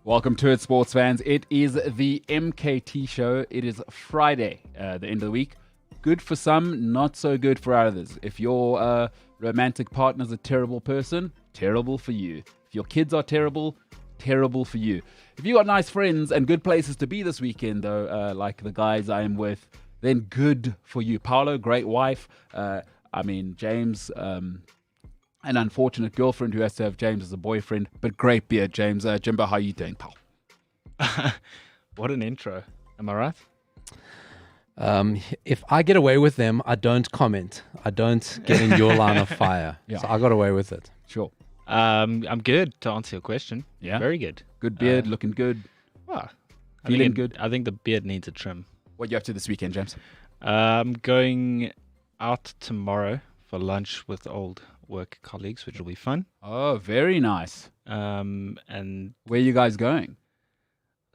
Welcome to it, sports fans. It is the MKT Show. It is Friday, the end of the week. Good for some, not so good for others. If your romantic partner's a terrible person, terrible for you. If your kids are terrible, terrible for you. If you got nice friends and good places to be this weekend, though, like the guys I am with, then good for you. Paolo, great wife. James, an unfortunate girlfriend who has to have James as a boyfriend, but great beard, James. Jimbo, how you doing, pal? What an intro. Am I right? If I get away with them, I don't comment. I don't get in your line of fire. Yeah. So I got away with it. Sure. I'm good, to answer your question. Yeah? Very good. Good beard, looking good. Well, Feeling good? I think the beard needs a trim. What are you up to this weekend, James? I'm going out tomorrow for lunch with old work colleagues, which will be fun. Oh, very nice. And Where are you guys going?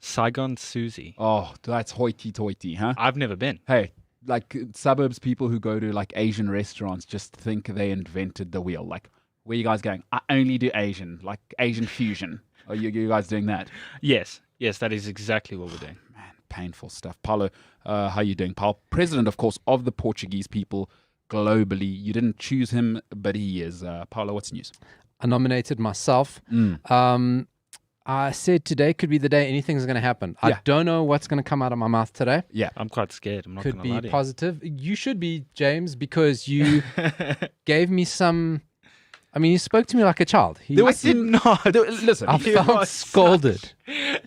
Saigon Susie. Oh, that's hoity-toity, huh? I've never been. Hey, like suburbs people who go to like Asian restaurants just think they invented the wheel. Like, where are you guys going? I only do Asian, like Asian fusion. Are you guys doing that? Yes, that is exactly what we're doing. Man, painful stuff. Paulo, how you doing, pal? President, of course, of the Portuguese people globally. You didn't choose him, but he is. Paulo, what's news? I nominated myself. I said today could be the day anything's going to happen. Yeah. I don't know what's going to come out of my mouth today. Yeah. I'm quite scared. I'm not Could going to lie be to positive. You should be, James, because you gave me some... I mean, you spoke to me like a child. There was I did not. Listen, I You felt are scolded.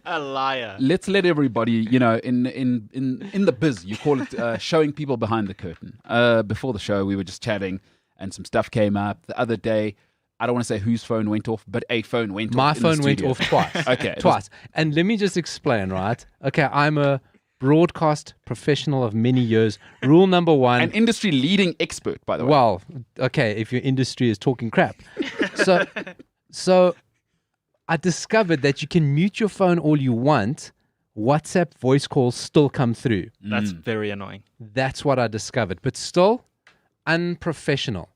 A liar. let's let everybody, in the biz, you call it showing people behind the curtain. Before the show, we were just chatting and some stuff came up. The other day, I don't want to say whose phone went off, but a phone went My off. My phone went off twice. Okay. Twice. And let me just explain, right? Okay, I'm a broadcast professional of many years. Rule number one. An industry leading expert, by the way. Well, okay, if your industry is talking crap. So I discovered that you can mute your phone all you want. WhatsApp voice calls still come through. That's very annoying. That's what I discovered. But still, unprofessional.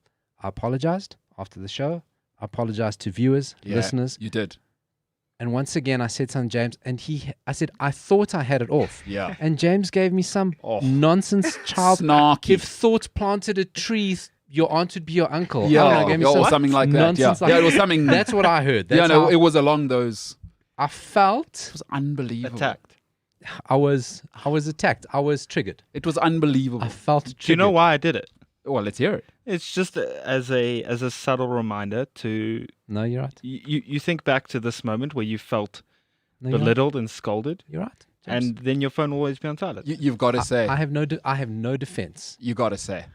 I apologized after the show. I apologized to viewers, Yeah, listeners. you did. And once again, I said something, James, and I said, I thought I had it off. Yeah. And James gave me some Oh. nonsense child. Snarky. If thought planted a tree, your aunt would be your uncle. Yeah, I don't know, gave me or some something like that. nonsense Yeah, like it was something. That's what I heard. That's No, how it was along those. I felt It was unbelievable. Attacked. I was attacked. I was triggered. It was unbelievable. I felt triggered. Do you know why I did it? Well, let's hear it. It's just as a subtle reminder to No, you're right. you think back to this moment where you felt No, you're right. belittled and scolded, You're right. James. and then your phone will always be on silent. You've got to say. I have no defense. You got to say.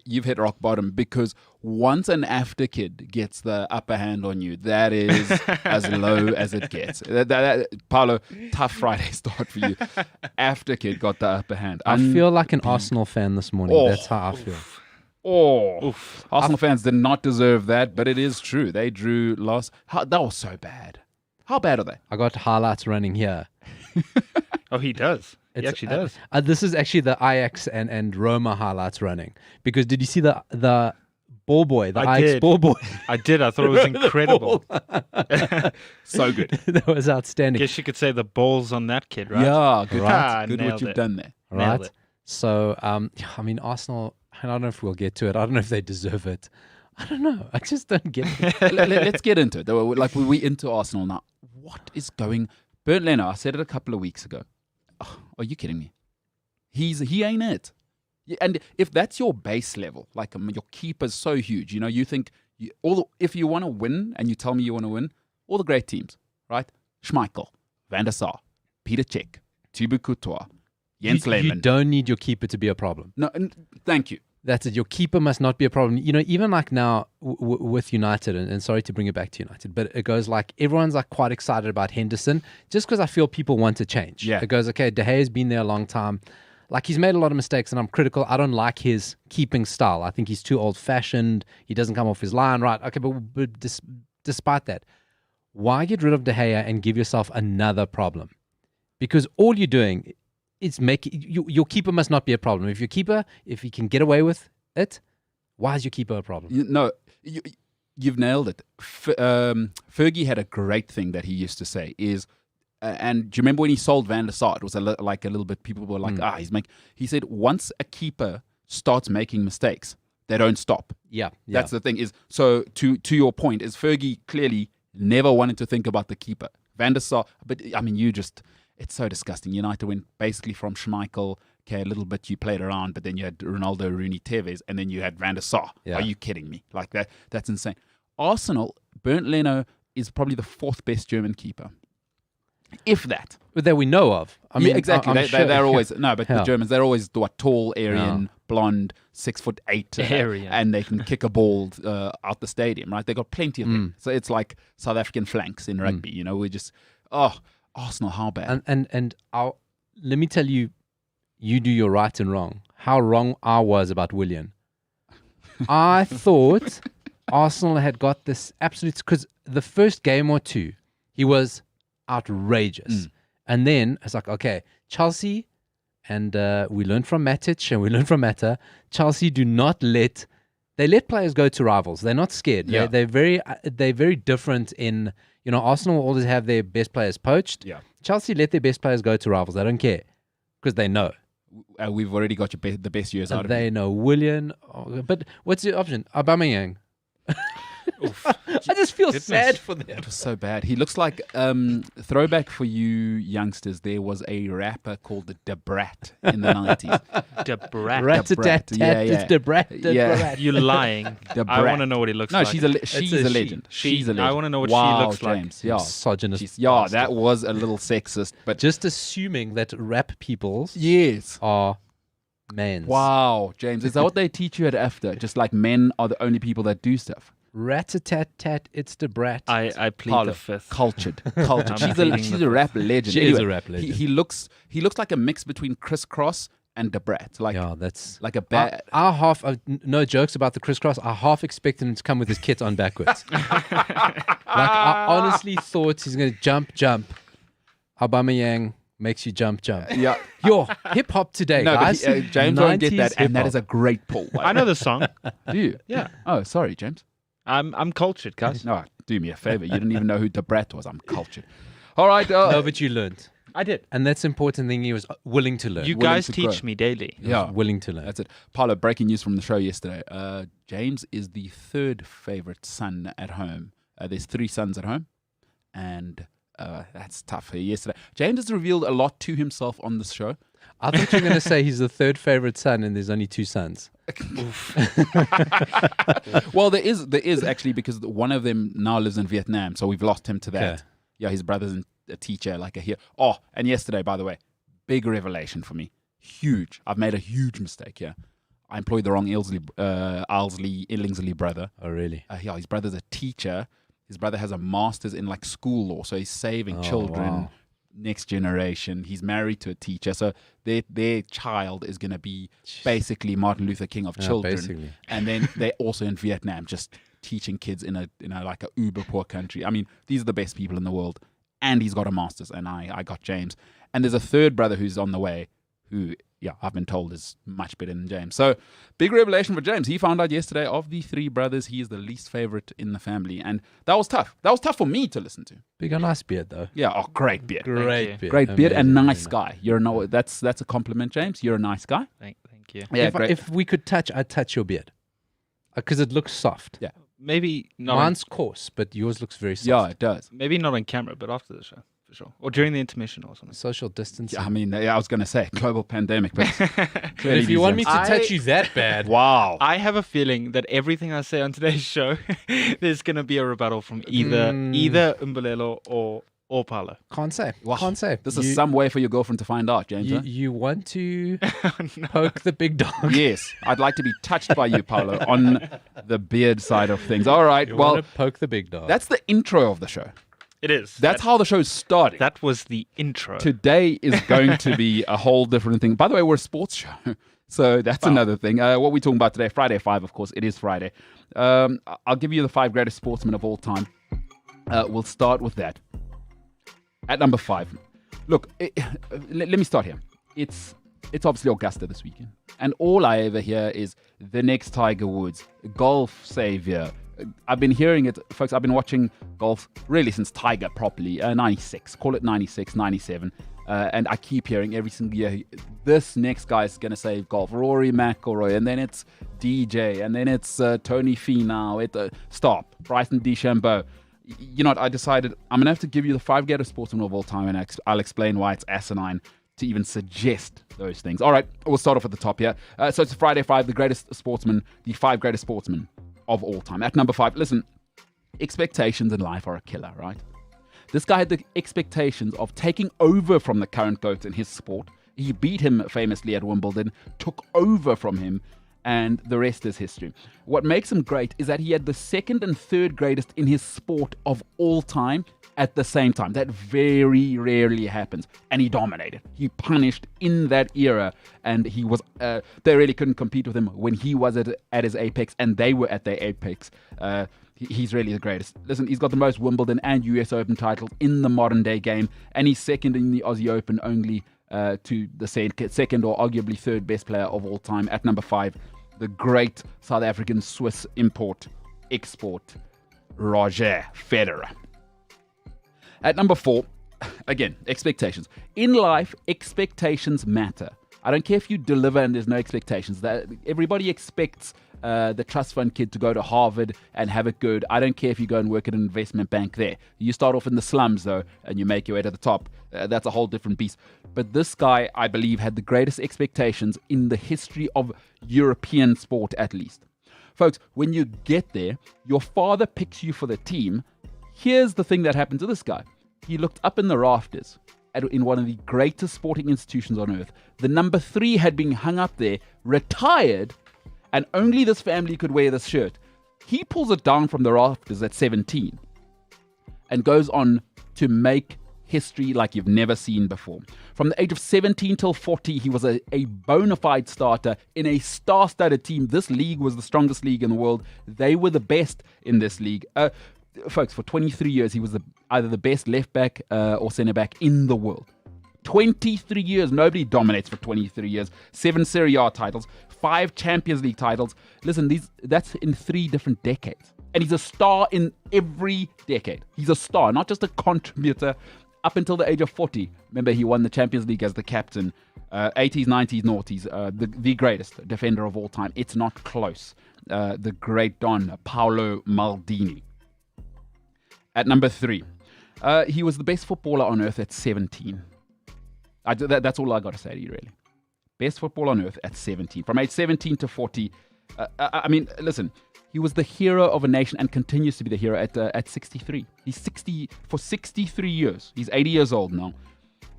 You've hit rock bottom, because once an after kid gets the upper hand on you, that is as low as it gets. Paolo, tough Friday start for you. After kid got the upper hand. I feel like an Arsenal fan this morning. Oh. That's how I feel. Oof. Arsenal fans did not deserve that, but it is true. They drew last. That was so bad. How bad are they? I got highlights running here. Oh, he does. He It's- actually does. This is actually the Ajax and Roma highlights running. Because did you see the ball boy, the I Ajax did. ball boy? I did. I thought it was incredible. So good. That was outstanding. Guess you could say the balls on that kid, right? Yeah, good. Right. Good Nailed what you've it. done there. Nailed Right? it. So, Arsenal, I don't know if we'll get to it. I don't know if they deserve it. I don't know. I just don't get it. Let's get into it. Like, we're into Arsenal now. What is going... Bernd Leno, I said it a couple of weeks ago. Oh, are you kidding me? He ain't it. Yeah, and if that's your base level, like your keeper's so huge, you think if you want to win, and you tell me you want to win, all the great teams, right? Schmeichel, Van der Sar, Peter Cech, Thibaut Courtois, Jens You Lehmann. don't need your keeper to be a problem. No, thank you. That's it. Your keeper must not be a problem. Even like now with United, and sorry to bring it back to United, but it goes like everyone's like quite excited about Henderson just because I feel people want to change. Yeah. It goes, okay, De Gea's been there a long time. Like, he's made a lot of mistakes, and I'm critical. I don't like his keeping style. I think he's too old-fashioned. He doesn't come off his line right. Okay, but despite that, why get rid of De Gea and give yourself another problem? Because all you're doing is your keeper must not be a problem. If your keeper, if he can get away with it, why is your keeper a problem? You've nailed it. Fergie had a great thing that he used to say is, And do you remember when he sold Van der Sar? It was like a little bit, people were like, he said, once a keeper starts making mistakes, they don't stop. Yeah. That's the thing is, so to your point, is Fergie clearly never wanted to think about the keeper. Van der Sar, but I mean, it's so disgusting. United went basically from Schmeichel, okay, a little bit you played around, but then you had Ronaldo, Rooney, Tevez, and then you had Van der Sar. Yeah. Are you kidding me? Like that's insane. Arsenal, Bernd Leno is probably the 4th best German keeper. If that. But that we know of. I mean, exactly. They're always, no, but the Germans, they're always tall, Aryan, blonde, 6'8", and they can kick a ball out the stadium, right? They got plenty of them. So it's like South African flanks in rugby, you know, we just, Arsenal, how bad? And let me tell you, you do your right and wrong. How wrong I was about Willian. I thought Arsenal had got this absolute, because the first game or two, he was outrageous. And then it's like, okay, Chelsea, and we learned from Matic and we learned from Mata, Chelsea do not let players go to rivals. They're not scared. Yeah. They're very different in, you know, Arsenal will always have their best players poached. Yeah. Chelsea let their best players go to rivals. They don't care because they know. We've already got the best years out of They it. know. Willian. But what's the option? Aubameyang. I just feel sad for them. It was so bad. He looks like throwback for you youngsters. There was a rapper called the Debrat in the 90s. Debrat. Rat-a-tat-tat, it's Debrat. Yeah. You're lying. Debrat. I want to know what he looks No, like. she's a legend. She's a legend. I want to know what wow, she looks James. like. Yeah, Misogynist. that was a little sexist, but Just assuming that rap peoples yes. are men. Wow, James, is that what they teach you at AFTA? Just like men are the only people that do stuff. Rat-a-tat-tat, it's Debrat. I plead Paolo, the 5th. Cultured. I'm she's pleading a rap legend. She is a rap legend. He looks like a mix between Chris Cross and Debrat. Like Yeah, that's like a bad. I half no jokes about the crisscross. I half expected him to come with his kit on backwards. Like I honestly thought he's going to jump. Aubameyang makes you jump. Yeah. Yo, hip hop today, No, guys. but James won't get 90s that, and that hip-hop. is a great pull. I know the song. Do you? Yeah. Oh, sorry, James. I'm cultured, guys. No, do me a favor. You didn't even know who Debrat was. I'm cultured. All right. No, but you learned. I did. And that's the important thing. He was willing to learn. You willing guys to teach grow. me daily. He was Yeah. willing to learn. That's it. Paolo, breaking news from the show yesterday. James is the 3rd favorite son at home. There's 3 sons at home, and that's tough. Yesterday, James has revealed a lot to himself on this show. I thought you were going to say he's the 3rd favorite son and there's only 2 sons. Well, there is actually, because one of them now lives in Vietnam, so we've lost him to that. Okay. Yeah, his brother's a teacher, like a here. Oh, and yesterday, by the way, big revelation for me. Huge. I've made a huge mistake here. I employed the wrong Illingsley brother. Oh, really? Yeah, his brother's a teacher. His brother has a master's in like school law, so he's saving children, wow. next generation. He's married to a teacher, so their child is going to be basically Martin Luther King of children. Basically. And then they're also in Vietnam, just teaching kids in a like a uber poor country. I mean, these are the best people in the world, and he's got a master's, and I got James. And there's a 3rd brother who's on the way, who, yeah, I've been told is much better than James. So, big revelation for James. He found out yesterday, of the 3 brothers, he is the least favorite in the family. And that was tough. That was tough for me to listen to. Big a nice beard, though. Yeah, great beard. Great beard. Great beard and Amazing, nice very guy. You're no, that's a compliment, James. You're a nice guy. Thank you. Yeah, If we could touch, I'd touch your beard. Because it looks soft. Yeah. Maybe not. Mine's coarse, but yours looks very soft. Yeah, it does. Maybe not on camera, but after the show, for sure, or during the intermission or something. Social distancing. Yeah, I mean, I was going to say global pandemic, but But clearly if you these want me to youngsters- touch you that bad, Wow. I have a feeling that everything I say on today's show, there's going to be a rebuttal from either Umbulelo or Paolo. can't say. Wow. Can't say. This is some way for your girlfriend to find out, James. huh? You want to No. poke the big dog. Yes, I'd like to be touched by you, Paolo, on the beard side of things. All right, You well, want to poke the big dog. that's the intro of the show. It is. That's how the show's starting. That was the intro. Today is going to be a whole different thing. By the way, we're a sports show, so that's another thing. What we talking about today? Friday 5, of course. It is Friday. I'll give you the 5 greatest sportsmen of all time. We'll start with that. At number 5, look, let me start here. It's obviously Augusta this weekend, and all I ever hear is the next Tiger Woods, golf savior, I've been hearing it, folks. I've been watching golf really since Tiger properly, 96, call it 96, 97. And I keep hearing every single year, this next guy is going to save golf. Rory McIlroy, and then it's DJ, and then it's Tony Finau. Stop. Bryson DeChambeau. You know what? I decided I'm going to have to give you the 5 greatest sportsmen of all time, and I'll explain why it's asinine to even suggest those things. All right, we'll start off at the top here. So it's Friday 5, the greatest sportsmen, the 5 greatest sportsmen of all time. At number 5, listen, expectations in life are a killer, right? This guy had the expectations of taking over from the current GOAT in his sport. He beat him famously at Wimbledon, took over from him, and the rest is history. What makes him great is that he had the 2nd and 3rd greatest in his sport of all time at the same time. That very rarely happens. And he dominated. He punished in that era, and he was they really couldn't compete with him when he was at his apex and they were at their apex. He's really the greatest. Listen, he's got the most Wimbledon and US Open titles in the modern day game, and he's second in the Aussie Open only to the second or arguably 3rd best player of all time. At number 5, the great South African Swiss export, Roger Federer. At number 4, again, expectations. In life, expectations matter. I don't care if you deliver and there's no expectations. Everybody expects the trust fund kid to go to Harvard and have it good. I don't care if you go and work at an investment bank there. You start off in the slums, though, and you make your way to the top. That's a whole different beast. But this guy, I believe, had the greatest expectations in the history of European sport, at least. Folks, when you get there, your father picks you for the team. Here's the thing that happened to this guy. He looked up in the rafters in one of the greatest sporting institutions on earth. The number 3 had been hung up there, retired, and only this family could wear this shirt. He pulls it down from the rafters at 17 and goes on to make history like you've never seen before. From the age of 17 till 40, he was a bona fide starter in a star-studded team. This league was the strongest league in the world. They were the best in this league. Folks, for 23 years, he was either the best left back or centre back in the world. 23 years. Nobody dominates for 23 years. 7 Serie A titles, 5 Champions League titles. Listen, that's in 3 different decades. And he's a star in every decade. He's a star, not just a contributor. Up until the age of 40, remember, he won the Champions League as the captain. 80s, 90s, noughties, the greatest defender of all time. It's not close. The great Don, Paolo Maldini. At number 3, he was the best footballer on earth at 17. That's all I got to say to you, really. Best footballer on earth at 17. From age 17 to 40. I mean, listen, he was the hero of a nation and continues to be the hero at 63. He's 60 for 63 years. He's 80 years old now.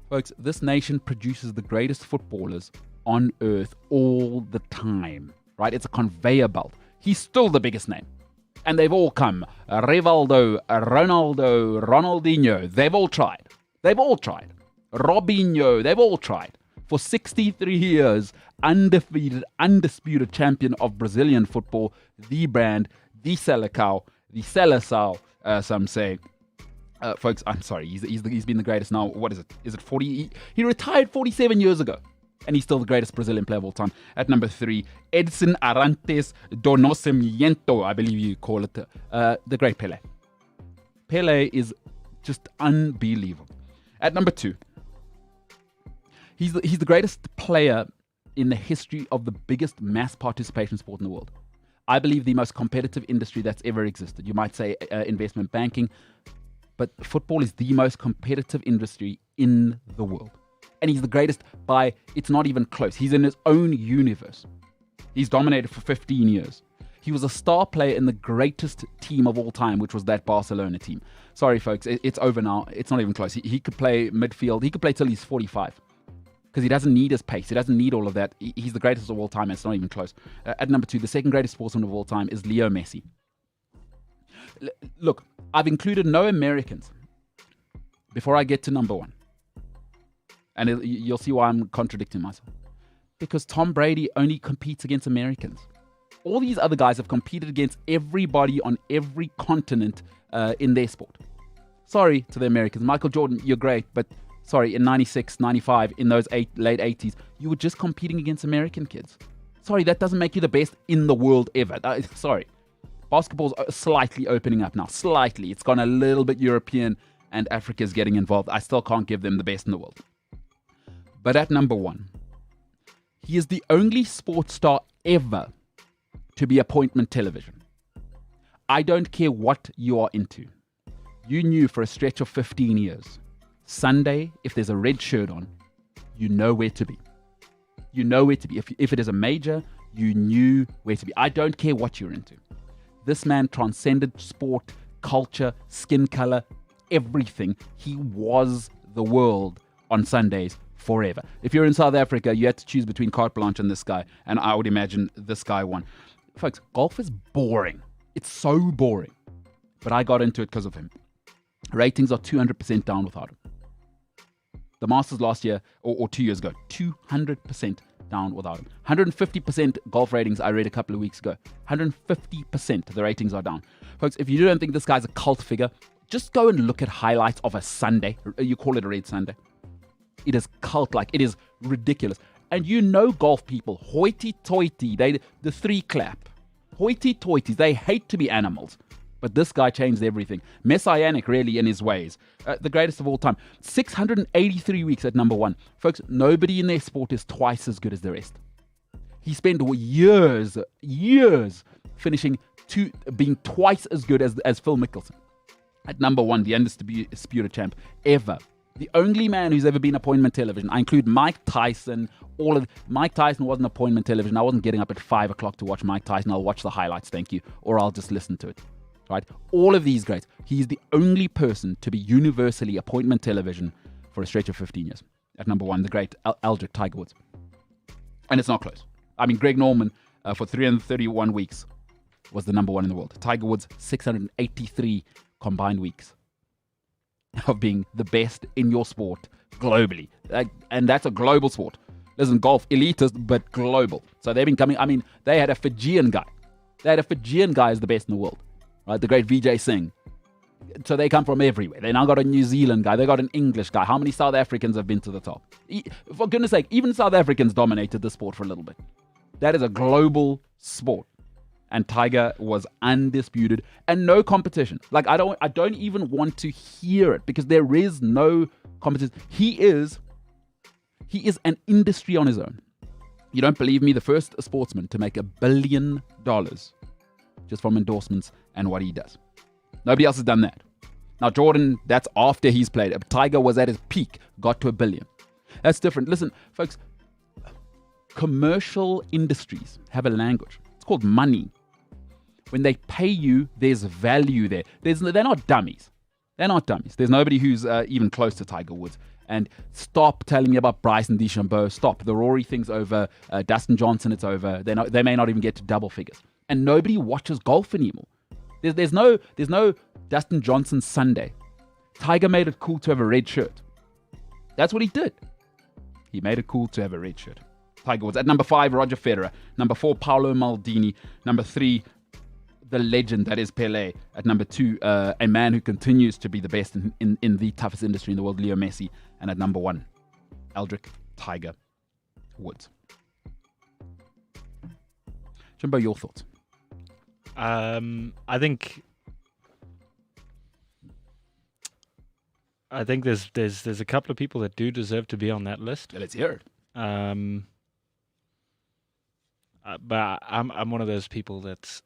Folks, this nation produces the greatest footballers on earth all the time, right? It's a conveyor belt. He's still the biggest name. And they've all come. Rivaldo, Ronaldo, Ronaldinho. They've all tried. Robinho. They've all tried. For 63 years, undefeated, undisputed champion of Brazilian football, the brand, the Seleção, some say. Folks, I'm sorry. He's been the greatest now. What is it? Is it 40? He retired 47 years ago. And he's still the greatest Brazilian player of all time. At number 3, Edson Arantes do Nascimento, I believe you call it, the great Pele. Pele is just unbelievable. At number 2, he's the greatest player in the history of the biggest mass participation sport in the world. I believe the most competitive industry that's ever existed. You might say investment banking, but football is the most competitive industry in the world. And he's the greatest by, it's not even close. He's in his own universe. He's dominated for 15 years. He was a star player in the greatest team of all time, which was that Barcelona team. Sorry, folks, it's over now. It's not even close. He could play midfield. He could play till he's 45 because he doesn't need his pace. He doesn't need all of that. He's the greatest of all time, and it's not even close. At number 2, the second greatest sportsman of all time is Leo Messi. Look, I've included no Americans before I get to number 1. And you'll see why I'm contradicting myself. Because Tom Brady only competes against Americans. All these other guys have competed against everybody on every continent in their sport. Sorry to the Americans. Michael Jordan, you're great, but sorry, in 96, 95, in those late 80s, you were just competing against American kids. Sorry, that doesn't make you the best in the world ever. Sorry. Basketball's slightly opening up now. Slightly. It's gone a little bit European, and Africa's getting involved. I still can't give them the best in the world. But at number 1, he is the only sports star ever to be appointment television. I don't care what you are into. You knew for a stretch of 15 years, Sunday, if there's a red shirt on, you know where to be. You know where to be. If it is a major, you knew where to be. I don't care what you're into. This man transcended sport, culture, skin color, everything. He was the world on Sundays forever. If you're in South Africa, you had to choose between carte blanche and this guy, and I would imagine this guy won. Folks, golf is boring. It's so boring. But I got into it because of him. Ratings are 200% down without him. The Masters last year, or 2 years ago, 200% down without him. 150% golf ratings I read a couple of weeks ago. 150% the ratings are down. Folks, if you don't think this guy's a cult figure, just go and look at highlights of a Sunday. You call it a red Sunday. It is cult-like. It is ridiculous. And you know golf people, hoity-toity, the 3 clap. Hoity-toities, they hate to be animals. But this guy changed everything. Messianic, really, in his ways. The greatest of all time. 683 weeks at number 1. Folks, nobody in their sport is twice as good as the rest. He spent years finishing being twice as good as Phil Mickelson. At number 1, the undisputed champ ever. The only man who's ever been appointment television. I include Mike Tyson. Mike Tyson wasn't appointment television. I wasn't getting up at 5 o'clock to watch Mike Tyson. I'll watch the highlights, thank you. Or I'll just listen to it. Right? All of these greats. He's the only person to be universally appointment television for a stretch of 15 years. At number 1, the great Aldrich Tiger Woods. And it's not close. I mean, Greg Norman for 331 weeks was the number 1 in the world. Tiger Woods, 683 combined weeks of being the best in your sport globally. And that's a global sport. Listen, golf, elitist, but global. So they've been coming, I mean, they had a Fijian guy. As the best in the world. Right, the great Vijay Singh. So they come from everywhere. They now got a New Zealand guy. They got an English guy. How many South Africans have been to the top? For goodness sake, even South Africans dominated the sport for a little bit. That is a global sport. And Tiger was undisputed and no competition. Like, I don't even want to hear it because there is no competition. He is an industry on his own. You don't believe me? The first sportsman to make $1 billion just from endorsements and what he does. Nobody else has done that. Now, Jordan, that's after he's played. Tiger was at his peak, got to $1 billion. That's different. Listen, folks, commercial industries have a language. It's called money. When they pay you, there's value there. They're not dummies. They're not dummies. There's nobody who's even close to Tiger Woods. And stop telling me about Bryson DeChambeau. Stop. The Rory thing's over. Dustin Johnson, it's over. They may not even get to double figures. And nobody watches golf anymore. There's no Dustin Johnson Sunday. Tiger made it cool to have a red shirt. That's what he did. He made it cool to have a red shirt. Tiger Woods. At number 5, Roger Federer. Number 4, Paolo Maldini. Number 3, the legend that is Pele. At number 2, a man who continues to be the best in the toughest industry in the world, Leo Messi. And at number 1, Aldrich Tiger Woods. Jimbo, your thoughts? I think there's a couple of people that do deserve to be on that list. Let's hear it. But I'm one of those people that's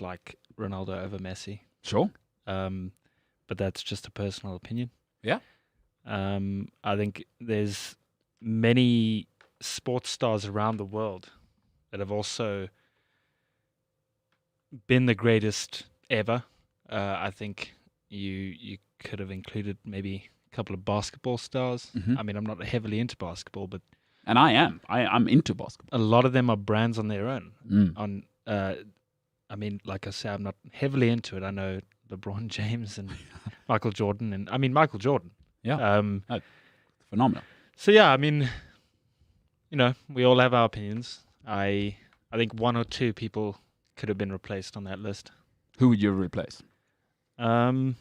like Ronaldo over Messi. Sure. But that's just a personal opinion. Yeah. I think there's many sports stars around the world that have also been the greatest ever. I think you could have included maybe a couple of basketball stars. Mm-hmm. I mean, I'm not heavily into basketball, but and I'm into basketball. A lot of them are brands on their own. Mm. I mean, like I say, I'm not heavily into it. I know LeBron James and Michael Jordan, and I mean Michael Jordan. Yeah, phenomenal. So yeah, I mean, we all have our opinions. I think 1 or 2 people could have been replaced on that list. Who would you replace? Sure.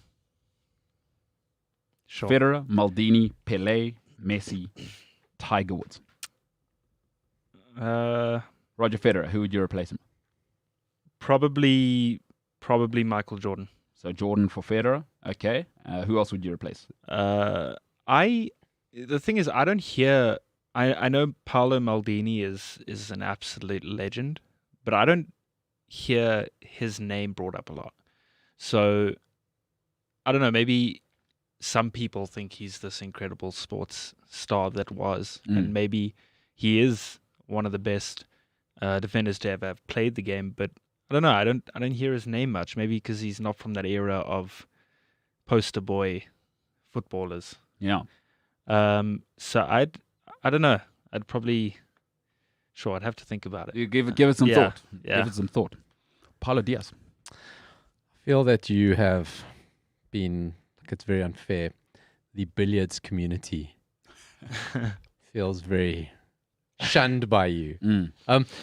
Federer, Maldini, Pele, Messi, Tiger Woods. Roger Federer, who would you replace him? Probably probably Michael Jordan. So Jordan for Federer. Okay. Who else would you replace? The thing is, I don't hear. I know Paolo Maldini is an absolute legend, but I don't hear his name brought up a lot. So I don't know. Maybe some people think he's this incredible sports star that was, and maybe he is one of the best defenders to ever have played the game. But I don't know. I don't hear his name much. Maybe because he's not from that era of poster boy footballers. Yeah. So I don't know. I'd probably, I'd have to think about it. You give it some thought. Yeah. Give it some thought. Paulo Diaz. I feel that you have been, like, it's very unfair. The billiards community feels very shunned by you.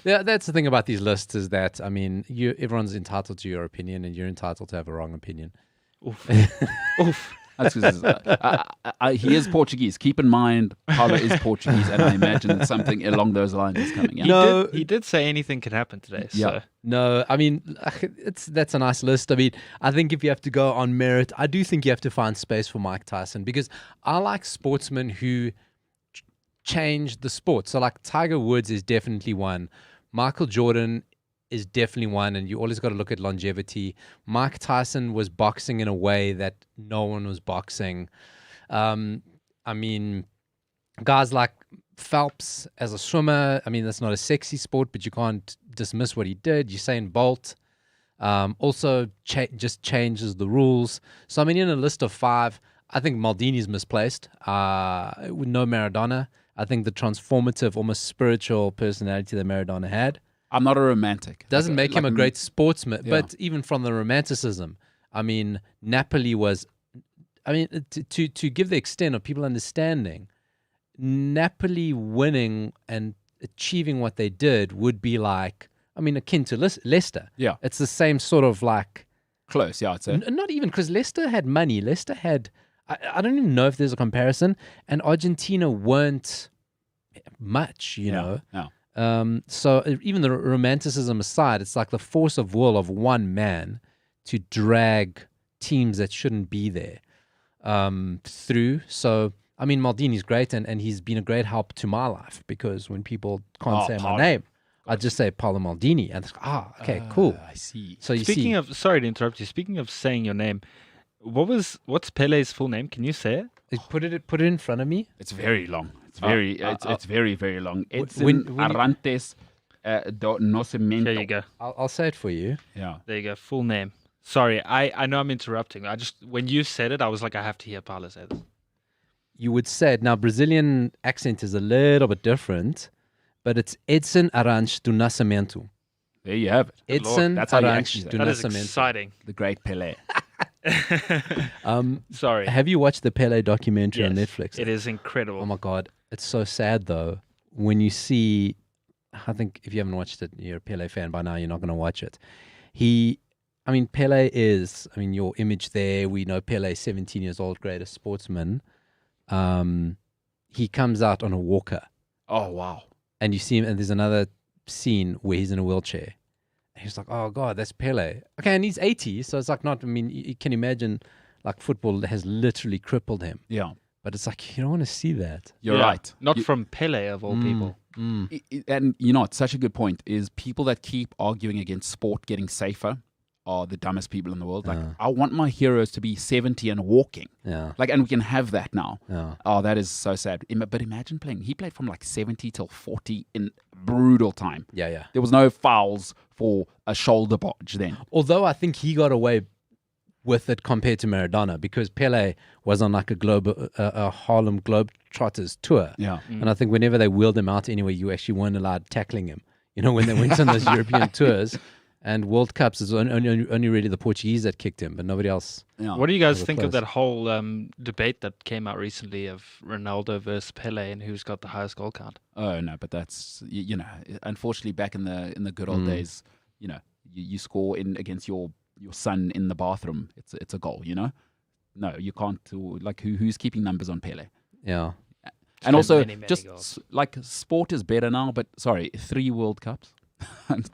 That's the thing about these lists, is that, I mean, everyone's entitled to your opinion, and you're entitled to have a wrong opinion. Oof. Oof. That's because he is Portuguese. Keep in mind, Paulo is Portuguese, and I imagine that something along those lines is coming out. He did say anything can happen today. Yeah. So. No, I mean, that's a nice list. I mean, I think if you have to go on merit, I do think you have to find space for Mike Tyson, because I like sportsmen who change the sport. So, like, Tiger Woods is definitely one. Michael Jordan is definitely one, and you always got to look at longevity. Mike Tyson was boxing in a way that no one was boxing. I mean, guys like Phelps as a swimmer, I mean, that's not a sexy sport, but you can't dismiss what he did. Usain Bolt also just changes the rules. So, I mean, in a list of 5, I think Maldini's misplaced. With no Maradona, I think the transformative, almost spiritual personality that Maradona had, I'm not a romantic. doesn't make him a great sportsman. Yeah. But even from the romanticism, I mean, Napoli was, I mean, to give the extent of people understanding, Napoli winning and achieving what they did would be like, I mean, akin to Leicester. Yeah. It's the same sort of, like, close, yeah, I'd say. Not even, because Leicester had money. Leicester had, I don't even know if there's a comparison, and Argentina weren't much, you know. Yeah. So even the romanticism aside, it's like the force of will of one man to drag teams that shouldn't be there through. So, I mean, Maldini's great, and he's been a great help to my life, because when people can't say my name, I just say Paolo Maldini, and it's okay, cool. I see. So Speaking of, sorry to interrupt you. Speaking of saying your name, what's Pele's full name? Can you say it? Put it in front of me. It's very long. It's very, very long. It's when Arantes do Nascimento. There you go. I'll say it for you. Yeah. There you go. Full name. Sorry, I know I'm interrupting. When you said it, I was like, I have to hear Paolo say this. You would say it. Now, Brazilian accent is a little bit different, but it's Edson Arantes do Nascimento. There you have it. Edson That's how you Arantes actually say do it. That is Nascimento. exciting. The great Pele. Sorry. Have you watched the Pele documentary on Yes, Netflix? It is incredible. Oh my God. It's so sad, though, when you see, I think if you haven't watched it, you're a Pele fan by now, you're not going to watch it. Pele is, your image there, we know Pele, 17 years old, greatest sportsman. He comes out on a walker. Oh, wow. And you see him, and there's another scene where he's in a wheelchair. And he's like, oh God, that's Pele. Okay, and he's 80, so it's like not, you can imagine, like, football has literally crippled him. Yeah. But it's like, you don't want to see that. You're right. Not from Pele, of all people. And it's such a good point, is people that keep arguing against sport getting safer are the dumbest people in the world. Like, I want my heroes to be 70 and walking. Yeah. Like, and we can have that now. Yeah. Oh, that is so sad. But imagine playing. He played from like 70 till 40 in brutal time. Yeah. There was no fouls for a shoulder barge then. Although I think he got away with it compared to Maradona, because Pele was on like a Harlem Globetrotters tour. Yeah. And I think whenever they wheeled him out anyway, you actually weren't allowed tackling him. You know, when they went on those European tours. And World Cups is only really the Portuguese that kicked him, but nobody else. Yeah. What do you guys think of that whole debate that came out recently of Ronaldo versus Pele and who's got the highest goal count? Oh no, but that's unfortunately back in the good old days, you score against your son in the bathroom, it's a goal, No, you can't do, like, who's keeping numbers on Pele? Yeah. And also many just goals. like sport is better now, but sorry, 3 World Cups.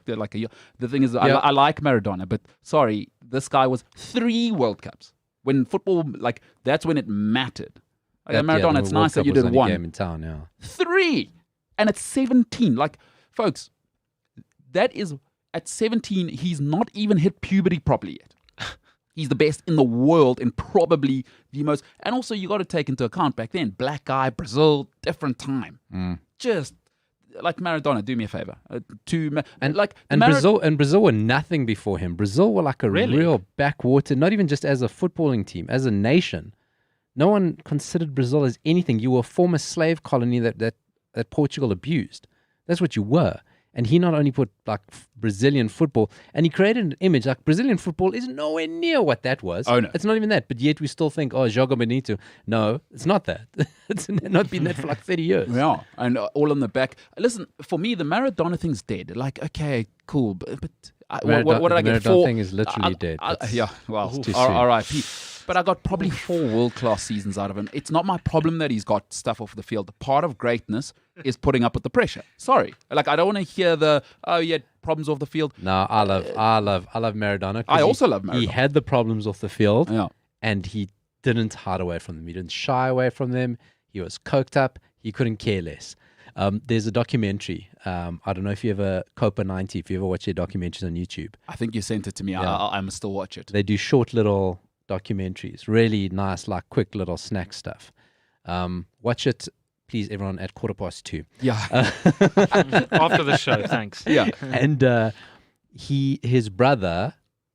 They're like the thing is, I like Maradona, but sorry, this guy was 3 World Cups. When football, like, that's when it mattered. Like, Maradona, it's nice that you did 1. Game in town, yeah. 3! And at 17, like, folks, that is, at 17, he's not even hit puberty properly yet. He's the best in the world and probably the most. And also, you got to take into account back then, black guy, Brazil, different time. Just like Maradona, do me a favor. Brazil were nothing before him. Brazil were like a real backwater, not even just as a footballing team, as a nation. No one considered Brazil as anything. You were a former slave colony that Portugal abused. That's what you were. And he not only put like Brazilian football, and he created an image like Brazilian football is nowhere near what that was. Oh no, it's not even that. But yet we still think, oh, Jogo Bonito. No, it's not that. It's not been that for like 30 years. Yeah, and all on the back. Listen, for me, the Maradona thing's dead. Like, okay, cool, but what did I get? The Maradona thing is literally dead. Yeah, well, R.I.P. But I got probably 4 world-class seasons out of him. It's not my problem that he's got stuff off the field. Part of greatness is putting up with the pressure. Sorry. Like, I don't want to hear he had problems off the field. No, I love Maradona. I also love Maradona. He had the problems off the field, yeah, and he didn't hide away from them. He didn't shy away from them. He was coked up. He couldn't care less. There's a documentary. I don't know if you ever, Copa 90, if you ever watch their documentaries on YouTube. I think you sent it to me. Yeah. I must still watch it. They do short little documentaries, really nice, like quick little snack stuff. Watch it, please, everyone, at 2:15. Yeah. After the show, thanks. Yeah. And his brother,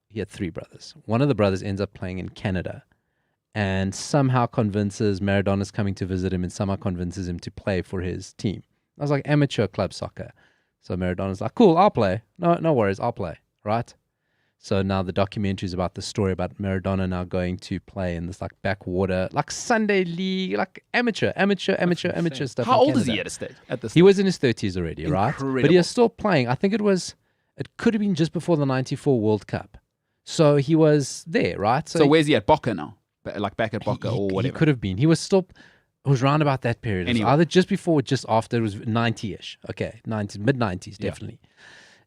he had 3 brothers. One of the brothers ends up playing in Canada and somehow convinces Maradona's coming to visit him and somehow convinces him to play for his team. I was like amateur club soccer. So Maradona's like, cool, I'll play. No worries, I'll play, right? So now the documentary is about the story about Maradona now going to play in this like backwater, like Sunday league, like amateur stuff. How old is he at this stage? He was in his 30s already, Incredible. Right? But he was still playing. I think it could have been just before the 94 World Cup. So he was there, right? So where's he at? Boca now? Like back at Boca or whatever? He could have been. He was still, it was round about that period. Anyway. It was either just before or just after. It was 90-ish. Okay, mid-90s, definitely. Yeah.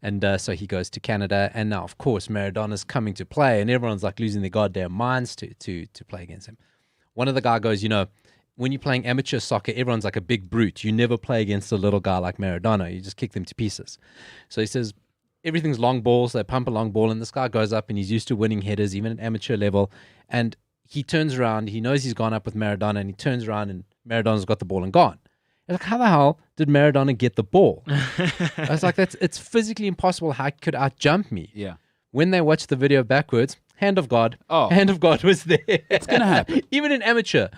And so he goes to Canada, and now, of course, Maradona's coming to play, and everyone's like losing their goddamn minds to play against him. One of the guy goes, when you're playing amateur soccer, everyone's like a big brute. You never play against a little guy like Maradona. You just kick them to pieces. So he says, everything's long balls. They pump a long ball, and this guy goes up, and he's used to winning headers, even at amateur level. And he turns around. He knows he's gone up with Maradona, and he turns around, and Maradona's got the ball and gone. Like, how the hell did Maradona get the ball? I was like, it's physically impossible. How could outjump me? Yeah. When they watched the video backwards, hand of God was there. It's going to happen. Even in amateur,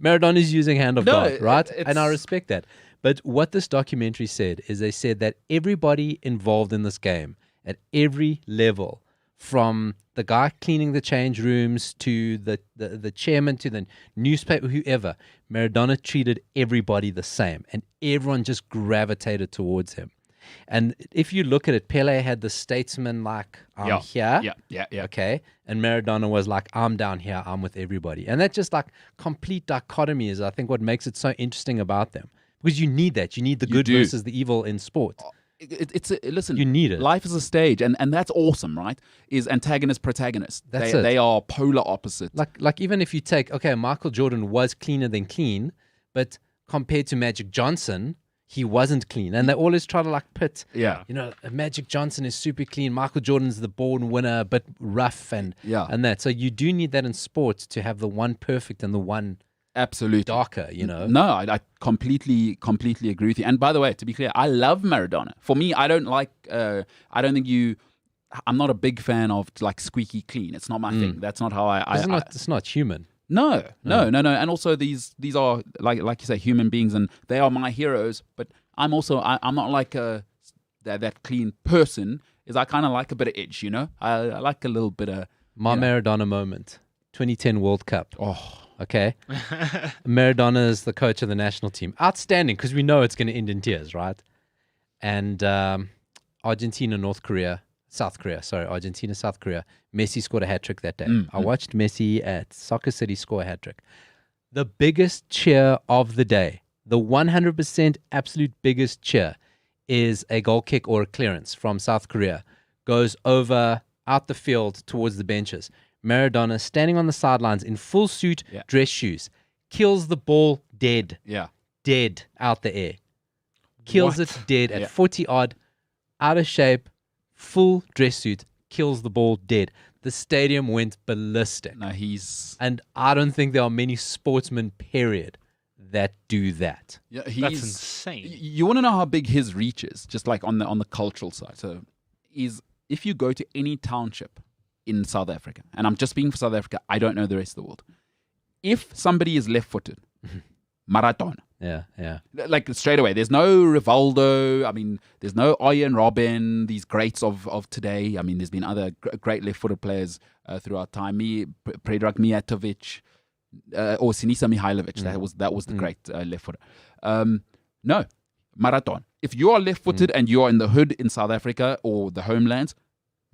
Maradona's using hand of God, right? And I respect that. But what this documentary said is they said that everybody involved in this game at every level, from the guy cleaning the change rooms to the chairman to the newspaper, whoever, Maradona treated everybody the same, and everyone just gravitated towards him. And if you look at it, Pele had the statesman like, I'm here. Yeah. Okay. And Maradona was like, I'm down here. I'm with everybody. And that just like complete dichotomy is, I think, what makes it so interesting about them. Because you need that. You need the good versus the evil in sport. Listen, you need it. Life is a stage, and that's awesome, right? Is antagonist, protagonist. They are polar opposites. Like even if you take, okay, Michael Jordan was cleaner than clean, but compared to Magic Johnson, he wasn't clean. And they always try to like pit, Magic Johnson is super clean. Michael Jordan's the born winner, but rough and that. So you do need that in sports to have the one perfect and the one absolutely darker, No, I completely agree with you. And by the way, to be clear, I love Maradona. For me, I don't think I'm not a big fan of like squeaky clean. It's not my thing. That's not how it's not human. No. And also these are like you say, human beings, and they are my heroes. But I'm not like that clean person. I kind of like a bit of edge, I like a little bit of Maradona moment, 2010 World Cup. Oh. Okay. Maradona is the coach of the national team. Outstanding, because we know it's going to end in tears, right? And Argentina, South Korea. Messi scored a hat-trick that day. I watched Messi at Soccer City score a hat-trick. The biggest cheer of the day, the 100% absolute biggest cheer, is a goal kick or a clearance from South Korea, goes over out the field towards the benches. Maradona standing on the sidelines in full suit, dress shoes, kills the ball dead. Yeah. Dead out the air. Kills it dead at 40 odd, out of shape, full dress suit, kills the ball dead. The stadium went ballistic. No, And I don't think there are many sportsmen, period, that do that. Yeah, That's insane. You want to know how big his reach is, just like on the cultural side. So, if you go to any township in South Africa, and I'm just speaking for South Africa, I don't know the rest of the world. If somebody is left-footed, Maradona. Yeah. Like straight away, there's no Rivaldo. I mean, there's no Arjen Robben, these greats of today. I mean, there's been other great left-footed players throughout time. Predrag Mijatovic, or Sinisa Mihailovic. That was the great left-footer. No, Maradona. If you are left-footed and you are in the hood in South Africa or the homelands,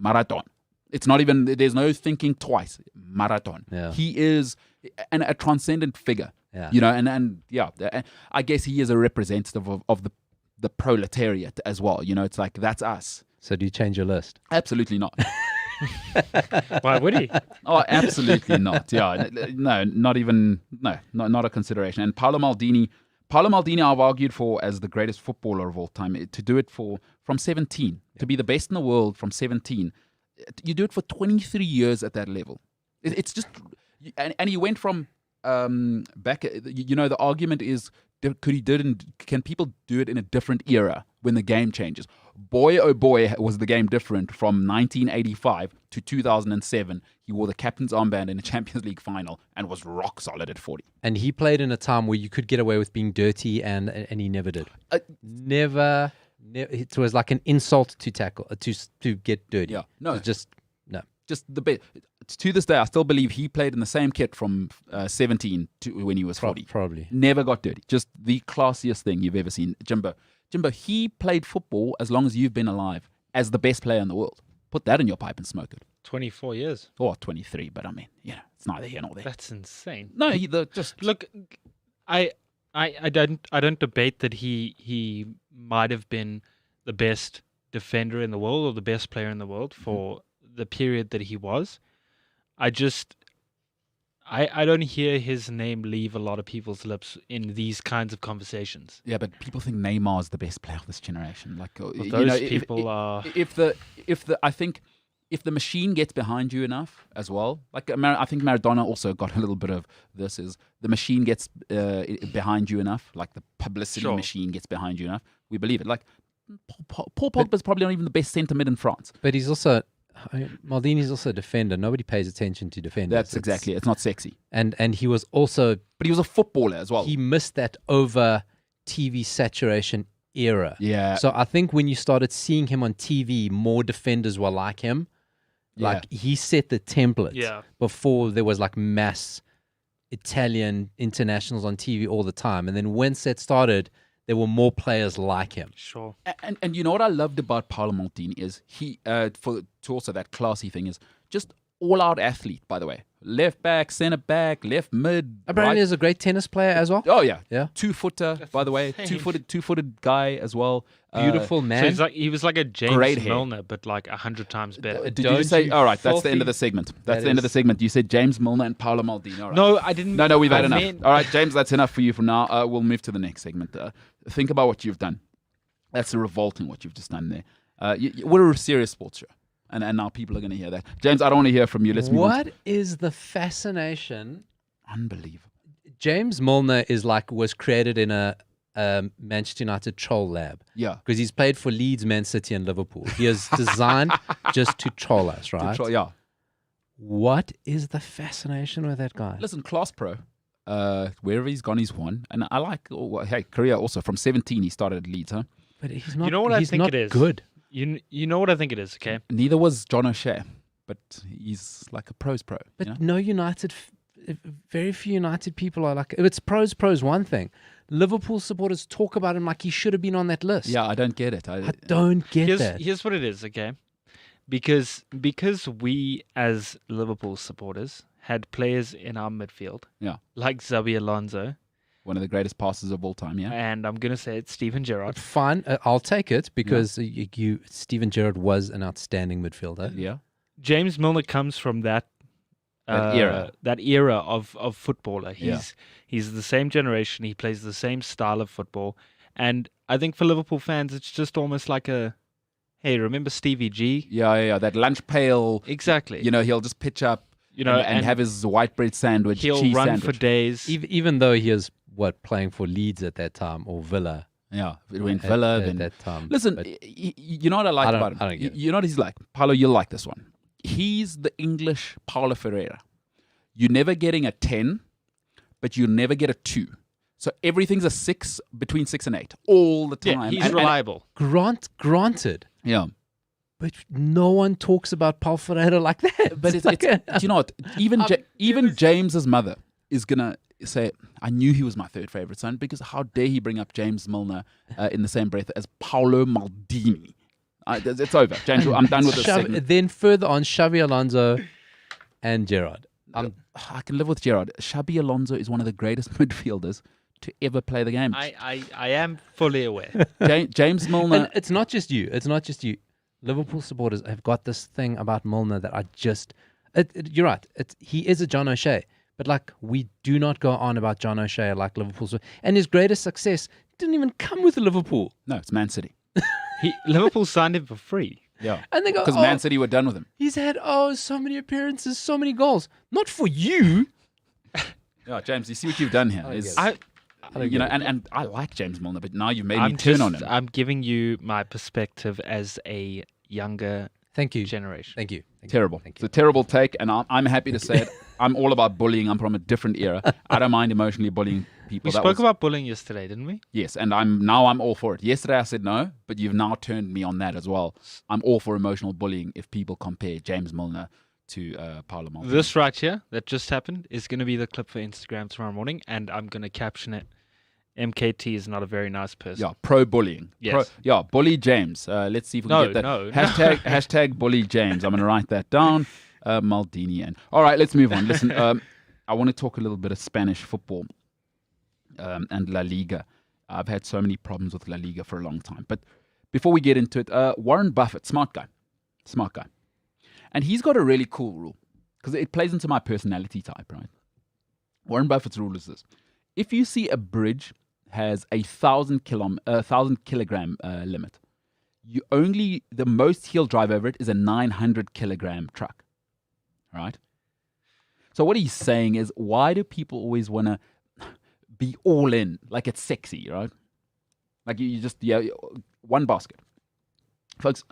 Maradona. It's not even, there's no thinking twice. Maradona. Yeah. He is a transcendent figure. Yeah. You know, and I guess he is a representative of the proletariat as well. You know, it's like, that's us. So do you change your list? Absolutely not. Why would he? Oh, absolutely not. Yeah, no, not even, not a consideration. And Paolo Maldini, I've argued for as the greatest footballer of all time. To do it from 17, to be the best in the world from 17, you do it for 23 years at that level. It's just, and he went from back. You know, the argument is, can people do it in a different era when the game changes? Boy, oh boy, was the game different from 1985 to 2007. He wore the captain's armband in a Champions League final and was rock solid at 40. And he played in a time where you could get away with being dirty, and he never did. Never. It was like an insult to tackle, to get dirty. Yeah, no, just the best. To this day, I still believe he played in the same kit from 17 to when he was 40. Probably. Never got dirty. Just the classiest thing you've ever seen. Jimbo, he played football as long as you've been alive as the best player in the world. Put that in your pipe and smoke it. 24 years. Or 23, but I mean, it's neither here nor there. That's insane. No, look, I don't debate that he might have been the best defender in the world or the best player in the world for the period that he was. I don't hear his name leave a lot of people's lips in these kinds of conversations. Yeah, but people think Neymar is the best player of this generation. Like, people are. I think if the machine gets behind you enough as well, like I think Maradona also got a little bit of this. Is the machine gets behind you enough, like the publicity machine gets behind you enough, we believe it. Like Paul Pogba's probably not even the best centre mid in France. But he's also. Maldini's also a defender. Nobody pays attention to defenders. That's exactly it. It's not sexy. And he was also... But he was a footballer as well. He missed that over TV saturation era. Yeah. So I think when you started seeing him on TV, more defenders were like him. Like, he set the template before there was like mass Italian internationals on TV all the time. And then once that started, there were more players like him. Sure. And you know what I loved about Paolo Maldini is he, to also that classy thing, is just all-out athlete, by the way. Left back, centre back, left mid. Apparently is a great tennis player as well. Oh, yeah. Yeah. Two-footer, by the way. Insane. Two-footed guy as well. Beautiful man. So he was like a James Milner, but like 100 times better. Did you just say, all right, that's the end of the segment. That's the end of the segment. You said James Milner and Paolo Maldini. All right. No, I didn't. No, we've had enough. All right, James, that's enough for you from now. We'll move to the next segment. Think about what you've done. That's revolting what you've just done there. We're a serious sports show. And now people are going to hear that. James, I don't want to hear from you. Let's move on. What is the fascination? Unbelievable. James Milner was created in a Manchester United troll lab. Yeah. Because he's played for Leeds, Man City, and Liverpool. He is designed just to troll us, right? Yeah. What is the fascination with that guy? Listen, class pro. Wherever he's gone, he's won. And I like, career also. From 17, he started at Leeds, huh? But he's not. You know what I think it is? Good. You know what I think it is, okay? Neither was John O'Shea, but he's like a pro's pro. But no United, very few United people are like, if it's pros, one thing. Liverpool supporters talk about him like he should have been on that list. Yeah, I don't get it. I don't get that. Here's what it is, okay? Because we as Liverpool supporters had players in our midfield, Yeah, like Xabi Alonso, One of the greatest passes of all time, yeah. And I'm going to say it's Steven Gerrard. Fine, I'll take it because Steven Gerrard was an outstanding midfielder. Yeah. James Milner comes from that era. That era of footballer. Yeah. He's the same generation. He plays the same style of football. And I think for Liverpool fans, it's just almost like a, hey, remember Stevie G? Yeah. That lunch pail. Exactly. He'll just pitch up, and have his white bread sandwich, he'll cheese run sandwich. for days. Even though he was playing for Leeds at that time or Villa. Yeah, it went Villa. At Then that time. listen, you know what I like about him? I don't get it. You know what he's like? Paolo, you'll like this one. He's the English Paulo Ferreira. You're never getting a 10, but you never get a 2. So everything's a 6, between 6 and 8, all the time. Yeah, he's reliable. Granted. Yeah. But no one talks about Paulo Ferreira like that. But do you know what? Even James's mother is going to say, I knew he was my third favorite son because how dare he bring up James Milner in the same breath as Paolo Maldini. It's over. James, I'm done with this segment. Then further on, Xavi Alonso and Gerrard. I can live with Gerrard. Xabi Alonso is one of the greatest midfielders to ever play the game. I am fully aware. James Milner. And it's not just you. Liverpool supporters have got this thing about Milner that I just... you're right. He is a John O'Shea. But we do not go on about John O'Shea like Liverpool. And his greatest success didn't even come with Liverpool. No, it's Man City. Liverpool signed him for free. Yeah. And they go, because Man City were done with him. He's had, so many appearances, so many goals. Not for you. Yeah, James, you see what you've done here. And I like James Milner, but now you've made me turn on him. I'm giving you my perspective as a younger generation. Thank you. Terrible. Thank It's you. a terrible take, and I'm happy to say it. I'm all about bullying. I'm from a different era. I don't mind emotionally bullying people. We spoke about bullying yesterday, didn't we? Yes, and I'm all for it. Yesterday I said no, but you've now turned me on that as well. I'm all for emotional bullying if people compare James Milner to Paolo Maldini. This right here that just happened is going to be the clip for Instagram tomorrow morning, and I'm going to caption it. MKT is not a very nice person. Yeah, pro-bullying. Yes. Bully James. Let's see if we can get that. No. Hashtag bully James. I'm going to write that down. Maldini. All right, let's move on. Listen, I want to talk a little bit of Spanish football and La Liga. I've had so many problems with La Liga for a long time. But before we get into it, Warren Buffett, smart guy. And he's got a really cool rule because it plays into my personality type, right? Warren Buffett's rule is this. If you see a bridge has a 1,000 kilogram limit, the most he'll drive over it is a 900 kilogram truck, right? So what he's saying is, why do people always want to be all in, like it's sexy, right? Like you just one basket, folks.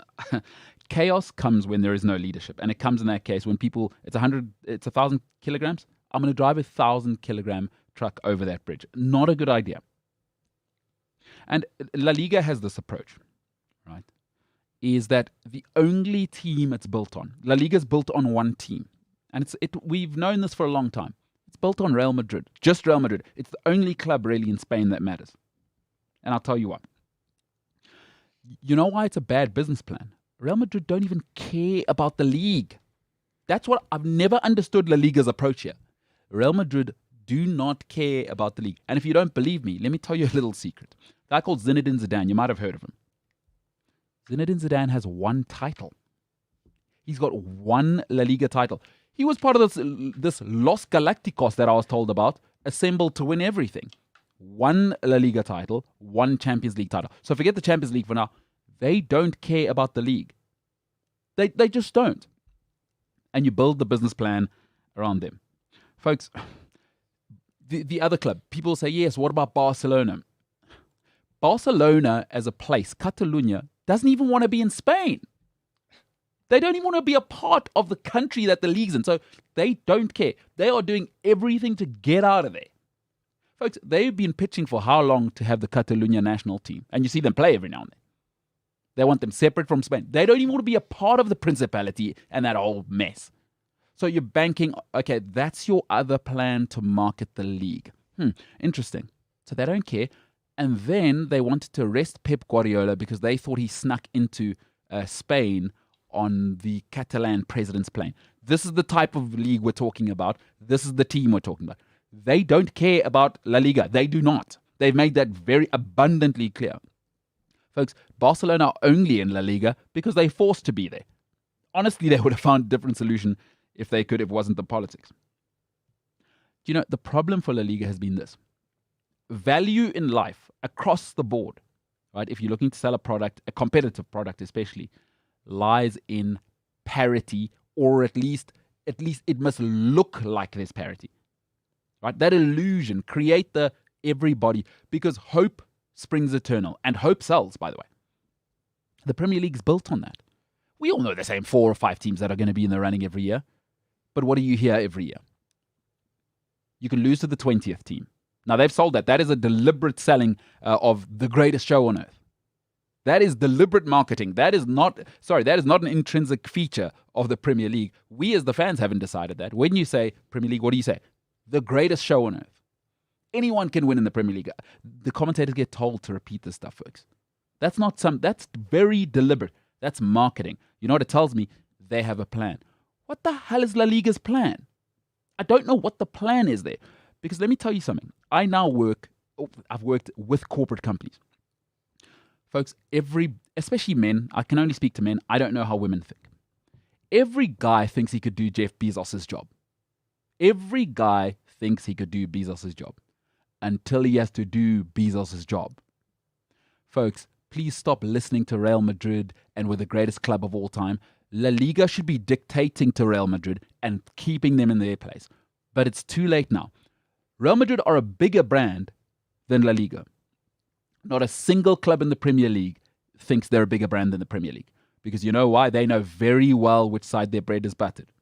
Chaos comes when there is no leadership, and it comes in that case when it's 1,000 kilograms. I'm going to drive a 1,000 kilogram truck over that bridge. Not a good idea. And La Liga has this approach, right? Is that the only team it's built on? La Liga is built on one team, and we've known this for a long time. It's built on Real Madrid, just Real Madrid. It's the only club really in Spain that matters. And I'll tell you what. You know why it's a bad business plan? Real Madrid don't even care about the league. That's what I've never understood La Liga's approach here. Real Madrid do not care about the league. And if you don't believe me, let me tell you a little secret. A guy called Zinedine Zidane, you might have heard of him. Zinedine Zidane has one title. He's got one La Liga title. He was part of this Los Galacticos that I was told about, assembled to win everything. One La Liga title, one Champions League title. So forget the Champions League for now. They don't care about the league. They just don't. And you build the business plan around them. Folks, the other club, people say, yes, what about Barcelona? Barcelona as a place, Catalonia, doesn't even want to be in Spain. They don't even want to be a part of the country that the league's in. So they don't care. They are doing everything to get out of there. Folks, they've been pitching for how long to have the Catalonia national team? And you see them play every now and then. They want them separate from Spain. They don't even want to be a part of the Principality and that whole mess. So you're banking, okay, that's your other plan to market the league. Interesting. So they don't care. And then they wanted to arrest Pep Guardiola because they thought he snuck into Spain on the Catalan president's plane. This is the type of league we're talking about. This is the team we're talking about. They don't care about La Liga. They do not. They've made that very abundantly clear. Folks, Barcelona are only in La Liga because they're forced to be there. Honestly, they would have found a different solution if they could, if it wasn't the politics. Do you know, the problem for La Liga has been this. Value in life across the board, right? If you're looking to sell a product, a competitive product especially, lies in parity, or at least it must look like there's parity. Right? That illusion, create the everybody, because hope springs eternal, and hope sells, by the way. The Premier League's built on that. We all know the same 4 or 5 teams that are going to be in the running every year. But what do you hear every year? You can lose to the 20th team. Now, they've sold that. That is a deliberate selling of the greatest show on earth. That is deliberate marketing. That is not an intrinsic feature of the Premier League. We as the fans haven't decided that. When you say Premier League, what do you say? The greatest show on earth. Anyone can win in the Premier League. The commentators get told to repeat this stuff, folks. That's very deliberate. That's marketing. You know what it tells me? They have a plan. What the hell is La Liga's plan? I don't know what the plan is there. Because let me tell you something. I've worked with corporate companies. Folks, especially men, I can only speak to men. I don't know how women think. Every guy thinks he could do Jeff Bezos' job. Every guy thinks he could do Bezos' job until he has to do Bezos' job. Folks, please stop listening to Real Madrid and we're the greatest club of all time. La Liga should be dictating to Real Madrid and keeping them in their place. But it's too late now. Real Madrid are a bigger brand than La Liga. Not a single club in the Premier League thinks they're a bigger brand than the Premier League. Because you know why? They know very well which side their bread is buttered.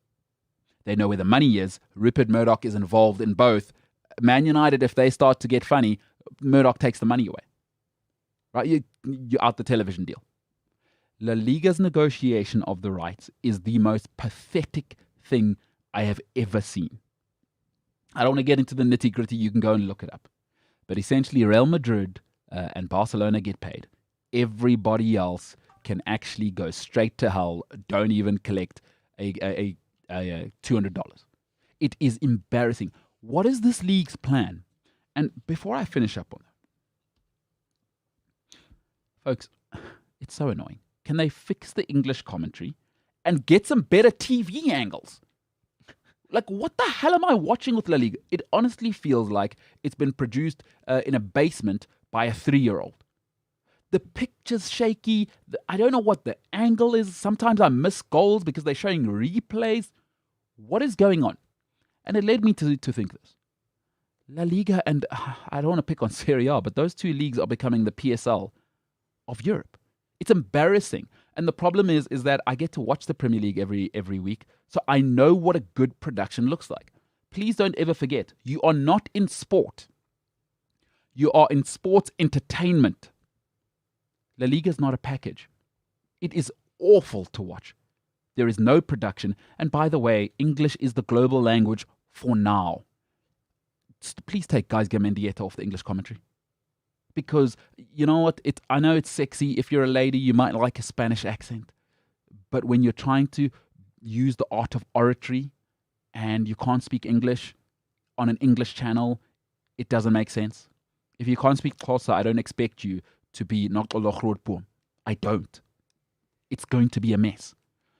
They know where the money is. Rupert Murdoch is involved in both. Man United, if they start to get funny, Murdoch takes the money away. Right? You're out the television deal. La Liga's negotiation of the rights is the most pathetic thing I have ever seen. I don't want to get into the nitty-gritty. You can go and look it up. But essentially, Real Madrid and Barcelona get paid. Everybody else can actually go straight to hell. Don't even collect a $200. It is embarrassing. What is this league's plan? And before I finish up on that, folks, it's so annoying. Can they fix the English commentary and get some better TV angles? Like, what the hell am I watching with La Liga? It honestly feels like it's been produced in a basement by a 3-year-old. The picture's shaky. I don't know what the angle is. Sometimes I miss goals because they're showing replays. What is going on? And it led me to think this. La Liga and, I don't want to pick on Serie A, but those two leagues are becoming the PSL of Europe. It's embarrassing. And the problem is that I get to watch the Premier League every week, so I know what a good production looks like. Please don't ever forget, you are not in sport. You are in sports entertainment. La Liga is not a package. It is awful to watch. There is no production. And by the way, English is the global language for now. Please take Guys Mendieta off the English commentary. Because, you know what, I know it's sexy. If you're a lady, you might like a Spanish accent. But when you're trying to use the art of oratory and you can't speak English on an English channel, it doesn't make sense. If you can't speak Xhosa, I don't expect you to be Noxologrootpoom. I don't. It's going to be a mess.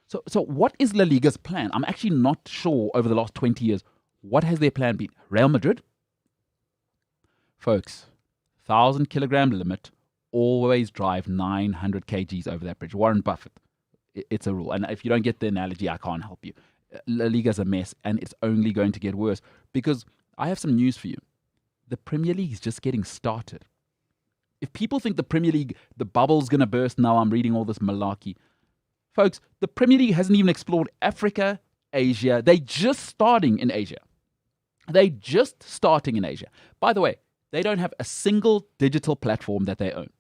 So what is La Liga's plan? I'm actually not sure over the last 20 years. What has their plan been? Real Madrid? Folks, 1,000-kilogram limit, always drive 900 kgs over that bridge. Warren Buffett. It's a rule. And if you don't get the analogy, I can't help you. La Liga's a mess, and it's only going to get worse. Because I have some news for you. The Premier League is just getting started. If people think the Premier League, the bubble's going to burst now, I'm reading all this malarkey. Folks, the Premier League hasn't even explored Africa, Asia. They're just starting in Asia. By the way, they don't have a single digital platform that they own.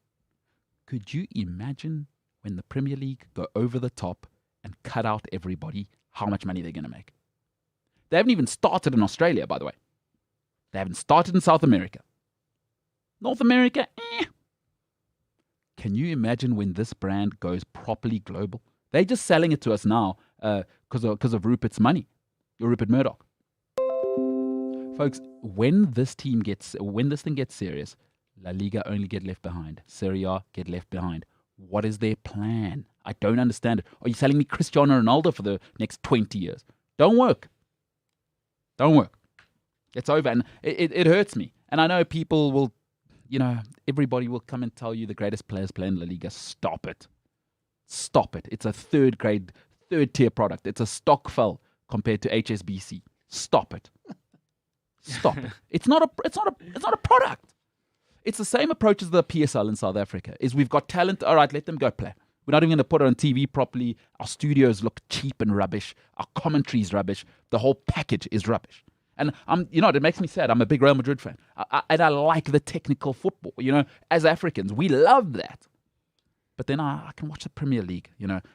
Could you imagine when the Premier League go over the top and cut out everybody, how much money they're going to make? They haven't even started in Australia, by the way. They haven't started in South America. North America, Can you imagine when this brand goes properly global? They're just selling it to us now because of Rupert's money, or Rupert Murdoch. Folks, when this thing gets serious, La Liga only get left behind. Serie A get left behind. What is their plan? I don't understand it. Are you selling me Cristiano Ronaldo for the next 20 years? Don't work. It's over. And it hurts me. And I know people will, everybody will come and tell you the greatest players play in La Liga. Stop it. It's a third tier product. It's a stock fell compared to HSBC. Stop it. It's not a product. It's the same approach as the PSL in South Africa. Is we've got talent. All right, let them go play. We're not even going to put it on TV properly. Our studios look cheap and rubbish. Our commentary is rubbish. The whole package is rubbish. And it makes me sad. I'm a big Real Madrid fan. And I like the technical football. As Africans, we love that. But then I can watch the Premier League.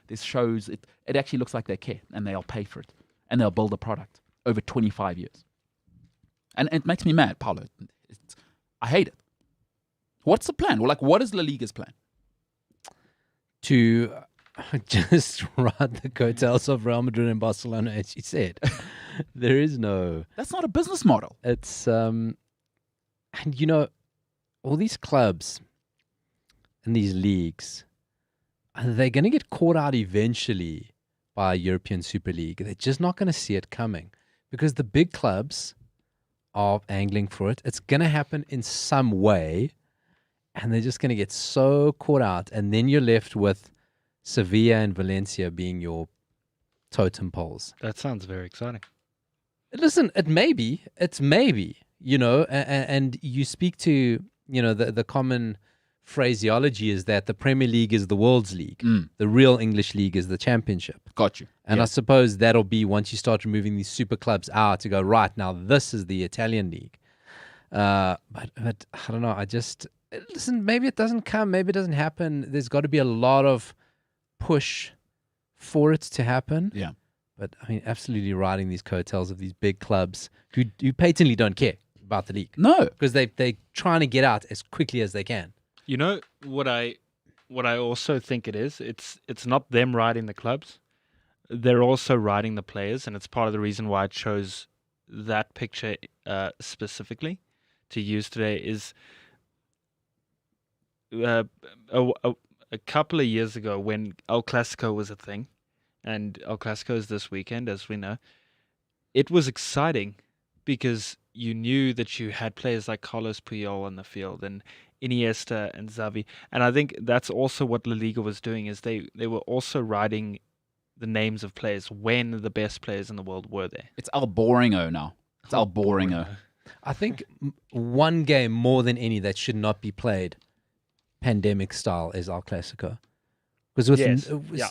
There's shows. It actually looks like they care. And they'll pay for it. And they'll build a product over 25 years. And it makes me mad, Paolo. I hate it. What's the plan? Well, what is La Liga's plan? To just ride the coattails of Real Madrid and Barcelona, as you said. There is no... That's not a business model. It's... and all these clubs and these leagues, they're going to get caught out eventually by a European Super League. They're just not going to see it coming because the big clubs are angling for it. It's going to happen in some way, and they're just going to get so caught out, and then you're left with Sevilla and Valencia being your totem poles. That sounds very exciting. Listen, it's maybe, and you speak to, the common phraseology is that the Premier League is the world's league. The real English league is the championship. Got you. And I suppose that'll be once you start removing these super clubs out to go, right, now this is the Italian league. But I don't know. Listen, maybe it doesn't come. Maybe it doesn't happen. There's got to be a lot of push for it to happen. Yeah. But I mean, absolutely riding these coattails of these big clubs who patently don't care about the league. No. Because they're trying to get out as quickly as they can. You know what I also think it is? It's not them riding the clubs. They're also riding the players, and it's part of the reason why I chose that picture specifically to use today is a couple of years ago when El Clasico was a thing, and El Clasico is this weekend, as we know, it was exciting because you knew that you had players like Carlos Puyol on the field and Iniesta and Xavi. And I think that's also what La Liga was doing, is they were also riding the names of players when the best players in the world were there. It's El Boringo now. It's El Boringo. I think one game more than any that should not be played pandemic style is El Clasico. Because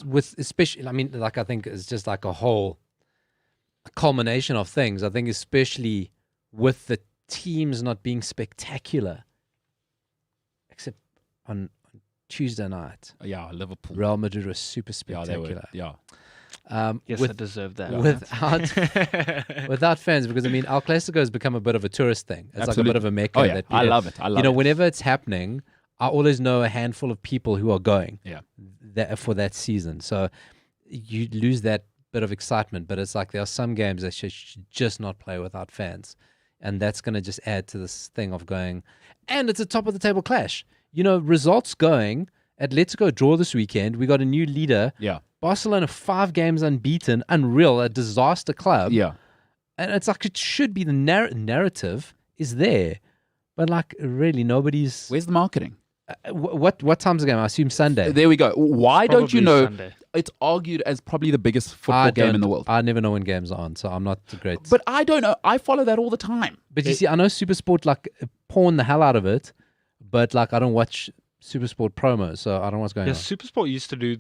with especially, I think it's just like a culmination of things. I think especially with the teams not being spectacular, except on Tuesday night. Yeah, Liverpool. Real Madrid was super spectacular. Yeah. Yes, I deserve that. Without fans, because El Clasico has become a bit of a tourist thing. It's Absolutely. like a bit of a mecca. Oh, yeah. I love it. Whenever it's happening, I always know a handful of people who are going for that season. So you lose that bit of excitement, but it's like there are some games that should just not play without fans. And that's going to just add to this thing of going, and it's a top of the table clash. Results going, Atletico draw this weekend. We got a new leader. Yeah. Barcelona 5 games unbeaten, unreal, a disaster club. Yeah. And it's like it should be the narrative is there. But really nobody's... Where's the marketing? What time's the game? I assume Sunday. There we go. Why don't you know? Sunday. It's argued as probably the biggest football game in the world. I never know when games are on, so I'm not great. But I don't know. I follow that all the time. But you see, I know SuperSport pawn the hell out of it, but I don't watch SuperSport promos, so I don't know what's going on. SuperSport used to do.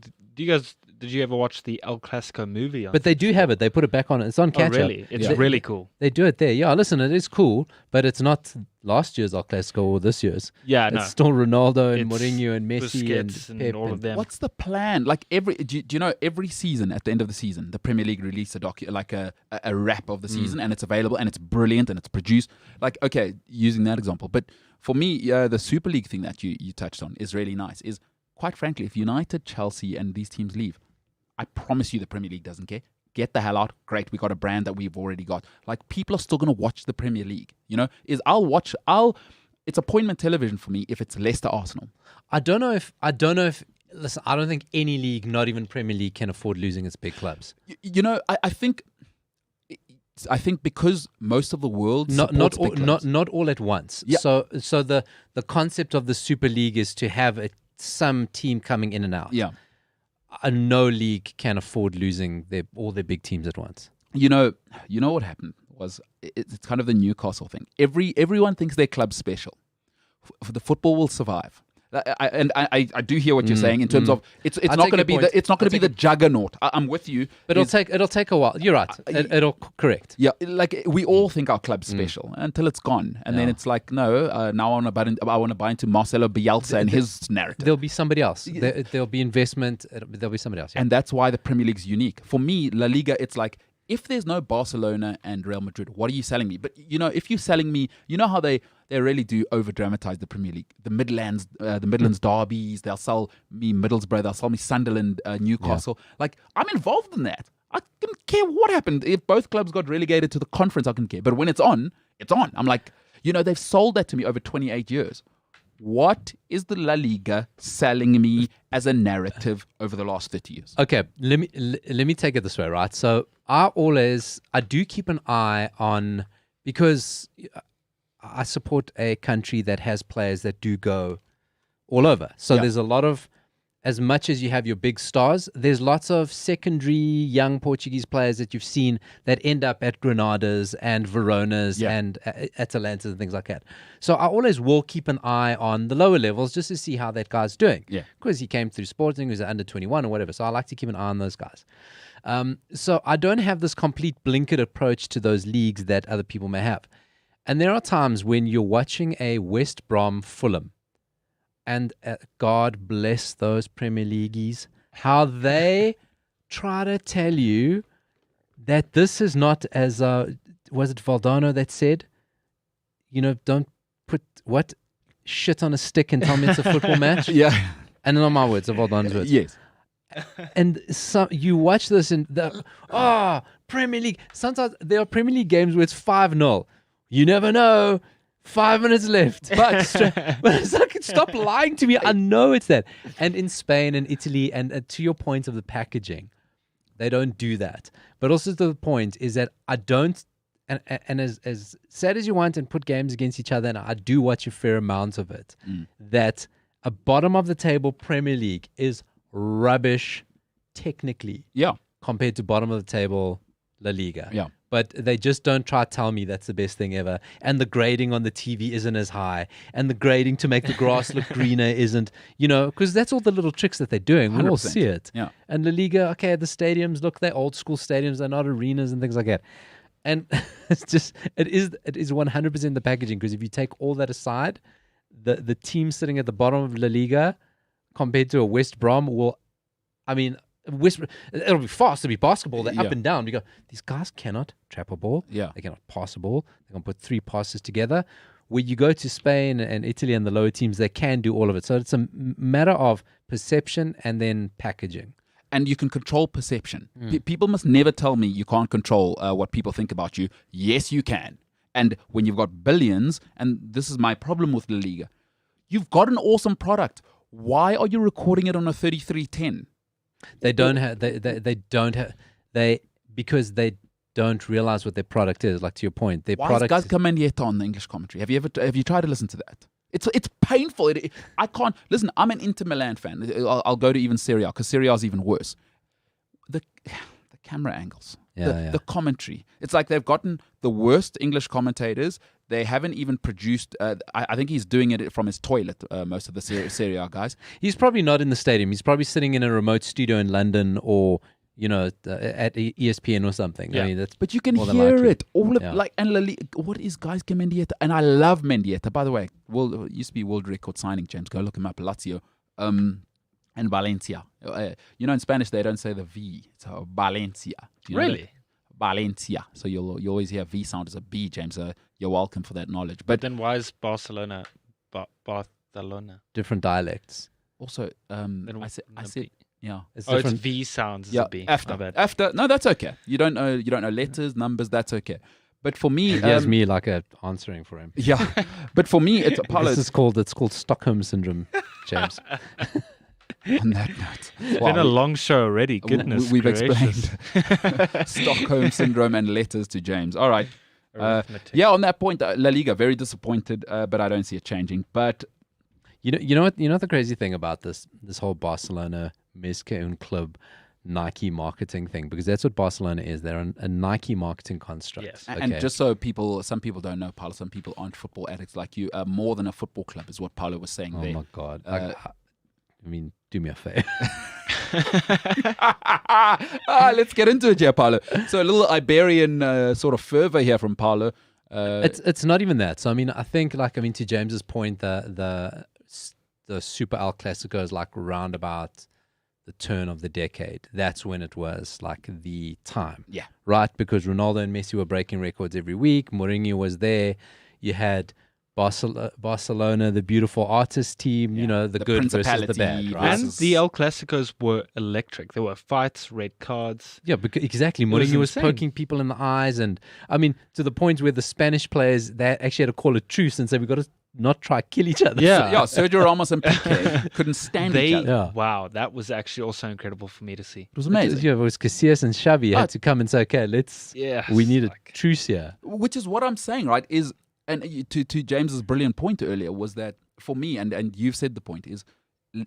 Did you ever watch the El Clasico movie? But they do have it. They put it back on. It's on catch up. Really? It's really cool. They do it there. Yeah, listen, it is cool, but it's not last year's El Clasico or this year's. Yeah, it's still Ronaldo and It's Mourinho and Messi Busquets and Pep all of them. What's the plan? Do you know every season at the end of the season, the Premier League release a wrap of the season, and it's available and it's brilliant and it's produced. Okay, using that example, but for me, the Super League thing that you touched on is really nice. Is quite frankly, if United, Chelsea, and these teams leave, I promise you the Premier League doesn't care. get the hell out. Great, we got a brand that we've already got. Like, people are still going to watch the Premier League. You know, it's appointment television for me if it's Leicester Arsenal. I don't know if. Listen, I don't think any league, not even Premier League, can afford losing its big clubs. You know, I think because most of the world not all at once. Yeah. So the concept of the Super League is to have some team coming in and out. Yeah. No league can afford losing all their big teams at once. You know what happened was it's kind of the Newcastle thing. Everyone thinks their club's special. The football will survive. I do hear what you're saying in terms of it's not going to be the juggernaut. I'm with you, but it'll take a while. You're right. It'll correct. Yeah, like we all think our club's special until it's gone, and then it's like no. Now I want to buy into Marcelo Bielsa and his narrative. There'll be somebody else. There'll be investment. There'll be somebody else. Yeah. And that's why the Premier League's unique. For me, La Liga, it's like, if there's no Barcelona and Real Madrid, what are you selling me? But, you know, if you're selling me, you know how they really do over-dramatize the Premier League. The Midlands derbies, they'll sell me Middlesbrough, they'll sell me Sunderland, Newcastle. Yeah. Like, I'm involved in that. I couldn't care what happened. If both clubs got relegated to the conference, I couldn't care. But when it's on, it's on. I'm like, you know, they've sold that to me over 28 years. What is the La Liga selling me as a narrative over the last 30 years? Okay, let me take it this way, right? So I do keep an eye on, because I support a country that has players that do go all over. So there's a lot of, as much as you have your big stars, there's lots of secondary young Portuguese players that you've seen that end up at Granadas and Veronas and Atalantas and things like that. So I always will keep an eye on the lower levels just to see how that guy's doing. Yeah, because he came through Sporting, he was under 21 or whatever. So I like to keep an eye on those guys. So I don't have this complete blinkered approach to those leagues that other people may have. And there are times when you're watching a West Brom Fulham, and God bless those Premier Leagueies, how they try to tell you that this is not, as was it Valdano that said, you know, don't put shit on a stick and tell me it's a football match. Yeah. And not my words, of Valdano's words. Yes. And so you watch this and Premier League. Sometimes there are Premier League games where it's 5-0. You never know. 5 minutes left. But it's like, stop lying to me. I know it's that. And in Spain and Italy, and to your point of the packaging, they don't do that. But also the point is that I don't, and as sad as you want and put games against each other, and I do watch a fair amount of it, that a bottom of the table Premier League is rubbish technically. Yeah. Compared to bottom of the table La Liga. Yeah. But they just don't try to tell me that's the best thing ever. And the grading on the TV isn't as high. And the grading to make the grass look greener isn't, you know, because that's all the little tricks that they're doing. We all see it. Yeah. And La Liga, okay, the stadiums, look, they're old school stadiums. They're not arenas and things like that. And it's just, it is 100% the packaging. Because if you take all that aside, the team sitting at the bottom of La Liga compared to a West Brom it'll be fast. It'll be basketball. They're up and down. We go, these guys cannot trap a ball. Yeah. They cannot pass a ball. They can put 3 passes together. Where you go to Spain and Italy and the lower teams, they can do all of it. So it's a matter of perception and then packaging. And you can control perception. People must never tell me you can't control what people think about you. Yes, you can. And when you've got billions, and this is my problem with La Liga, you've got an awesome product. Why are you recording it on a 3310? Because they don't realize what their product is. Like, to your point, their product. Why is Gaz Comandieta on the English commentary? Have you tried to listen to that? It's painful. I can't listen. I'm an Inter Milan fan. I'll go to even Serie A, because Serie A is even worse. The camera angles, the commentary. It's like they've gotten the worst English commentators. They haven't even produced. I think he's doing it from his toilet. Most of the Serie A guys. He's probably not in the stadium. He's probably sitting in a remote studio in London, or at ESPN or something. Yeah. I mean, but you can hear it all and what is Gaz Mendieta? And I love Mendieta, by the way. Used to be world record signing. James, go look him up. Lazio, and Valencia. In Spanish they don't say the V. It's Valencia. Really? Valencia. So you always hear V sound as a B, James. You're welcome for that knowledge. But then why is Barcelona Barcelona? Different dialects. Also, I said Yeah. It's Oh, it's different. V sounds. Is Yeah. a B. My bad. After. No, that's okay. You don't know letters, numbers. That's okay. But for me, He has me like answering for him. yeah. But for me, it's Paolo. It's called Stockholm syndrome, James. On that note, It's been a long show already. Goodness we've gracious. explained Stockholm syndrome and letters to James. All right. Arithmetic. Yeah, on that point, La Liga very disappointed, but I don't see it changing. But You know what the crazy thing about this whole Barcelona Mezque un Club Nike marketing thing, because that's what Barcelona is. They're a Nike marketing construct. Yes. and just so some people don't know, Paolo, some people aren't football addicts like you. More than a football club is what Paolo was saying Oh there. my God! I mean, do me a favor. Let's get into it here, Paolo. So a little Iberian sort of fervor here from Paolo. It's not even that. So I think to James's point, the Super El Clasico is like round about the turn of the decade. That's when it was like the time. Yeah. Right? Because Ronaldo and Messi were breaking records every week. Mourinho was there. You had Barcelona, the beautiful artist team, the good versus the bad. Right? And the El Clasicos were electric. There were fights, red cards. Yeah, exactly. was Mourinho was insane. poking people in the eyes. And to the point where the Spanish players, they actually had to call a truce and say, we've got to not try kill each other. Yeah. Yeah, Sergio Ramos and Piqué couldn't stand each other. Yeah. Wow, that was actually also incredible for me to see. It was amazing. Yeah, it was Casillas and Xavi had to come and say, okay, we need a truce here. Which is what I'm saying, right? To James's brilliant point earlier was that for me, and you've said the point, is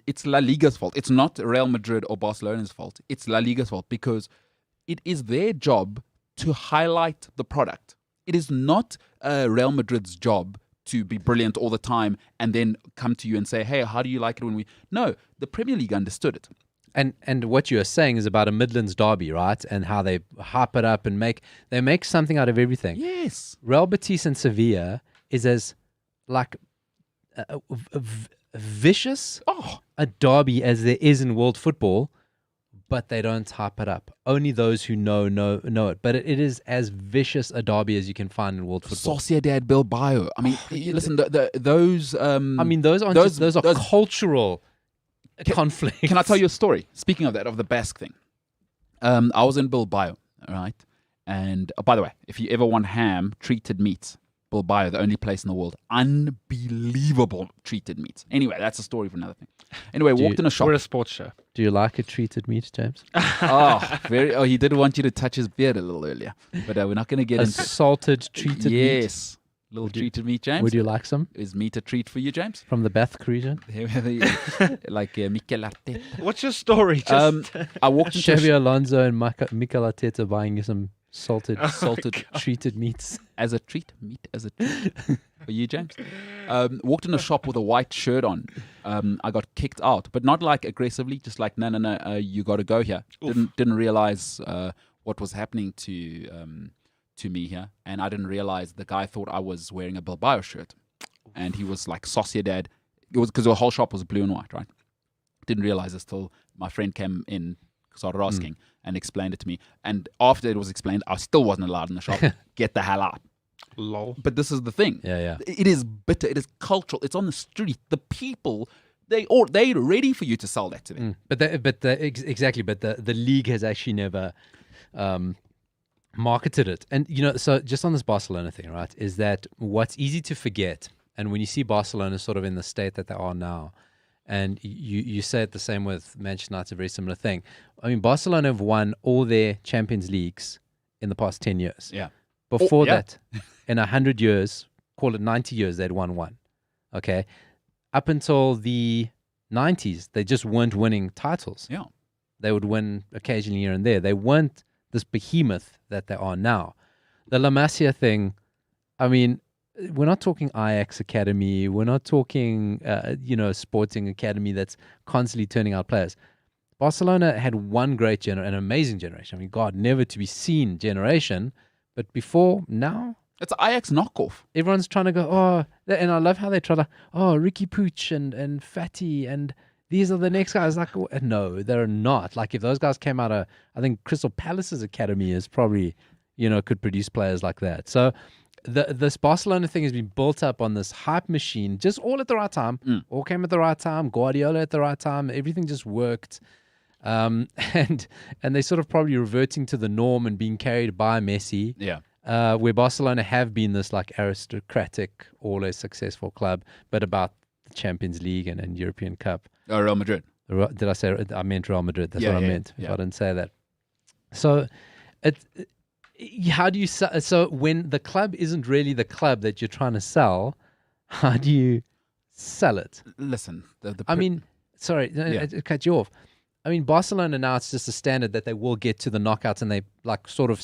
it's La Liga's fault. It's not Real Madrid or Barcelona's fault. It's La Liga's fault because it is their job to highlight the product. It is not Real Madrid's job to be brilliant all the time and then come to you and say, hey, how do you like it when we... No, the Premier League understood it. And what you're saying is about a Midlands derby, right? And how they hype it up and make something out of everything. Yes. Real Betis and Sevilla is as like vicious a derby as there is in world football, but they don't hype it up. Only those who know it. But it is as vicious a derby as you can find in world football. Sociedad Bilbao. I mean, listen, those... those are cultural conflicts. Can I tell you a story? Speaking of that, of the Basque thing. I was in Bilbao, right? And by the way, if you ever want ham, treated meats, Bilbao, the only place in the world. Unbelievable treated meats. Anyway, that's a story for another thing. Anyway, walked in a shop. We're a sports show. Do you like a treated meat, James? He did want you to touch his beard a little earlier. But we're not going to get into salted treated meat. Yes. Little treated meat, James. Would you like some? Is meat a treat for you, James? From the Basque region? Like Mikel Arteta. What's your story? Just I walked into Xavi Alonso and Mikel Arteta buying you some salted treated meats. As a treat, meat as a treat for you, James. Walked in a shop with a white shirt on. I got kicked out, but not like aggressively, just like no, you got to go here. Didn't realize what was happening to me here, and I didn't realize the guy thought I was wearing a Bilbao shirt, and he was like Sociedad. It was because the whole shop was blue and white, right? Didn't realize it till my friend came in, started asking, and explained it to me. And after it was explained, I still wasn't allowed in the shop. Get the hell out. lol. But this is the thing. Yeah. It is bitter. It is cultural. It's on the street. The people, they're ready for you to sell that to them. Exactly. But the league has actually never marketed it. And so just on this Barcelona thing, right? Is that what's easy to forget? And when you see Barcelona sort of in the state that they are now, and you say it the same with Manchester United, a very similar thing. I mean, Barcelona have won all their Champions Leagues in the past 10 years. Yeah. Before that, in 100 years, call it 90 years, they'd won one. Okay. Up until the 90s, they just weren't winning titles. Yeah. They would win occasionally here and there. They weren't this behemoth that they are now. The La Masia thing, I mean, we're not talking Ajax Academy. We're not talking, Sporting Academy that's constantly turning out players. Barcelona had one great an amazing generation. I mean, God, never to be seen generation. But before now, it's Ajax knockoff. Everyone's trying to go, and I love how they try to, Ricky Pooch and Fatty and these are the next guys. Like, no, they're not. Like, if those guys came out of, I think Crystal Palace's academy is probably, could produce players like that. So this Barcelona thing has been built up on this hype machine, just all at the right time. All came at the right time. Guardiola at the right time. Everything just worked. and they're sort of probably reverting to the norm and being carried by Messi. Yeah. Where Barcelona have been this like aristocratic, always successful club, but about the Champions League and European Cup. Real Madrid. Did I say? I meant Real Madrid. That's what I meant. If yeah. I didn't say that. So, how do you? So when the club isn't really the club that you're trying to sell, how do you sell it? Listen, I mean, sorry, I cut you off. I mean, Barcelona now, it's just a standard that they will get to the knockouts, and they like sort of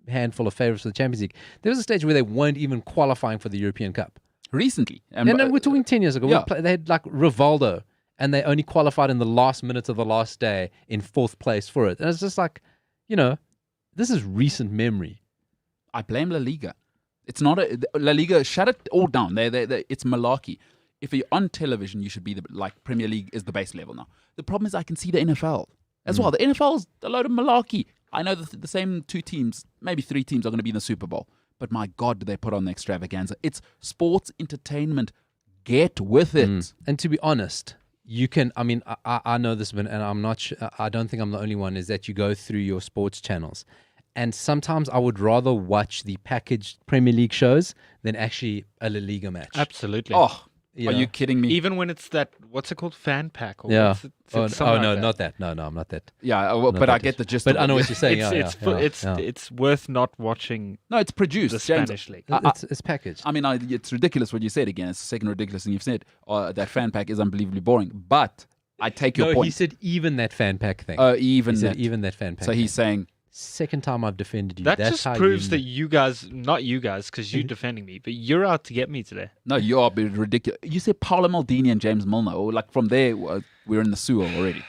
handful of favorites for the Champions League. There was a stage where they weren't even qualifying for the European Cup. Recently. No, we're talking 10 years ago. Yeah. They had like Rivaldo, and they only qualified in the last minute of the last day in 4th place for it. And it's just like, this is recent memory. I blame La Liga. It's not La Liga. Shut it all down. It's malarkey. If you're on television, you should be Premier League is the base level now. The problem is I can see the NFL as well. The NFL is a load of malarkey. I know the same 2 teams, maybe 3 teams are going to be in the Super Bowl. But my God, do they put on the extravaganza. It's sports entertainment. Get with it. And to be honest, you can, I know this, and I'm not sure, I don't think I'm the only one, is that you go through your sports channels. And sometimes I would rather watch the packaged Premier League shows than actually a La Liga match. Absolutely. Oh, are you kidding me? Even when it's that, what's it called? Fan pack? Or yeah. Not that. No, I'm not that. Yeah, but I get the gist. But I know what you're saying. It's worth not watching. No, it's produced. The Spanish league. It's packaged. I mean, it's ridiculous what you said again. It's the second ridiculous thing you've said. That fan pack is unbelievably boring. But I take your point. No, he said even that fan pack thing. Even that fan pack. So he's saying. Second time I've defended you. That That's just proves that you guys, not you guys, because you're defending me, but you're out to get me today. No, you are being ridiculous. You said Paolo Maldini and James Milner. Or from there, we're in the sewer already.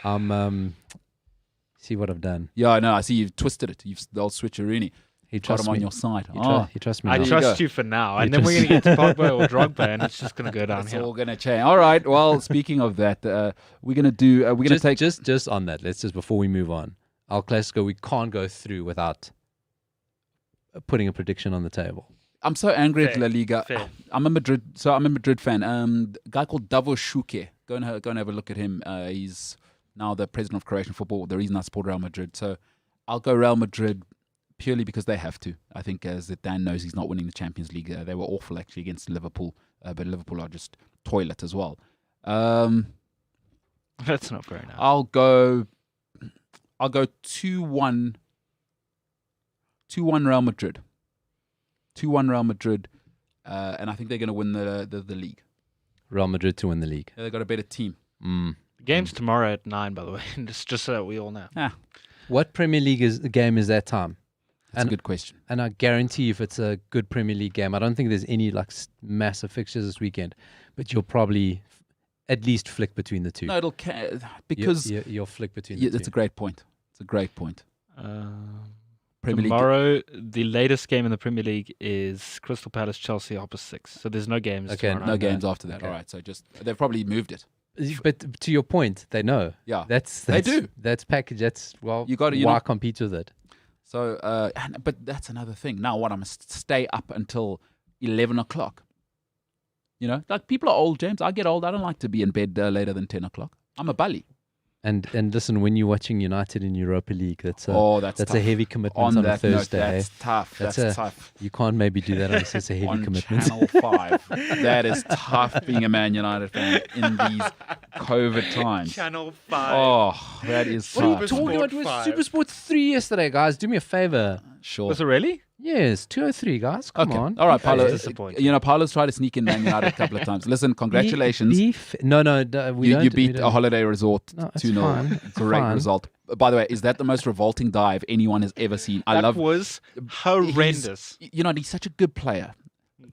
See what I've done. Yeah, I know. I see you've twisted it. The old switcheroony. He trusts him me on your side. He trusts me. I trust you for now, and then we're going to get to Pogba or Drogba, and it's just going to go downhill. It's all going to change. All right. Well, speaking of that, we're going to do. We're going to take just on that. Let's just before we move on. El Clasico, we can't go through without putting a prediction on the table. I'm so angry at La Liga. Fair. I'm a Madrid fan. A guy called Davor Šuker. Go and have a look at him. He's now the president of Croatian football. The reason I support Real Madrid. So I'll go Real Madrid purely because they have to. I think as Dan knows, he's not winning the Champions League. They were awful actually against Liverpool, but Liverpool are just toilet as well. That's not very nice. I'll go 2-1 Real Madrid. 2-1 Real Madrid. And I think they're going to win the league. Real Madrid to win the league. Yeah, they've got a better team. The game's tomorrow at 9, by the way. just so that we all know. What Premier League game is that time? That's a good question. And I guarantee you if it's a good Premier League game, I don't think there's any massive fixtures this weekend, but you'll probably at least flick between the two. No, because you'll flick between the two. That's a great point. It's a great point. Tomorrow, the latest game in the Premier League is Crystal Palace Chelsea 6:30. So there's no games. Okay, tomorrow. No games after that. Okay. All right. So they've probably moved it. But to your point, they know. Yeah, they do. That's package. Why compete with it? So, but that's another thing. Now, what I must stay up until 11 o'clock. Like people are old, James. I get old. I don't like to be in bed later than 10 o'clock. I'm a bully. And listen, when you're watching United in Europa League, that's a heavy commitment on a Thursday. That's tough. That's tough. You can't maybe do that unless it's a heavy commitment. Channel 5. That is tough being a Man United fan in these COVID times. Channel 5. Oh, that is tough. What are you talking about? It was Super Sport 3 yesterday, guys. Do me a favor. Sure. Was it really? Yes, 203, guys. Come on. All right, Paolo. Disappointing. Paolo's tried to sneak in Man United a couple of times. Listen, congratulations. You beat a holiday resort 2-0. Great result. By the way, is that the most revolting dive anyone has ever seen? That was horrendous. He's such a good player.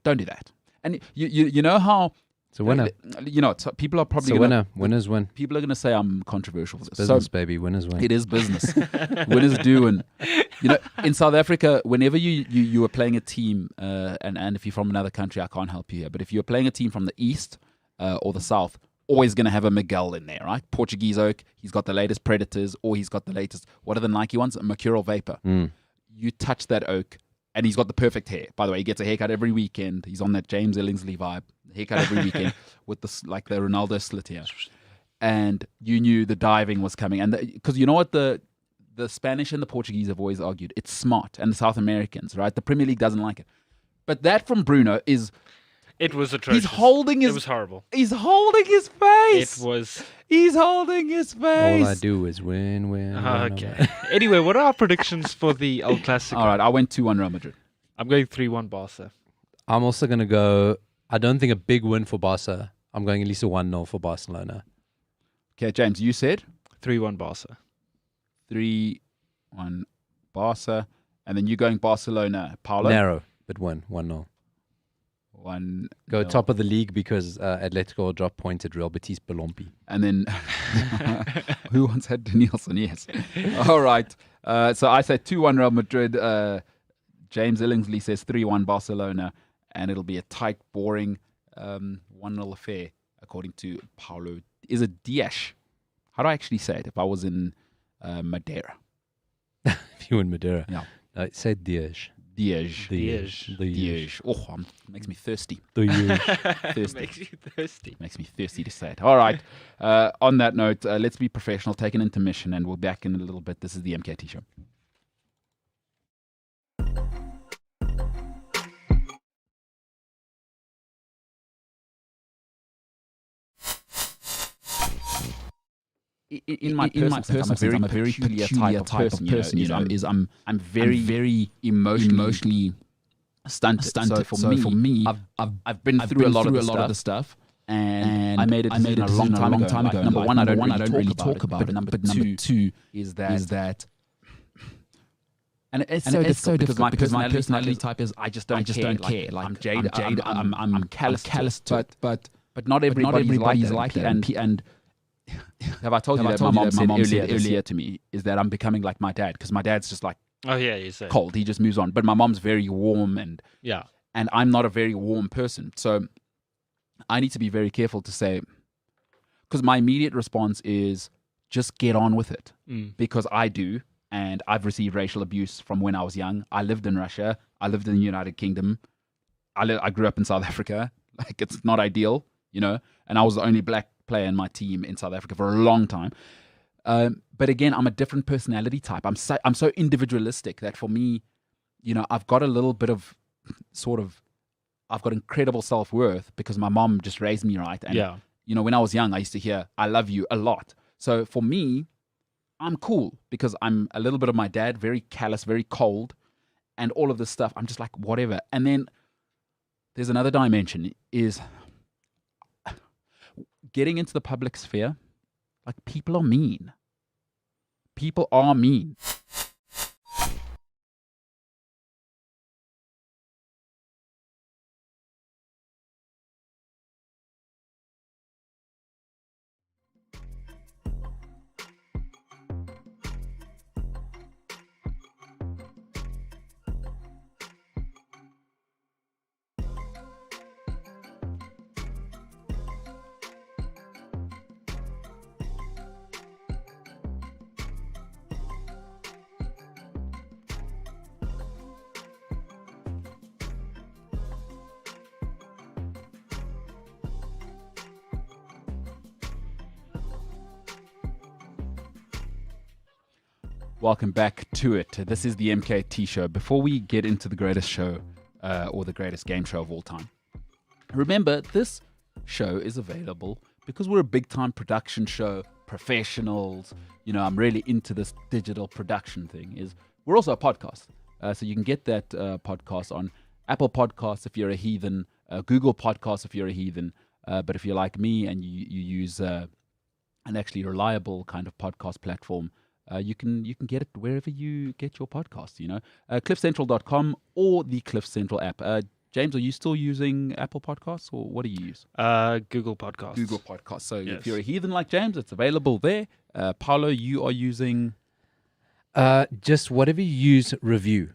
Don't do that. And you know how... It's a winner. People are probably Winners win. People are going to say I'm controversial for this. Business, baby. Winners win. It is business. Winners do. And in South Africa, whenever you are playing a team, and if you're from another country, I can't help you here. But if you're playing a team from the east or the south, always going to have a Miguel in there, right? Portuguese oak. He's got the latest Predators, or he's got the latest. What are the Nike ones? A Mercurial Vapor. You touch that oak. And he's got the perfect hair. By the way, he gets a haircut every weekend. He's on that James Ellingsley vibe. Haircut every weekend with the Ronaldo slit here. and you knew the diving was coming. And because you know what the Spanish and the Portuguese have always argued, it's smart, and the South Americans, right? The Premier League doesn't like it. But that from Bruno is... It was atrocious. He's holding his... It was horrible. He's holding his face. It was... He's holding his face. All I do is win, win. Okay. Anyway, what are our predictions for the El Clasico? All right, I went 2-1 Real Madrid. I'm going 3-1 Barca. I'm also going to go, I don't think a big win for Barca. I'm going at least a 1-0 for Barcelona. Okay, James, you said? 3-1 Barca. 3-1 Barca. And then you going Barcelona. Paolo? Narrow, but 1-0. 1. Go top of the league because Atletico will drop points at Real Betis Balompi. And then, who once had Danielson? Yes. All right. So I say 2-1 Real Madrid. James Illingsley says 3-1 Barcelona. And it'll be a tight, boring 1-0 affair, according to Paolo. Is it Dias? How do I actually say it if I was in Madeira? If you in Madeira. Yeah. Say Dias. Dias. Dias. Oh, makes me thirsty. Thirsty. Makes you thirsty. Makes me thirsty to say it. All right. On that note, let's be professional. Take an intermission, and we'll be back in a little bit. This is the MKT Show. In my personal sense, I'm a very peculiar type of person. I'm very emotionally stunted. So for me, I've been through a lot of the stuff, and I made it a long time ago. Number one, I don't really talk about it. But number two is that. And it's so difficult because my personality type is I just don't care. Like I'm jaded. I'm callous. But not everybody's like that. And have I told you that my mom said earlier to me is that I'm becoming like my dad, because my dad's just like you said cold. He just moves on. But my mom's very warm, and I'm not a very warm person. So I need to be very careful to say, because my immediate response is just get on with it, because I do. And I've received racial abuse from when I was young. I lived in Russia. I lived in the United Kingdom. I grew up in South Africa. Like, it's not ideal, and I was the only black player in my team in South Africa for a long time. But again, I'm a different personality type. I'm so individualistic that for me, I've got a little bit of I've got incredible self-worth because my mom just raised me right. And, when I was young, I used to hear, I love you a lot. So for me, I'm cool because I'm a little bit of my dad, very callous, very cold, and all of this stuff. I'm just like, whatever. And then there's another dimension is getting into the public sphere. Like, people are mean. People are mean. Welcome back to it. This is the MKT Show. Before we get into the greatest show or the greatest game show of all time, remember, this show is available because we're a big-time production show, professionals. I'm really into this digital production thing. We're also a podcast. So you can get that podcast on Apple Podcasts if you're a heathen, Google Podcasts if you're a heathen. But if you're like me and you use an actually reliable kind of podcast platform, you can get it wherever you get your podcasts, cliffcentral.com or the Cliff Central app. James, are you still using Apple Podcasts, or what do you use? Google Podcasts. Google Podcasts. So if you're a heathen like James, it's available there. Paolo, you are using... just whatever you use, review,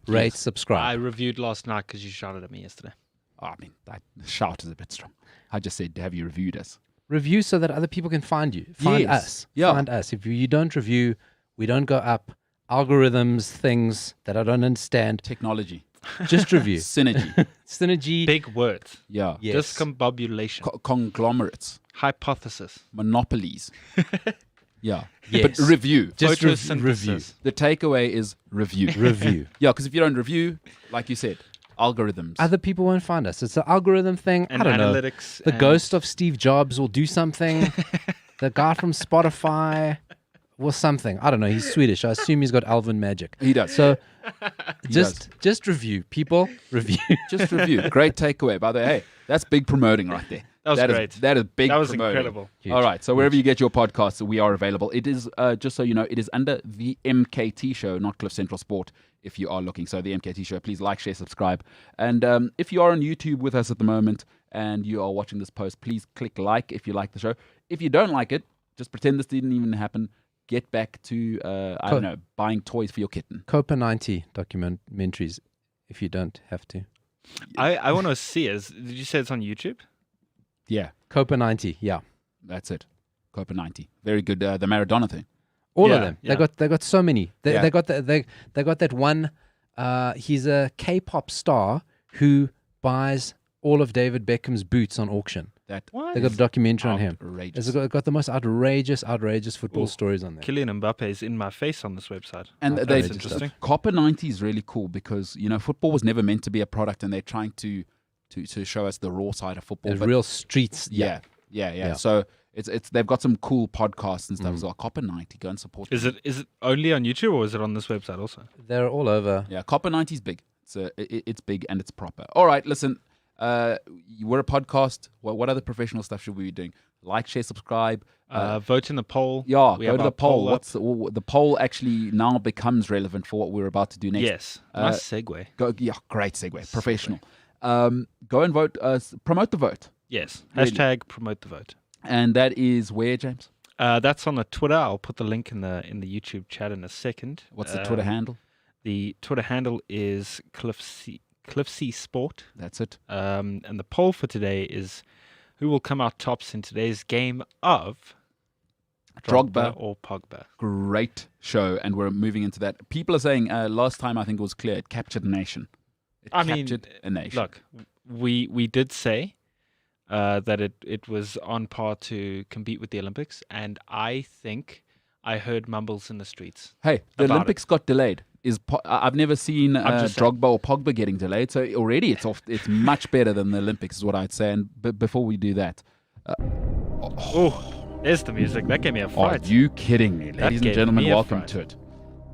rate, subscribe. I reviewed last night because you shouted at me yesterday. I mean, that shout is a bit strong. I just said, have you reviewed us? Review so that other people can find you. Find us. Yeah. Find us. If you don't review, we don't go up. Algorithms, things that I don't understand. Technology. Just review. Synergy. Synergy. Big words. Yeah. Yes. Discombobulation. Conglomerates. Hypothesis. monopolies. Yeah. Yes. But review. Just Photosynthesis. review. The takeaway is review. Review. Yeah, because if you don't review, like you said, algorithms. Other people won't find us. It's an algorithm thing. And I don't know. analytics. The and- ghost of Steve Jobs will do something. The guy from Spotify will something. I don't know. He's Swedish. I assume he's got elven magic. He does. So He just review, people. Review. Just review. Great takeaway. By the way, hey, that's big promoting right there. That was great. That is big That was promoting. incredible. Huge. All right. So wherever you get your podcasts, we are available. It is, just so you know, it is under the MKT Show, not Cliff Central Sport, if you are looking. So the MKT Show, please like, share, subscribe. And if you are on YouTube with us at the moment and you are watching this post, please click like if you like the show. If you don't like it, just pretend this didn't even happen. Get back to, I don't know, buying toys for your kitten. Copa 90 documentaries, if you don't have to. I want to see it. Did you say it's on YouTube? Yeah, Copa 90, yeah. that's it. Copa 90. Very good. The Maradona thing. All Yeah, of them. yeah. They got so many. They Yeah. got they got that one. He's a K-pop star who buys all of David Beckham's boots on auction. That What? They got a documentary on him. outrageous. It's got the most outrageous football Ooh. stories on there. Kylian Mbappe is in my face on this website. And Oh, they, that's interesting. Copper 90 is really cool because, you know, football was never meant to be a product and they're trying to show us the raw side of football. There's But real streets. yeah. So it's they've got some cool podcasts and stuff as well. Copper 90, go and support Is them. it only on YouTube or is it on this website also? They're all over. Yeah, Copper 90 is big. It's big and it's proper. All right, listen. We're a podcast. What other professional stuff should we be doing? Like, share, subscribe. Vote in the poll. Yeah, We go have to our the poll. up. The poll actually now becomes relevant for what we're about to do next. Yes. Nice segue. Great segue. Professional. Go and vote. Promote the vote. Yes. Really. Hashtag promote the vote. And that is where, James? That's on the Twitter. I'll put the link in the YouTube chat in a second. What's the Twitter handle? The Twitter handle is Cliff C Sport. That's it. And the poll for today is who will come out tops in today's game of Drogba. or Pogba. Great show. And we're moving into that. People are saying last time I think it was clear it captured a nation. It captured a nation. Look, we did say that it was on par to compete with the Olympics, and I think I heard mumbles in the streets. Hey, the about Olympics got delayed. I've never seen I'm just saying. Drogba or Pogba getting delayed. So already it's off. It's much better than the Olympics, is what I'd say. And before we do that, Oh, there's the music. That gave me a are fight. you kidding me, ladies and gave gentlemen? me a Welcome fright. to it.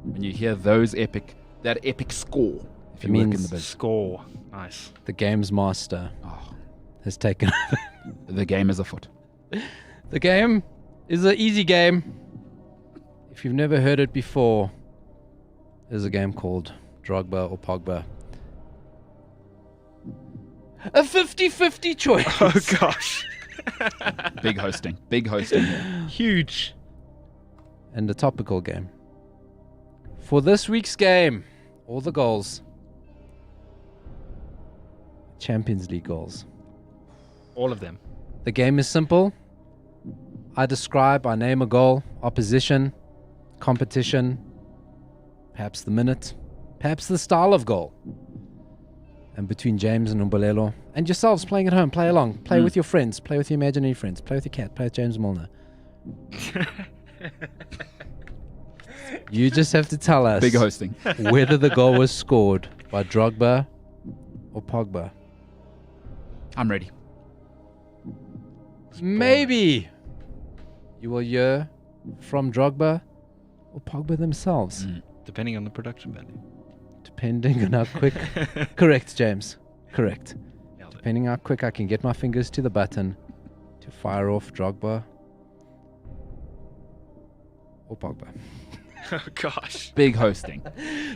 When you hear that epic score, if It you work in means- the business, Score. Nice. The game's master oh, has taken. the game is afoot. The game is an easy game. If you've never heard it before, there's a game called Drogba or Pogba. A 50-50 choice. Oh gosh. Big hosting. Big hosting. Huge. And a topical game. For this week's game, all the goals. Champions League goals. All of them. The game is simple. I name a goal, opposition, competition, perhaps the minute, perhaps the style of goal. And between James and Umbalelo, and yourselves playing at home, play along, play with your friends, play with your imaginary friends, play with your cat, play with James Milner. You just have to tell us Big hosting. whether the goal was scored by Drogba or Pogba. I'm ready. Maybe you will hear from Drogba or Pogba themselves, Depending on the production value. depending on how quick. Correct, James. Correct. Nailed it. Depending how quick I can get my fingers to the button to fire off Drogba or Pogba. Oh gosh. Big hosting.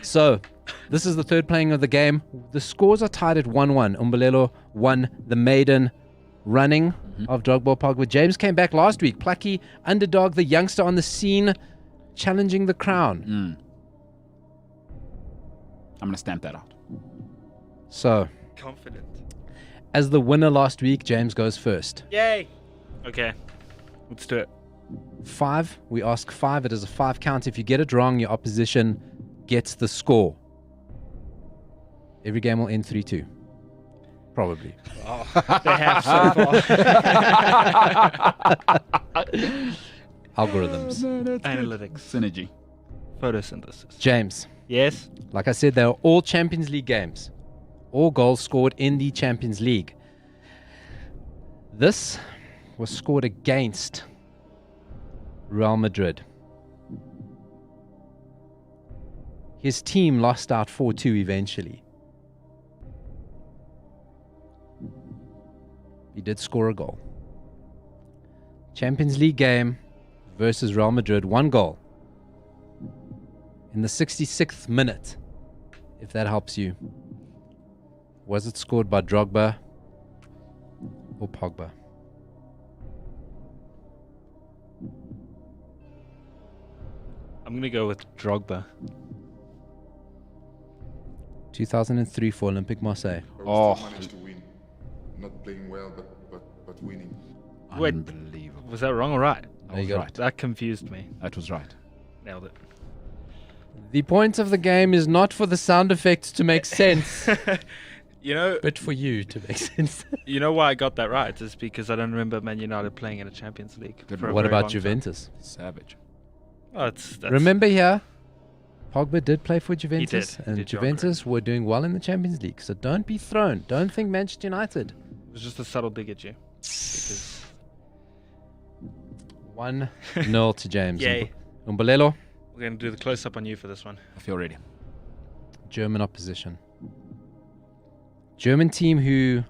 So, this is the third playing of the game. The scores are tied at 1-1. Umbalelo won the maiden running of Drogba Pogba. James came back last week. Plucky underdog, the youngster on the scene, challenging the crown. I'm going to stamp that out. So, Confident. as the winner last week, James goes first. Yay. Okay. Let's do it. 5. We ask 5. It is a 5 count. If you get it wrong, your opposition gets the score. Every game will end 3-2. Probably. They have so far. Algorithms. Analytics. Synergy. Photosynthesis. James, Yes. like I said, they are all Champions League games. All goals scored in the Champions League. This was scored against Real Madrid. His team lost out 4-2 eventually. He did score a goal. Champions League game versus Real Madrid, 1 goal. In the 66th minute, if that helps you. Was it scored by Drogba or Pogba? I'm going to go with Drogba. 2003 for Olympique Marseille. But we Oh. still managed to win. Not playing well, but winning. Wait. Unbelievable. Was that wrong or right? There you was go. right. That confused me. That was right. Nailed it. The point of the game is not for the sound effects to make sense, You know, but for you to make sense. you know why I got that right is because I don't remember Man United playing in a Champions League. Good for a What very about long time. Juventus? Savage. Oh, that's Remember here, Pogba did play for Juventus, He and did, you're Juventus were doing well in the Champions League. So don't be thrown. Don't think Manchester United. It was just a subtle dig at you. Because 1-0 to James. Yay. Umbalelo, we're going to do the close up on you for this one. I feel ready. German opposition. German team who,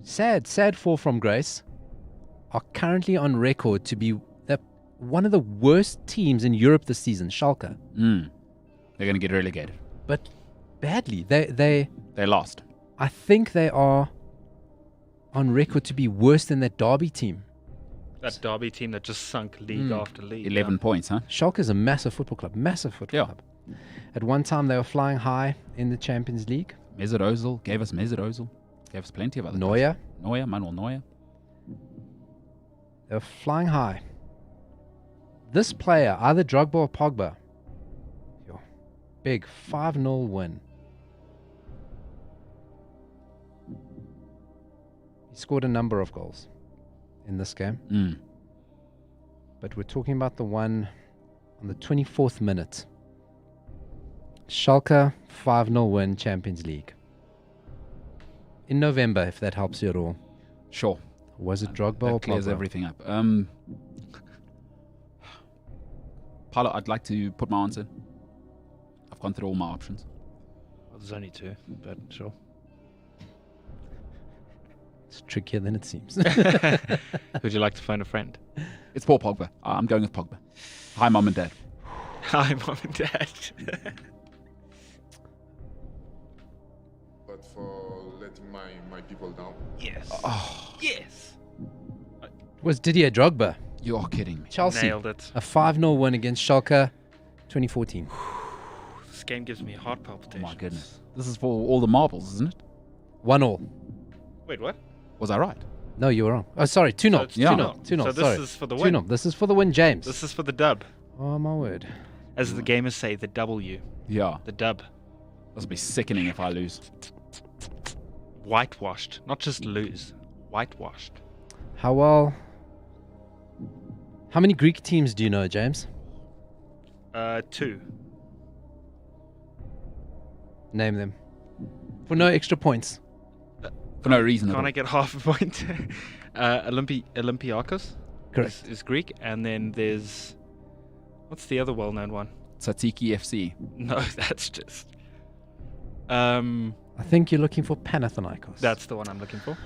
sad fall from grace, are currently on record to be one of the worst teams in Europe this season, Schalke. They're going to get relegated. But badly. They They lost. I think they are on record to be worse than that Derby team. That Derby team that just sunk league after league. 11 points, huh? Schalke is a massive football club. Massive football Yeah. club. At one time, they were flying high in the Champions League. Mesut Ozil gave us Mesut Ozil. Gave us plenty of other guys. Neuer. Neuer, Manuel Neuer. They were flying high. This player, either Drogba or Pogba, big 5-0 win. He scored a number of goals in this game. But we're talking about the one on the 24th minute. Schalke 5-0 win, Champions League. In November, if that helps you at all. Sure. Was it Drogba or That clears Pogba? everything up. Paolo, I'd like to put my answer. I've gone through all my options. Well, there's only 2, but sure. It's trickier than it seems. Would you like to phone a friend? It's Paul Pogba. I'm going with Pogba. Hi, Mum and Dad. Hi, Mom and Dad. But for letting my people down. Yes. Oh, Yes. Was Didier Drogba. you are kidding me. Chelsea. Nailed it. A 5-0 win against Schalke 2014. This game gives me heart Oh palpitations. my goodness. This is for all the marbles, isn't it? 1-0. Wait, what? Was I right? No, you were wrong. Oh, sorry. 2-0. So it's 2-0. 2-0. 2-0. So this sorry. is for the win. 2-0. This is for the win, James. This is for the dub. Oh, my word. As the gamers say, the W. Yeah. The dub. This will be sickening if I lose. Whitewashed. Not just lose. Whitewashed. How many Greek teams do you know, James? 2. Name them. For no extra points. For no reason at Can't all. I get half a point? Olympiakos Correct. is Greek. And then there's... What's the other well-known one? Tsatsiki FC. No, that's just... I think you're looking for Panathinaikos. That's the one I'm looking for.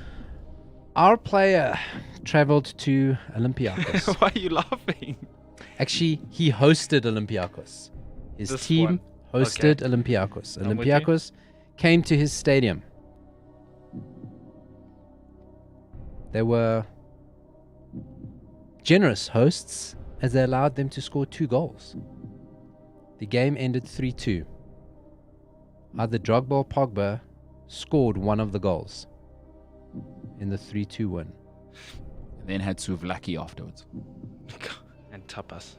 Our player traveled to Olympiakos. Why are you laughing? Actually, he hosted Olympiakos. His This team one? hosted Okay. Olympiakos. I'm with you. Olympiakos came to his stadium. They were generous hosts as they allowed them to score 2 goals. The game ended 3-2. Either Drogba or Pogba scored one of the goals in the 3-2 win. And then had Souvlaki afterwards. And tapas.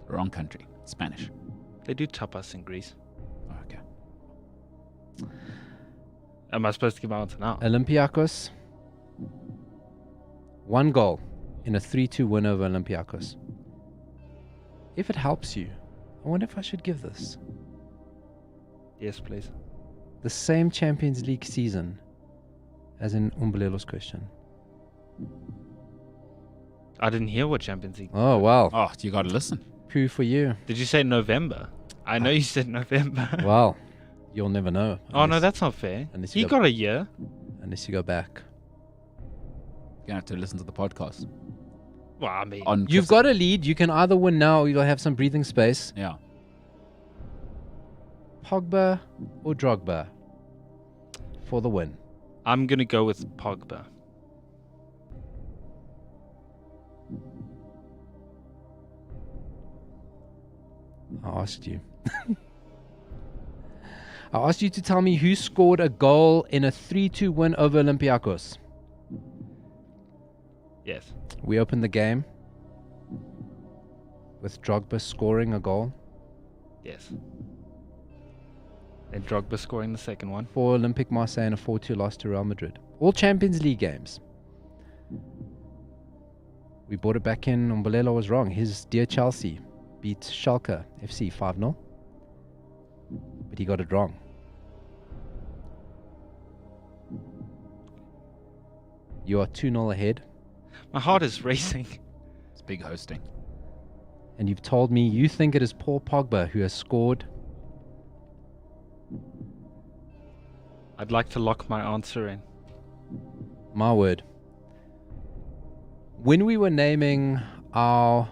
Wrong country. Spanish. They do tapas in Greece. Okay. Am I supposed to give my answer now? Olympiacos. 1 goal in a 3-2 win over Olympiacos. If it helps you, I wonder if I should give this. Yes, please. The same Champions League season as in Umbulelo's question. I didn't hear what Champions League. Oh, wow. Oh, you got to listen. Poo for you. Did you say November? I know you said November. Well, you'll never know. Oh, no, that's not fair. unless He you got a year. Unless you go back. You have to listen to the podcast. Well, I mean, You've got a lead. You can either win now or you'll have some breathing space. Yeah. Pogba or Drogba for the win. I'm going to go with Pogba. I asked you. I asked you to tell me who scored a goal in a 3-2 win over Olympiacos. Yes. We opened the game with Drogba scoring a goal Yes. And Drogba scoring the second one. for Olympique Marseille in a 4-2 loss to Real Madrid. All Champions League games. We brought it back in. Umbulelo was wrong. His dear Chelsea beat Schalke FC 5-0. But he got it wrong. You are 2-0 ahead. My heart is racing. It's big hosting. And you've told me you think it is Paul Pogba who has scored. I'd like to lock my answer in. My word. When we were naming our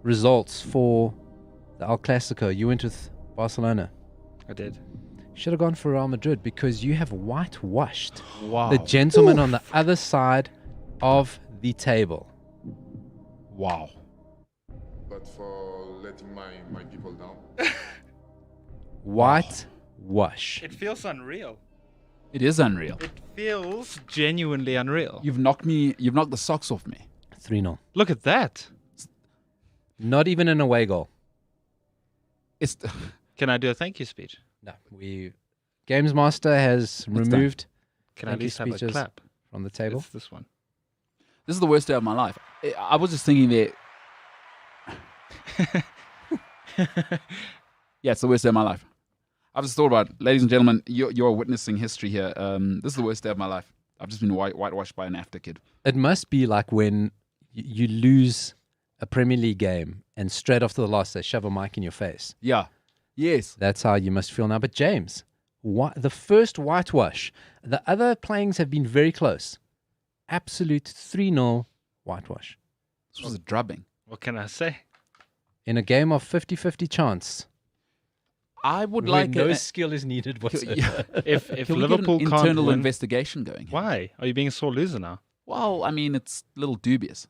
results for the El Clasico, you went with Barcelona. I did. Should have gone for Real Madrid because you have whitewashed Wow. the gentleman on the other side of the table. Wow. But for letting my people down. Whitewash. It feels unreal. It is unreal. It feels genuinely unreal. You've knocked the socks off me. 3-0. Look at that. Not even an away goal. It's Can I do a thank you speech? No. Games Master has removed Can I Thank at you least have a speeches. clap? from the table. It's this one. This is the worst day of my life. I was just thinking there. Yeah, it's the worst day of my life. I've just thought about, ladies and gentlemen, you're witnessing history here. This is the worst day of my life. I've just been whitewashed by an after kid. It must be like when you lose a Premier League game and straight after the loss they shove a mic in your face. Yeah. Yes. That's how you must feel now. But James, the first whitewash. The other playings have been very close. Absolute 3-0 whitewash. This was a drubbing. What can I say? In a game of 50-50 chance. I would where like no skill is needed whatsoever. Yeah. If Can we Liverpool get an can't internal win, investigation going here? why are you being a sore loser now? Well, I mean, it's a little dubious.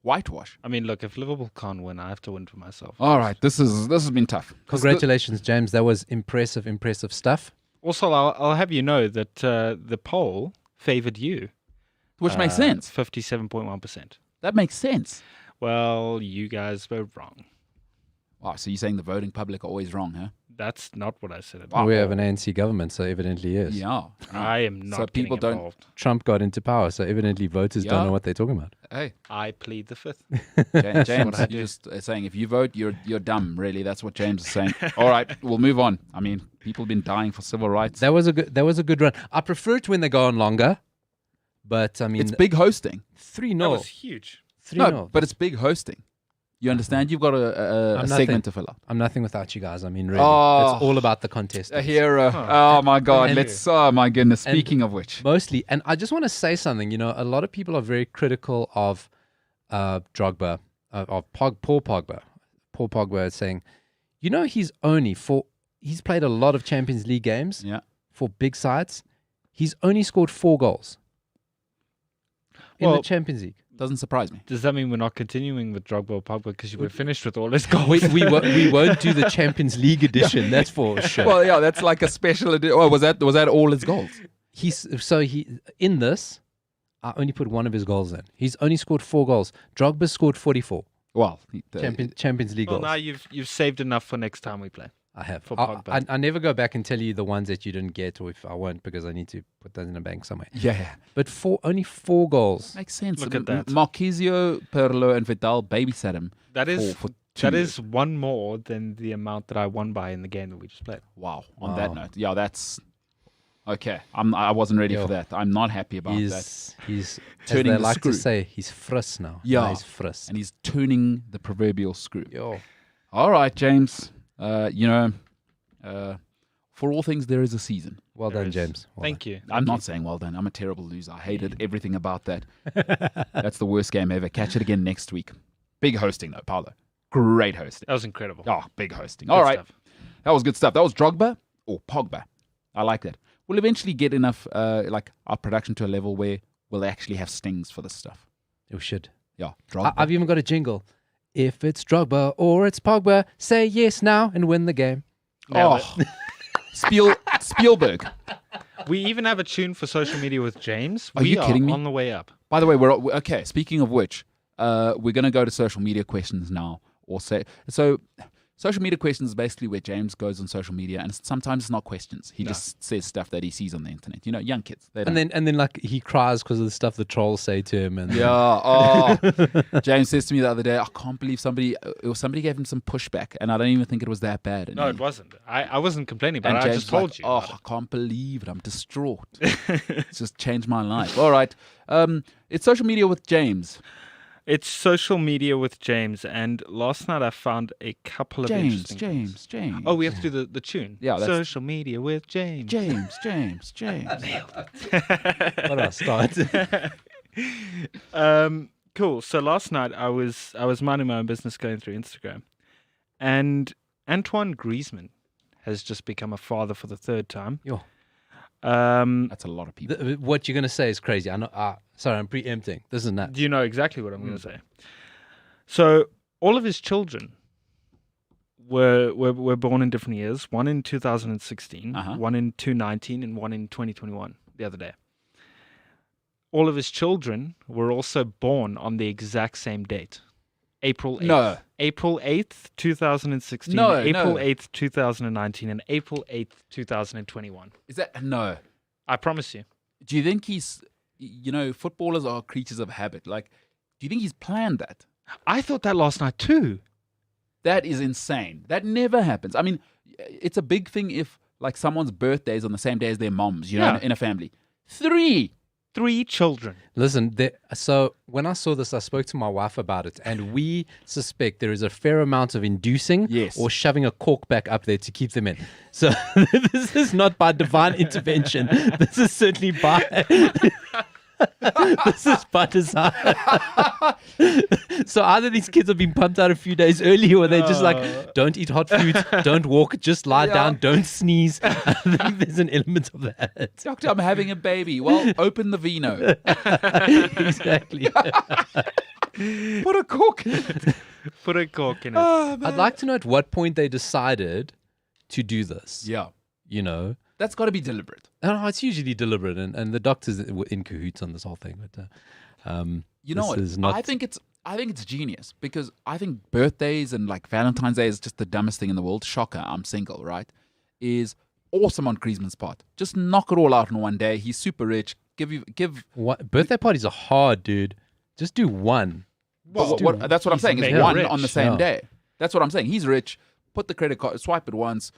Whitewash. I mean, look, if Liverpool can't win, I have to win for myself. All right, this has been tough. 'Cause Congratulations, James. That was impressive stuff. Also, I'll have you know that the poll favoured you. which makes sense. 57.1%. That makes sense. Well, you guys were wrong. Wow, so you're saying the voting public are always wrong, huh? That's not what I said. Wow. We have an ANC government, so evidently is. Yeah. I am not So people getting don't- involved. Trump got into power, so evidently voters Yeah. don't know what they're talking about. Hey, I plead the fifth. James, what I you're just saying if you vote, you're dumb. Really, that's what James is saying. All right, we'll move on. I mean, people have been dying for civil rights. That was a good run. I prefer it when they go on longer, but I mean, It's big hosting. 3-0. That was huge. 3-0. No, but it's big hosting. You understand? You've got a I'm segment nothing. to fill out. I'm nothing without you guys. I mean, really, Oh. it's all about the contest. A hero. Oh my God. And- Oh my goodness. and- Speaking of which, Mostly, and I just want to say something. You know, a lot of people are very critical of Drogba, of Paul Pogba. Paul Pogba is saying, you know, he's played a lot of Champions League games yeah. for big sides. He's only scored 4 goals in the Well, Champions League. Doesn't surprise me. Does that mean we're not continuing with Drogba or Pogba because you were finished with all his goals? We won't do the Champions League edition. That's for sure. Well, yeah, that's like a special edition. Oh, was that all his goals? In this, I only put one of his goals in. He's only scored 4 goals. Drogba scored 44 Well, Champions League Well, goals. now you've saved enough for next time we play. I have. For I, Pogba. I never go back and tell you the ones that you didn't get, or if I won't, because I need to put those in a bank somewhere. Yeah. But only 4 goals. Makes sense. Look at that. Marquisio, Pirlo, and Vidal babysat him. That is for 2 that years. is one more than the amount that I won by in the game that we just played. Wow. On Wow. that note, yeah, that's okay. I wasn't ready Yo. for that. I'm not happy about that. He's Turning as the they like screw. to say, he's friss now. Yeah. Now he's friss. And he's turning the proverbial screw. Yo. All right, James. For all things there is a season. Well There done, is. James. Well Thank you. I'm not saying well done. I'm a terrible loser. I hated everything about that. That's the worst game ever. Catch it again next week. Big hosting though, Paolo. Great hosting. That was incredible. Oh, big hosting. Good All right. stuff. That was good stuff. That was Drogba or Pogba. I like that. We'll eventually get enough, like our production to a level where we'll actually have stings for this stuff. We should. Yeah, Drogba. I've even got a jingle. If it's Drogba or it's Pogba, say yes now and win the game. Nailed Spielberg. We even have a tune for social media with James. Are you kidding me? On the way up. By the way, we're okay. Speaking of which, we're going to go to social media questions now. So social media questions is basically where James goes on social media, and sometimes it's not questions. He just says stuff that he sees on the internet. You know, young kids. They don't. And then like he cries because of the stuff the trolls say to him. And Yeah. Oh, James says to me the other day, I can't believe somebody gave him some pushback, and I don't even think it was that bad. And No, he- it wasn't. I wasn't complaining, but And I James just was told like, you. Oh, about I can't believe it. I'm distraught. It's just changed my life. All right. It's social media with James. It's social media with James, and last night I found a couple of interesting things. James. Oh, we have to do the tune. Yeah, that's- Social media with James. James. What do I start? Cool. So last night I was minding my own business, going through Instagram, and Antoine Griezmann has just become a father for the 3rd time. Yo. That's a lot of people. What you're going to say is crazy. I know. Sorry, I'm preempting. This is nuts. Do you know exactly what I'm going to say? So all of his children were born in different years. One in 2016, one in 2019, and one in 2021. The other day. All of his children were also born on the exact same date. April 8th. No. April 8th, 2016. No, April no. 8th, 2019, and April 8th, 2021. Is that no? I promise you. Do you think he's? Footballers are creatures of habit. Like, do you think he's planned that? I thought that last night too. That is insane. That never happens. I mean, it's a big thing if like someone's birthday is on the same day as their mom's. Yeah. In a family. 3. 3 children. Listen, so when I saw this, I spoke to my wife about it, and we suspect there is a fair amount of inducing Yes. or shoving a cork back up there to keep them in. So this is not by divine intervention. This is certainly by... This is by design. So either these kids have been pumped out a few days early, or they're just like, don't eat hot food, don't walk, just lie down, don't sneeze. I think there's an element of that. Doctor, I'm having a baby. Well, open the vino. Exactly. Put a cork. Put a cork in it. I'd like to know at what point they decided to do this. Yeah. You know? That's got to be deliberate. Oh, it's usually deliberate, and the doctors were in cahoots on this whole thing. But You know this what? is not- I think it's genius because I think birthdays and like Valentine's Day is just the dumbest thing in the world. Shocker, I'm single, right? Is awesome on Griezmann's part. Just knock it all out in one day. He's super rich. Give. What, birthday parties are hard, dude. Just do one. Well, do- that's what I'm he's saying. It's mega one rich. on the same Yeah. day. That's what I'm saying. He's rich. Put the credit card, swipe it once.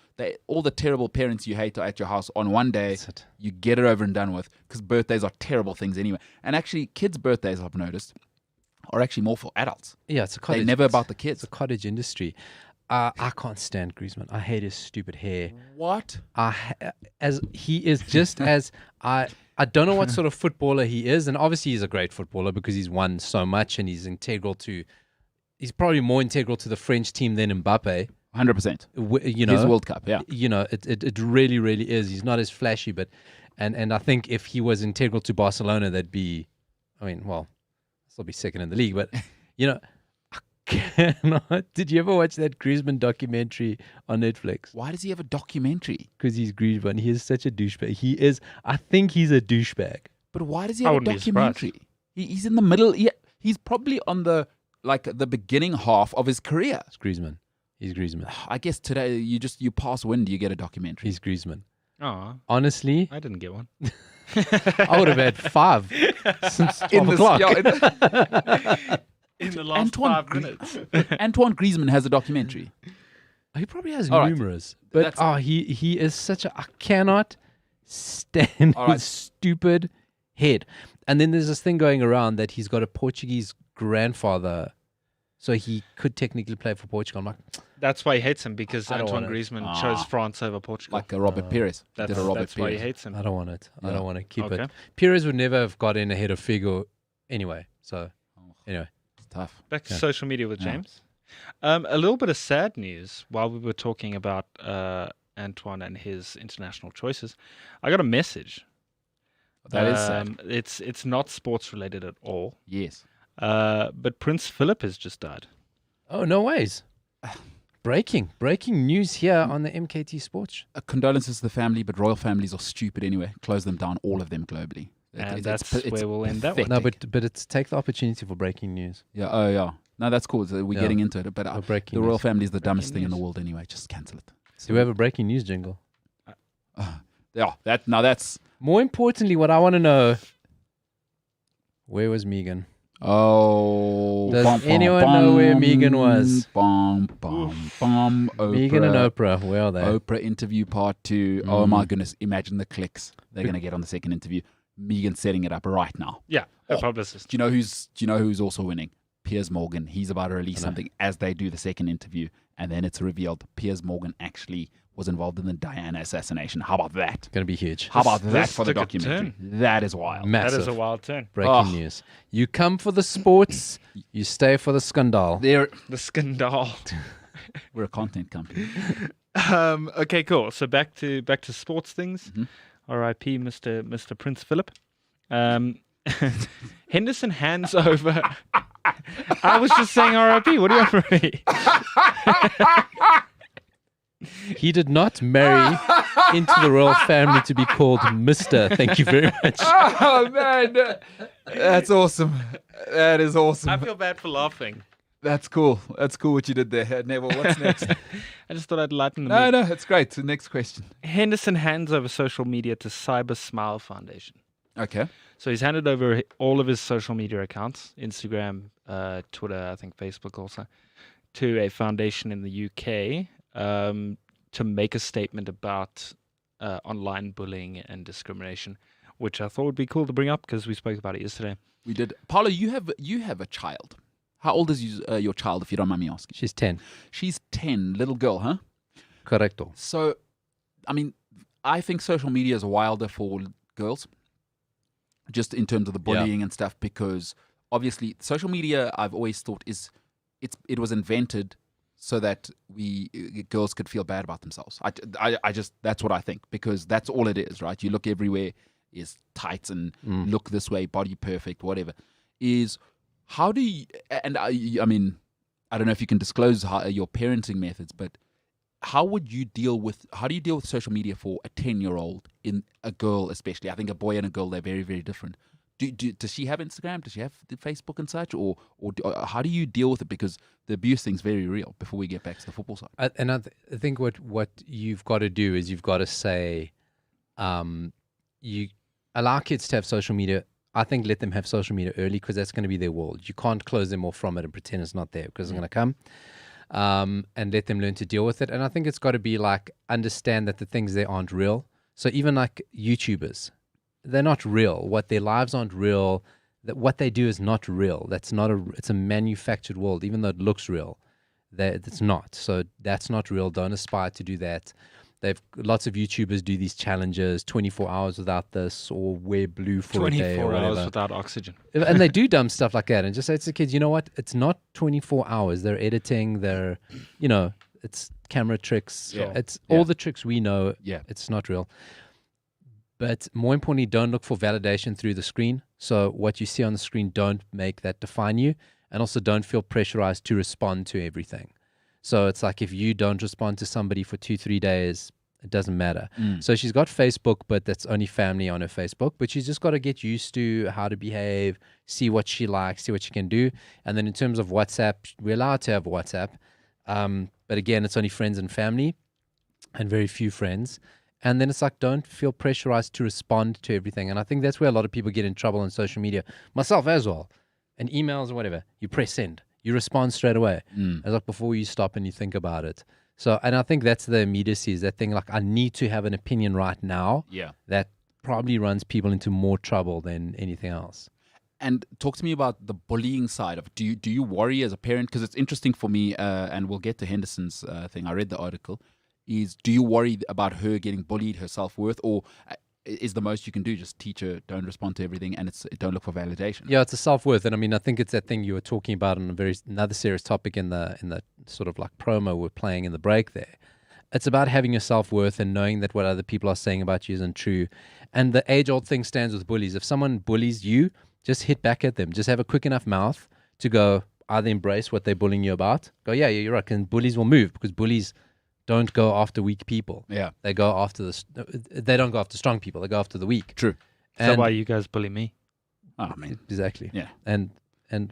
All the terrible parents you hate are at your house on one day. That's it. You get it over and done with because birthdays are terrible things anyway. And actually, kids' birthdays, I've noticed, are actually more for adults. Yeah, it's a cottage. They're never about the kids. It's a cottage industry. I can't stand Griezmann. I hate his stupid hair. What? As he is just as I don't know what sort of footballer he is, and obviously he's a great footballer because he's won so much and he's integral to. He's probably more integral to the French team than Mbappe. 100%. You know, His World Cup, yeah. You know, it really, really is. He's not as flashy, but and I think if he was integral to Barcelona, that'd be, I mean, well, still be second in the league. But you know, I cannot. Did you ever watch that Griezmann documentary on Netflix? Why does he have a documentary? Because he's Griezmann. He is such a douchebag. He is. I think he's a douchebag. But why does he I have a wouldn't be surprised. documentary? He's in the middle. He's probably on the beginning half of his career. It's Griezmann. He's Griezmann. I guess today you pass wind, you get a documentary. He's Griezmann. Oh, Honestly, I didn't get one. I would have had 5 since 12 o'clock. In the last 5 minutes. Antoine Griezmann has a documentary. He probably has All right. numerous. But he is such a... I cannot stand All right. his stupid head. And then there's this thing going around that he's got a Portuguese grandfather, so he could technically play for Portugal. I'm like, That's why he hates him, because I don't Antoine want it. Griezmann chose France over Portugal. Like a Robert Perez. That's, Did a Robert that's why he Perez. hates him. I don't want it. I Yeah. don't want to keep Okay. it. Perez would never have got in ahead of Figo anyway. So, anyway. It's tough. Back to Yeah. social media with Yeah. James. A little bit of sad news while we were talking about Antoine and his international choices. I got a message. That is sad. It's not sports related at all. Yes. But Prince Philip has just died. Oh, no ways. Breaking news here on the MKT Sports. Condolences to the family, but royal families are stupid anyway. Close them down, all of them globally. And It's that's where we'll end that one. pathetic. No, but it's take the opportunity for breaking news. Yeah, oh yeah. No, that's cool. So we're Yeah. getting into it. But For breaking the royal news. family is the dumbest thing in the news. world anyway. Just cancel it. Do we have a breaking news jingle? Yeah, that's... More importantly, what I want to know, where was Megan? Oh. Does anyone know where Megan was? Bum, bum, bum. Oprah. Megan and Oprah, where are they? Oprah interview part 2. Oh my Mm. goodness. Imagine the clicks they're going to get on the second interview. Megan setting it up right now. Yeah, her Oh. publicist. Do you know who's also winning? Piers Morgan. He's about to release something as they do the second interview, and then it's revealed Piers Morgan actually was involved in the Diana assassination. How about that? Going to be huge. How about This that for the took a documentary? That is wild. Massive. That is a wild turn. Breaking Oh. news. You come for the sports, you stay for the scandal. The scandal. We're a content company. Okay, cool. So back to sports things. Mhm. R.I.P. Mr. Prince Philip. Henderson hands over. I was just saying R.I.P. What do you want from me? He did not marry into the royal family to be called Mr. Thank you very much. Oh man, that's awesome. That is awesome. I feel bad for laughing. That's cool. That's cool what you did there, Neville. What's next? I just thought I'd lighten the No, mood. no, it's great. The next question. Henderson hands over social media to Cyber Smile Foundation. Okay. So he's handed over all of his social media accounts, Instagram, Twitter, I think Facebook also, to a foundation in the UK to make a statement about online bullying and discrimination, which I thought would be cool to bring up because we spoke about it yesterday. We did. Paolo, you have a child. How old is your child, if you don't mind me asking? She's 10. She's 10, little girl, huh? Correcto. So, I mean, I think social media is wilder for girls, just in terms of the bullying and stuff, because obviously social media, I've always thought it was invented so that girls could feel bad about themselves. I just, that's what I think, because that's all it is, right? You look everywhere, is tights and look this way, body perfect, whatever. How do you, and I mean, I don't know if you can disclose your parenting methods, but how do you deal with social media for a 10-year-old, in a girl especially? I think a boy and a girl, they're very, very different. Does she have Instagram? Does she have the Facebook and such? Or how do you deal with it? Because the abuse thing's very real, before we get back to the football side. I think what you've got to do is you've got to say, you allow kids to have social media. I think let them have social media early, because that's going to be their world. You can't close them off from it and pretend it's not there, because it's going to come. And let them learn to deal with it. And I think it's got to be like, understand that the things there aren't real. So even like YouTubers, they're not real. Their lives aren't real. That what they do is not real. It's a manufactured world, even though it looks real. It's not. So that's not real. Don't aspire to do that. Lots of YouTubers do these challenges, 24 hours without this, or wear blue for a day, or 24 hours whatever. without oxygen. And they do dumb stuff like that, and just say to the kids, you know what? It's not 24 hours. They're editing. It's camera tricks. Yeah. It's Yeah. all the tricks we know. Yeah. It's not real. But more importantly, don't look for validation through the screen. So what you see on the screen, don't make that define you. And also don't feel pressurized to respond to everything. So it's like, if you don't respond to somebody for 2-3 days, it doesn't matter. So she's got Facebook, but that's only family on her Facebook. But she's just got to get used to how to behave, see what she likes, see what she can do. And then in terms of WhatsApp, we're allowed to have WhatsApp. But again, it's only friends and family and very few friends. And then it's like, don't feel pressurized to respond to everything. And I think that's where a lot of people get in trouble on social media, myself as well, and emails or whatever. You press send, you respond straight away. It's like before you stop and you think about it. So, and I think that's the immediacy, is that thing like, I need to have an opinion right now. Yeah. That probably runs people into more trouble than anything else. And talk to me about the bullying side of it. Do you worry as a parent? Because it's interesting for me, and we'll get to Henderson's thing. I read the article. Do you worry about her getting bullied, her self-worth, or is the most you can do just teach her, don't respond to everything, and don't look for validation? Yeah, it's a self-worth. And I mean, I think it's that thing you were talking about on another serious topic in the sort of like promo we're playing in the break there. It's about having your self-worth and knowing that what other people are saying about you isn't true. And the age-old thing stands with bullies. If someone bullies you, just hit back at them. Just have a quick enough mouth to go either embrace what they're bullying you about. Go, yeah, you're right. And bullies will move, because bullies don't go after weak people. Yeah. They go after they don't go after strong people. They go after the weak. True. Is that why you guys bully me? I mean, exactly. yeah. And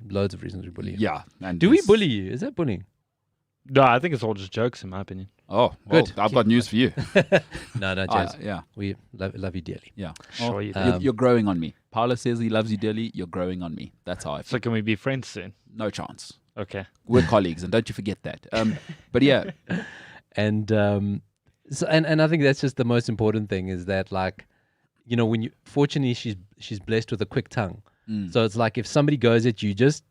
loads of reasons we bully you. Yeah. And Do we bully you? Is that bullying? No, I think it's all just jokes, in my opinion. Oh, well, Good. I've got news for you. No, Jazz. Yeah. We love you dearly. Yeah. Sure you do. You're growing on me. Paolo says he loves you dearly. You're growing on me. That's how I feel. So can we be friends soon? No chance. Okay. We're colleagues, and don't you forget that. But yeah. And so and I think that's just the most important thing, is that, like, you know, when you fortunately she's blessed with a quick tongue. So it's like, if somebody goes at you, just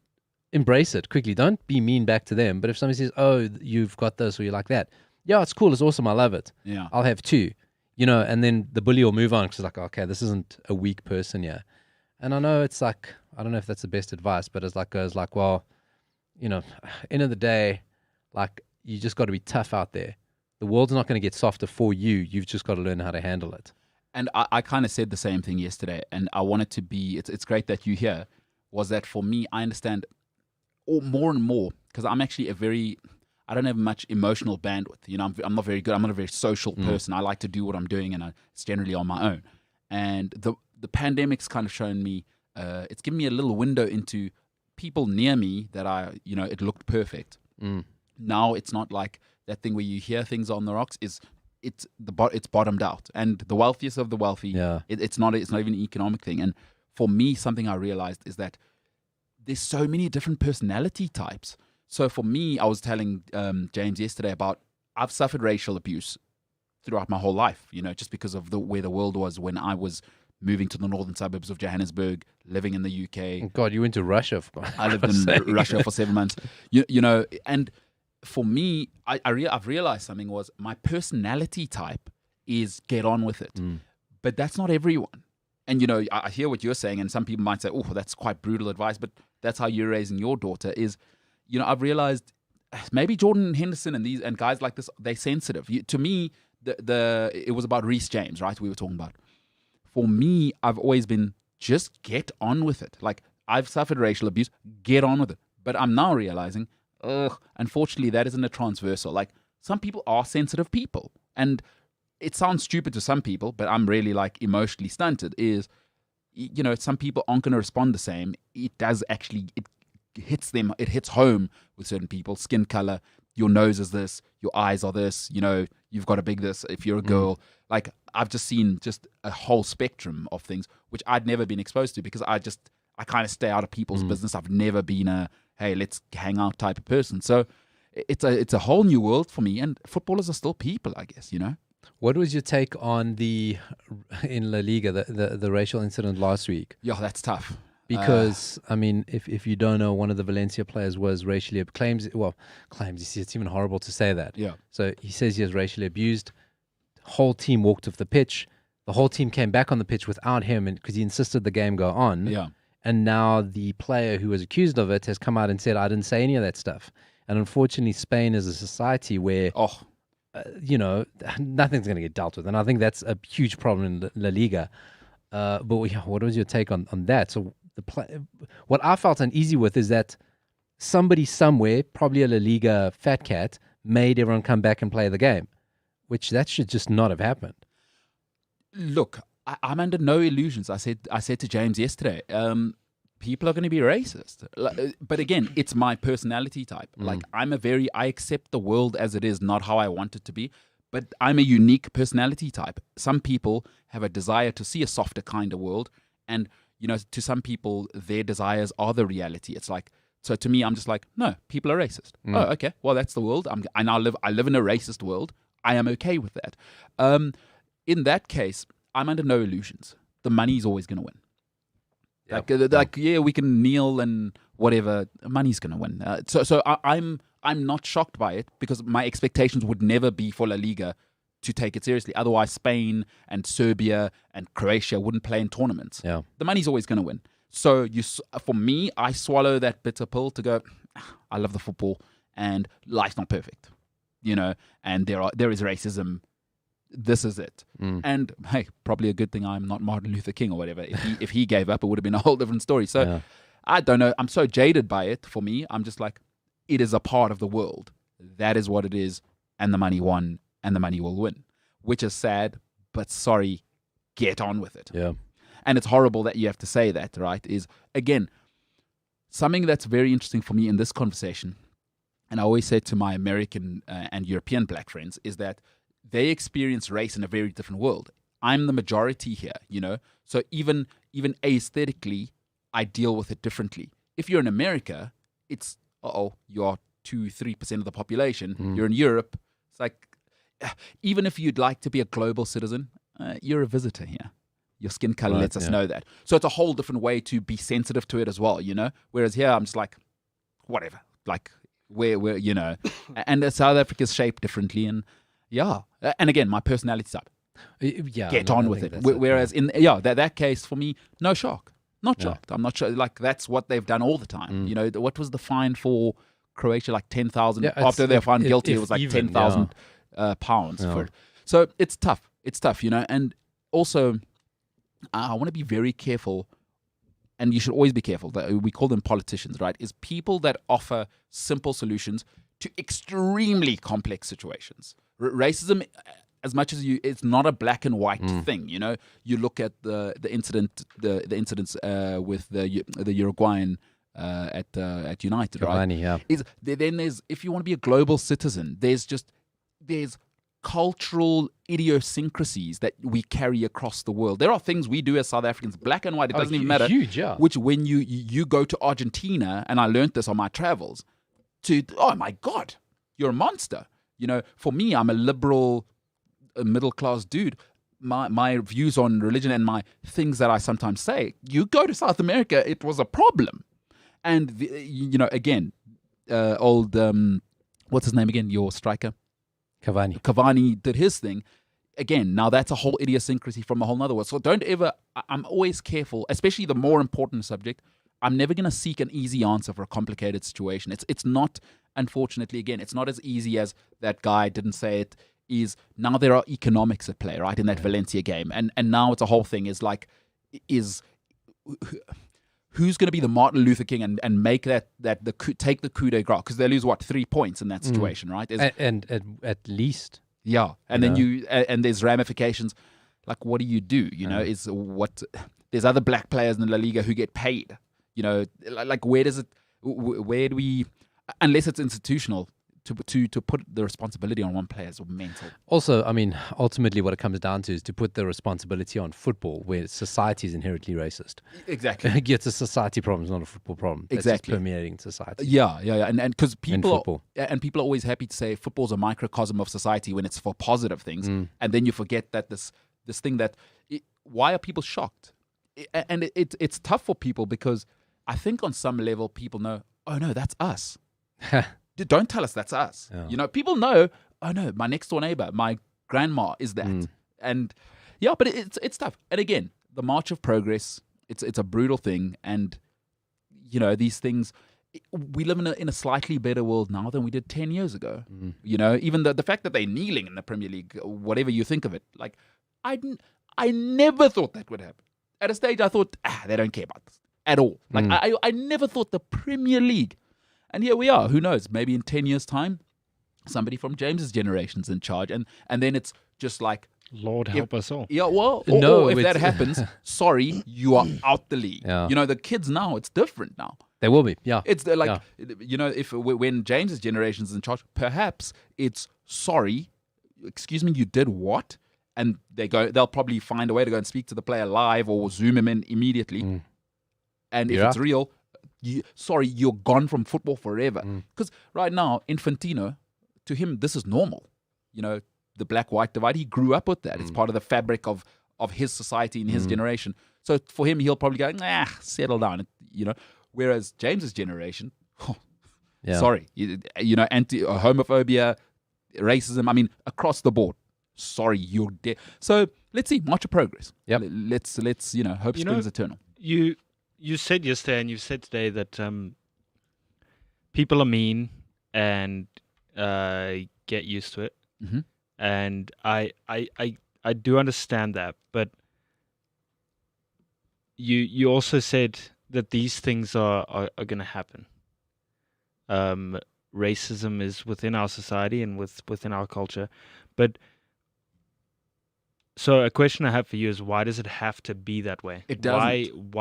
embrace it quickly. Don't be mean back to them. But if somebody says, "Oh, you've got this," or "You like that," yeah, it's cool, it's awesome, I love it. Yeah. I'll have two. You know, and then the bully will move on, because it's like, okay, this isn't a weak person here. And I know it's like, I don't know if that's the best advice, but it's like, goes like, well, you know, end of the day, like, you just got to be tough out there. The world's not going to get softer for you. You've just got to learn how to handle it. And I kind of said the same thing yesterday, and I want it to be, it's great that you here, was that for me, I understand more and more, because I'm actually I don't have much emotional bandwidth. You know, I'm not very good. I'm not a very social person. I like to do what I'm doing, and it's generally on my own. And the pandemic's kind of shown me, it's given me a little window into people near me that it looked perfect. Now it's not like that thing where you hear things on the rocks. It's bottomed out, and the wealthiest of the wealthy. Yeah. It's not even an economic thing. And for me, something I realized is that there's so many different personality types. So for me, I was telling James yesterday about, I've suffered racial abuse throughout my whole life, you know, just because of where the world was when I was moving to the northern suburbs of Johannesburg, living in the UK. God, you went to Russia. I lived in Russia for 7 months. You know, and for me, I've realized something was, my personality type is get on with it. But that's not everyone. And, you know, I hear what you're saying, and some people might say, oh, that's quite brutal advice, but that's how you're raising your daughter is, you know, I've realized maybe Jordan Henderson and guys like this, they're sensitive. To me, it was about Reece James, right? We were talking about. For me, I've always been, just get on with it. Like, I've suffered racial abuse, get on with it. But I'm now realizing, unfortunately, that isn't a transversal. Like, some people are sensitive people. And it sounds stupid to some people, but I'm really, like, emotionally stunted, is, you know, some people aren't going to respond the same. It does actually, it hits them, it hits home with certain people. Skin color, your nose is this, your eyes are this, you know, you've got a big this if you're a girl. Like, I've just seen just a whole spectrum of things which I'd never been exposed to, because I kind of stay out of people's business. I've never been a, hey, let's hang out type of person. So it's a whole new world for me, and footballers are still people, I guess, you know. What was your take on in La Liga, the racial incident last week? Yeah, that's tough. Because, I mean, if you don't know, one of the Valencia players was racially claims. You see, it's even horrible to say that. Yeah. So he says he was racially abused. Whole team walked off the pitch. The whole team came back on the pitch without him, because he insisted the game go on. Yeah. And now the player who was accused of it has come out and said, I didn't say any of that stuff. And unfortunately, Spain is a society where, you know, nothing's going to get dealt with. And I think that's a huge problem in La Liga. But what was your take on that? So what I felt uneasy with is that somebody somewhere, probably a La Liga fat cat, made everyone come back and play the game, which that should just not have happened. Look, I'm under no illusions. I said to James yesterday, people are going to be racist. But again, it's my personality type. Like I accept the world as it is, not how I want it to be. But I'm a unique personality type. Some people have a desire to see a softer kind of world. And, to some people, their desires are the reality. It's like, so to me, I'm just like, no, people are racist. Oh, okay. Well, that's the world. I live in a racist world. I am okay with that. In that case, I'm under no illusions. The money's always going to win. Yep. We can kneel and whatever. Money's going to win. So I'm not shocked by it because my expectations would never be for La Liga to take it seriously. Otherwise, Spain and Serbia and Croatia wouldn't play in tournaments. Yeah. The money's always going to win. So for me, I swallow that bitter pill to go, I love the football and life's not perfect, and there is racism. This is it. And hey, probably a good thing I'm not Martin Luther King or whatever. If he gave up, it would have been a whole different story. So I don't know. I'm so jaded by it. For me, I'm just like, it is a part of the world. That is what it is. And the money won and the money will win, which is sad, but sorry, get on with it. Yeah. And it's horrible that you have to say that, right? Is, again, something that's very interesting for me in this conversation, and I always say to my American and European black friends, is that they experience race in a very different world. I'm the majority here, So even aesthetically, I deal with it differently. If you're in America, it's, you are 2-3% of the population. You're in Europe. It's like, even if you'd like to be a global citizen, you're a visitor here. Your skin color lets us know that. So it's a whole different way to be sensitive to it as well, Whereas here, I'm just like, whatever. Like, where and South Africa's shaped differently. And and again, my personality type. Get on with it. Whereas in that case, for me, no shock. Not shocked. I'm not sure. Like, that's what they've done all the time. What was the fine for Croatia? Like 10,000. After they were found guilty, it was like 10,000 pounds for it. So it's tough. It's tough, And also, I want to be very careful, and you should always be careful. We call them politicians, right? Is people that offer simple solutions to extremely complex situations. Racism, as much as it's not a black and white thing. You look at the incidents with the Uruguayan at United, Cavani, right? Then there's, if you want to be a global citizen, there's cultural idiosyncrasies that we carry across the world. There are things we do as South Africans, black and white. It doesn't even matter. Huge, yeah. Which when you go to Argentina, and I learned this on my travels. Oh my God, you're a monster. For me, I'm a liberal, middle-class dude. My views on religion and my things that I sometimes say, you go to South America, it was a problem. And, again, what's his name again? Your striker? Cavani did his thing. Again, now that's a whole idiosyncrasy from a whole nother world. So I'm always careful, especially the more important subject. I'm never going to seek an easy answer for a complicated situation. It's not, unfortunately, again, it's not as easy as that guy didn't say it is. Now there are economics at play, right, in that Valencia game. And now it's a whole thing is like, who's going to be the Martin Luther King and make take the coup de grace? Because they lose, 3 points in that situation, right? And at least. Yeah. And then and there's ramifications. Like, what do? There's other black players in La Liga who get paid. Like where do we, unless it's institutional, to put the responsibility on one player is mental. Also, I mean, ultimately what it comes down to is to put the responsibility on football, where society is inherently racist. Exactly. It's a society problem, it's not a football problem. Exactly. That's just permeating society. Yeah. And because people are always happy to say football's a microcosm of society when it's for positive things. And then you forget that this thing why are people shocked? And it's tough for people because I think on some level people know, oh no, that's us. Don't tell us that's us. Yeah. People know, oh no, my next door neighbor, my grandma is that. And but it's tough. And again, the march of progress, it's a brutal thing. And, these things, we live in a slightly better world now than we did 10 years ago. Even the fact that they're kneeling in the Premier League, whatever you think of it, like, I never thought that would happen. At a stage, I thought, they don't care about this at all. Like, I never thought the Premier League. And here we are. Who knows? Maybe in 10 years' time, somebody from James's generation's in charge. And then it's just like Lord help us all. Yeah, well, No, or if that it's- happens, sorry, you are out the league. Yeah. You know, the kids now, it's different now. They will be. Yeah. It's like, you know, if when James's generation is in charge, perhaps it's sorry, excuse me, you did what? And they'll probably find a way to go and speak to the player live or zoom him in immediately. And if it's real, sorry, you're gone from football forever. Because right now, Infantino, to him, this is normal. You know, the black-white divide, he grew up with that. It's part of the fabric of his society and his generation. So for him, he'll probably go, settle down, you know. Whereas James's generation, sorry, you know, homophobia, racism, I mean, across the board. Sorry, you're dead. So let's see, march of progress. Yep. Let's you know, hope springs eternal. You said yesterday and you said today that people are mean and get used to it. Mm-hmm. And I do understand that, but you also said that these things are going to happen. Racism is within our society and within our culture, but so a question I have for you is, why does it have to be that way? It doesn't.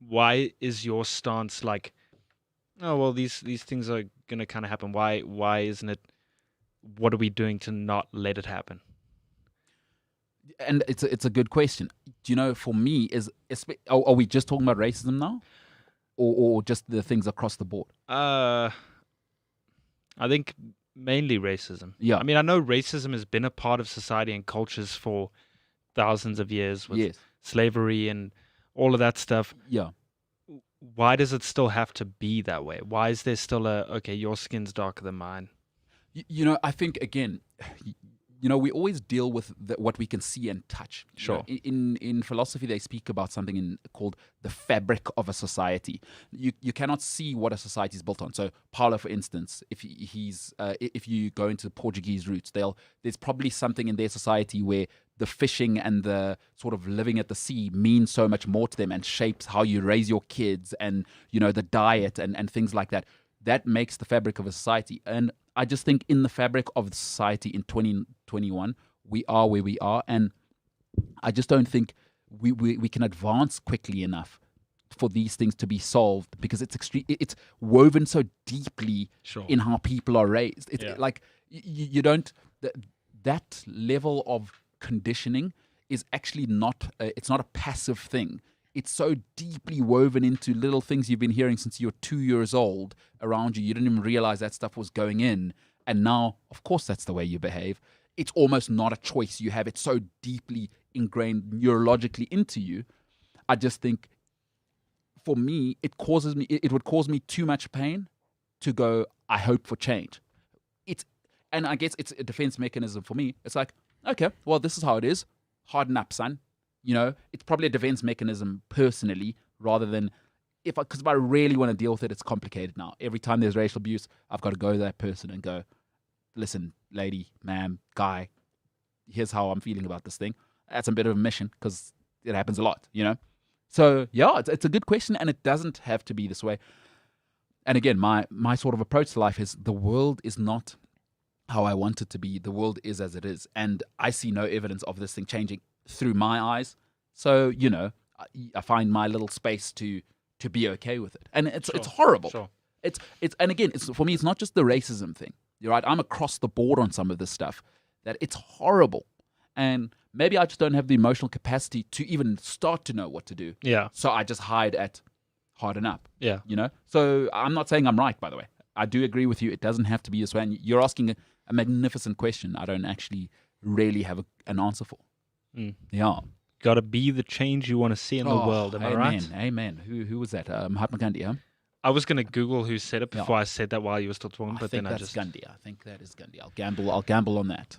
Why is your stance like, oh well, these things are going to kind of happen? Why isn't it? What are we doing to not let it happen? And it's a good question. Do you know, for me, are we just talking about racism now, or just the things across the board? I think mainly racism. Yeah. I mean, I know racism has been a part of society and cultures for thousands of years with slavery and all of that stuff. Yeah. Why does it still have to be that way? Why is there still okay, your skin's darker than mine? You know, I think, again, you know, we always deal with what we can see and touch. Sure. You know, in philosophy, they speak about something called the fabric of a society. You cannot see what a society is built on. So Paolo, for instance, if you go into Portuguese roots, there's probably something in their society where the fishing and the sort of living at the sea means so much more to them and shapes how you raise your kids and, you know, the diet and things like that. That makes the fabric of a society. And I just think in the fabric of the society in 2021, we are where we are. And I just don't think we can advance quickly enough for these things to be solved, because it's woven so deeply in how people are raised. It's like you don't, that level of conditioning is actually it's not a passive thing. It's so deeply woven into little things you've been hearing since you're 2 years old around you. You didn't even realize that stuff was going in. And now, of course, that's the way you behave. It's almost not a choice you have. It's so deeply ingrained neurologically into you. I just think, for me, it would cause me too much pain to go, I hope for change. And I guess it's a defense mechanism for me. It's like, okay, well, this is how it is. Harden up, son. You know, it's probably a defense mechanism personally, rather than because if I really want to deal with it, it's complicated now. Every time there's racial abuse, I've got to go to that person and go, listen, lady, ma'am, guy, here's how I'm feeling about this thing. That's a bit of a mission, because it happens a lot, you know? So, yeah, it's a good question, and it doesn't have to be this way. And again, my sort of approach to life is, the world is not how I want it to be. The world is as it is. And I see no evidence of this thing changing through my eyes. So, you know, I find my little space to be okay with it. And it's horrible. Sure. It's and again, for me, it's not just the racism thing. You're right. I'm across the board on some of this stuff, that it's horrible. And maybe I just don't have the emotional capacity to even start to know what to do. Yeah. So I just hide at harden up. Yeah. You know? So I'm not saying I'm right, by the way. I do agree with you. It doesn't have to be this way. And you're asking a magnificent question I don't actually really have an answer for. Yeah. Got to be the change you want to see in the world. Am I right? Amen. Who was that? Mahatma Gandhi, huh? I was going to Google who said it before I said that while you were still talking, but then I just... Gandhi. I think that is Gandhi. I'll gamble on that.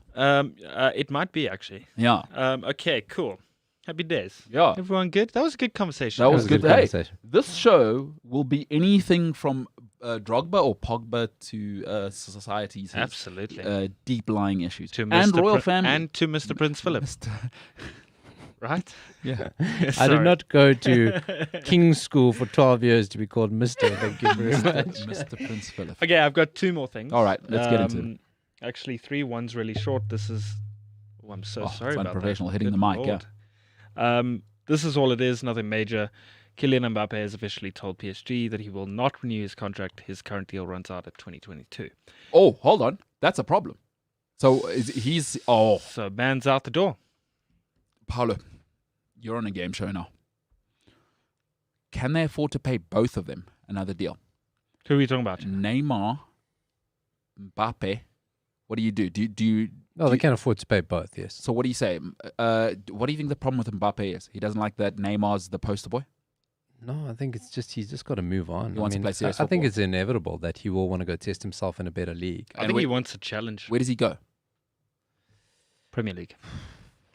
It might be, actually. Yeah. Okay, cool. Happy days. Yeah. Everyone good? That was a good conversation. That was a good conversation. This show will be anything from Drogba or Pogba to society's absolutely deep-lying issues. To Mr. And royal family. And to Mr. Prince Philip. Right? Yeah. I did not go to King's School for 12 years to be called Mr. Thank you very much. Mr. Prince Philip. Okay, I've got two more things. All right, let's get into it. Actually, three. One's really short. This is I'm so Oh, sorry it's about unprofessional, that. hitting the Good mic, Lord. This is all it is, nothing major. Kylian Mbappe has officially told PSG that he will not renew his contract. His current deal runs out at 2022. Oh, hold on. That's a problem. So he's... Oh, So man's out the door. Paolo, you're on a game show now. Can they afford to pay both of them another deal? Who are we talking about? Neymar, Mbappe. What do you do? Do you... No, they can't afford to pay both, yes. So what do you say? What do you think the problem with Mbappe is? He doesn't like that Neymar's the poster boy? No, I think it's just he's just got to move on. He wants to play serious I think football. it's inevitable that he will want to go test himself in a better league. I think he wants a challenge. Where does he go? Premier League.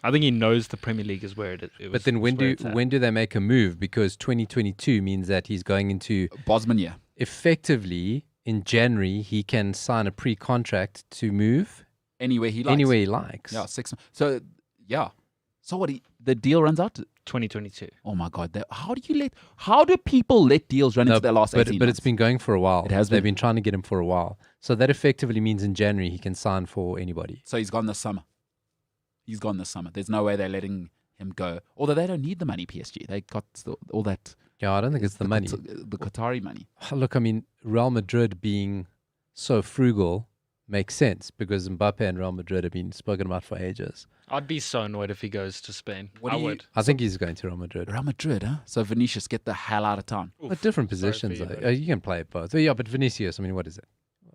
I think he knows the Premier League is where it is. But then when do they make a move? Because 2022 means that he's going into Bosman, yeah. effectively in January he can sign a pre-contract to move Anywhere he likes. anywhere he likes. Yeah, 6 months. So, yeah. So what? The deal runs out? 2022. Oh my God! How do people let deals run into their last 18 months? But it's been going for a while. It has They've been. been trying to get him for a while. So that effectively means in January he can sign for anybody. So he's gone this summer. He's gone this summer. There's no way they're letting him go. Although they don't need the money, PSG. They got all that. Yeah, I don't think it's the money. The Qatari money. Look, I mean, Real Madrid being so frugal makes sense because Mbappe and Real Madrid have been spoken about for ages. I'd be so annoyed if he goes to Spain. What I do you- would. I think he's going to Real Madrid. Real Madrid, huh? So Vinicius, get the hell out of town. But different sorry for positions. you, Though. buddy. You can play both. Yeah, but Vinicius, I mean, what is it?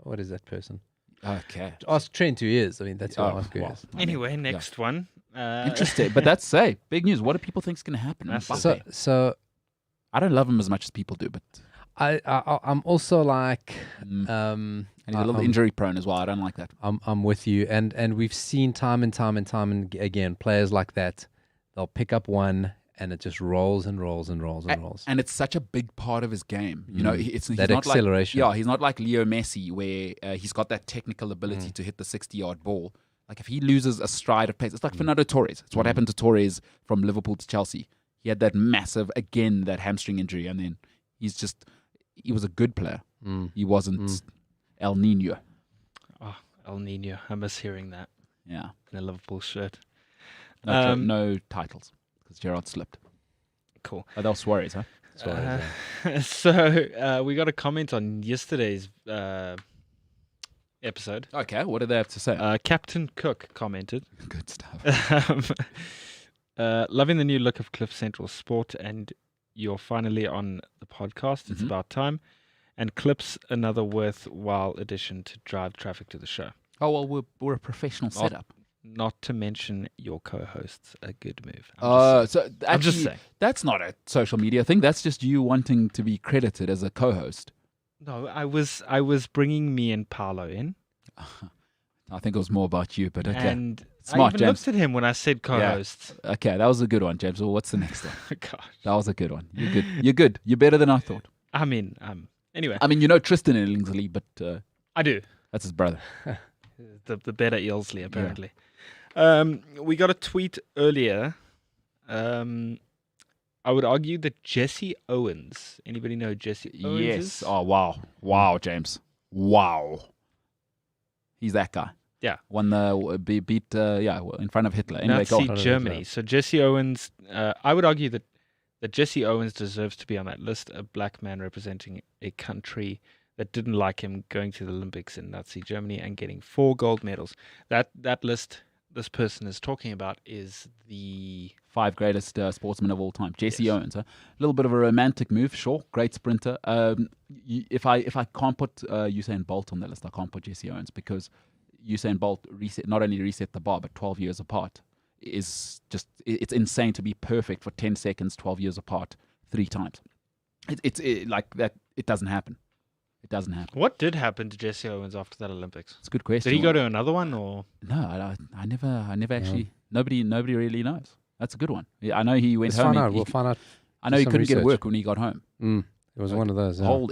What is that person? Okay. Ask Trent who he is. I mean, that's who Oh, I'm asking. well. Anyway, next one. Interesting. But that's big news. What do people think is going to happen? Massive. Mbappe. So I don't love him as much as people do, but I'm also like, and he's a little injury prone as well. I don't like that. I'm with you, and we've seen time and time again players like that. They'll pick up one, and it just rolls and rolls and rolls and rolls. And it's such a big part of his game. You know, he's That not acceleration. Like, he's not like Leo Messi, where he's got that technical ability to hit the 60-yard ball. Like if he loses a stride of pace, it's like Fernando Torres. It's what happened to Torres from Liverpool to Chelsea. He had that massive, again, that hamstring injury, and then he was a good player. He wasn't El Nino. Oh, El Nino. I miss hearing that Yeah. in a Liverpool shirt. No titles because Gerrard slipped. Cool. Oh, that was Suarez, huh? So we got a comment on yesterday's episode. Okay, what did they have to say? Captain Cook commented, Good stuff. loving the new look of Cliff Central Sport, and you're finally on the podcast. It's about time. And Clip's another worthwhile addition to drive traffic to the show. Oh, well, we're a professional setup. Not to mention your co-hosts, a good move. So I'm just actually, saying. that's not a social media thing. That's just you wanting to be credited as a co-host. No, I was bringing me and Paolo in, I think it was more about you, but okay. and Smart, I even James. looked at him when I said co-hosts. Okay, that was a good one, James. Well, what's the next one? Gosh, That was a good one. You're good. You're good. You're better than I thought. I mean, anyway, I mean, you know Tristan Illingsley, but I do. that's his brother. The better Ilsley, apparently. We got a tweet earlier. I would argue that Jesse Owens. Anybody know who Jesse Owens? Yes. Is? Oh, wow, James. Wow. He's that guy. Yeah. Won the beat in front of Hitler. Anyway, go Nazi on. Germany. So Jesse Owens. I would argue that Jesse Owens deserves to be on that list. A black man representing a country that didn't like him going to the Olympics in Nazi Germany and getting 4 gold medals. That list this person is talking about is the 5 greatest sportsmen of all time. Jesse Yes. Owens. A little bit of a romantic move, sure. Great sprinter. If I can't put Usain Bolt on the list, I can't put Jesse Owens because Usain Bolt not only reset the bar, but 12 years apart is just, it's insane to be perfect for 10 seconds, 12 years apart, 3 times. It's like that. It doesn't happen. It doesn't happen. What did happen to Jesse Owens after that Olympics? It's a good question. Did he go to another one or? No, I never actually. Nobody really knows. That's a good one. Yeah, I know he went Let's home. find out. We'll find out. I know he some couldn't get research. work when he got home. It was one of those. Yeah. Whole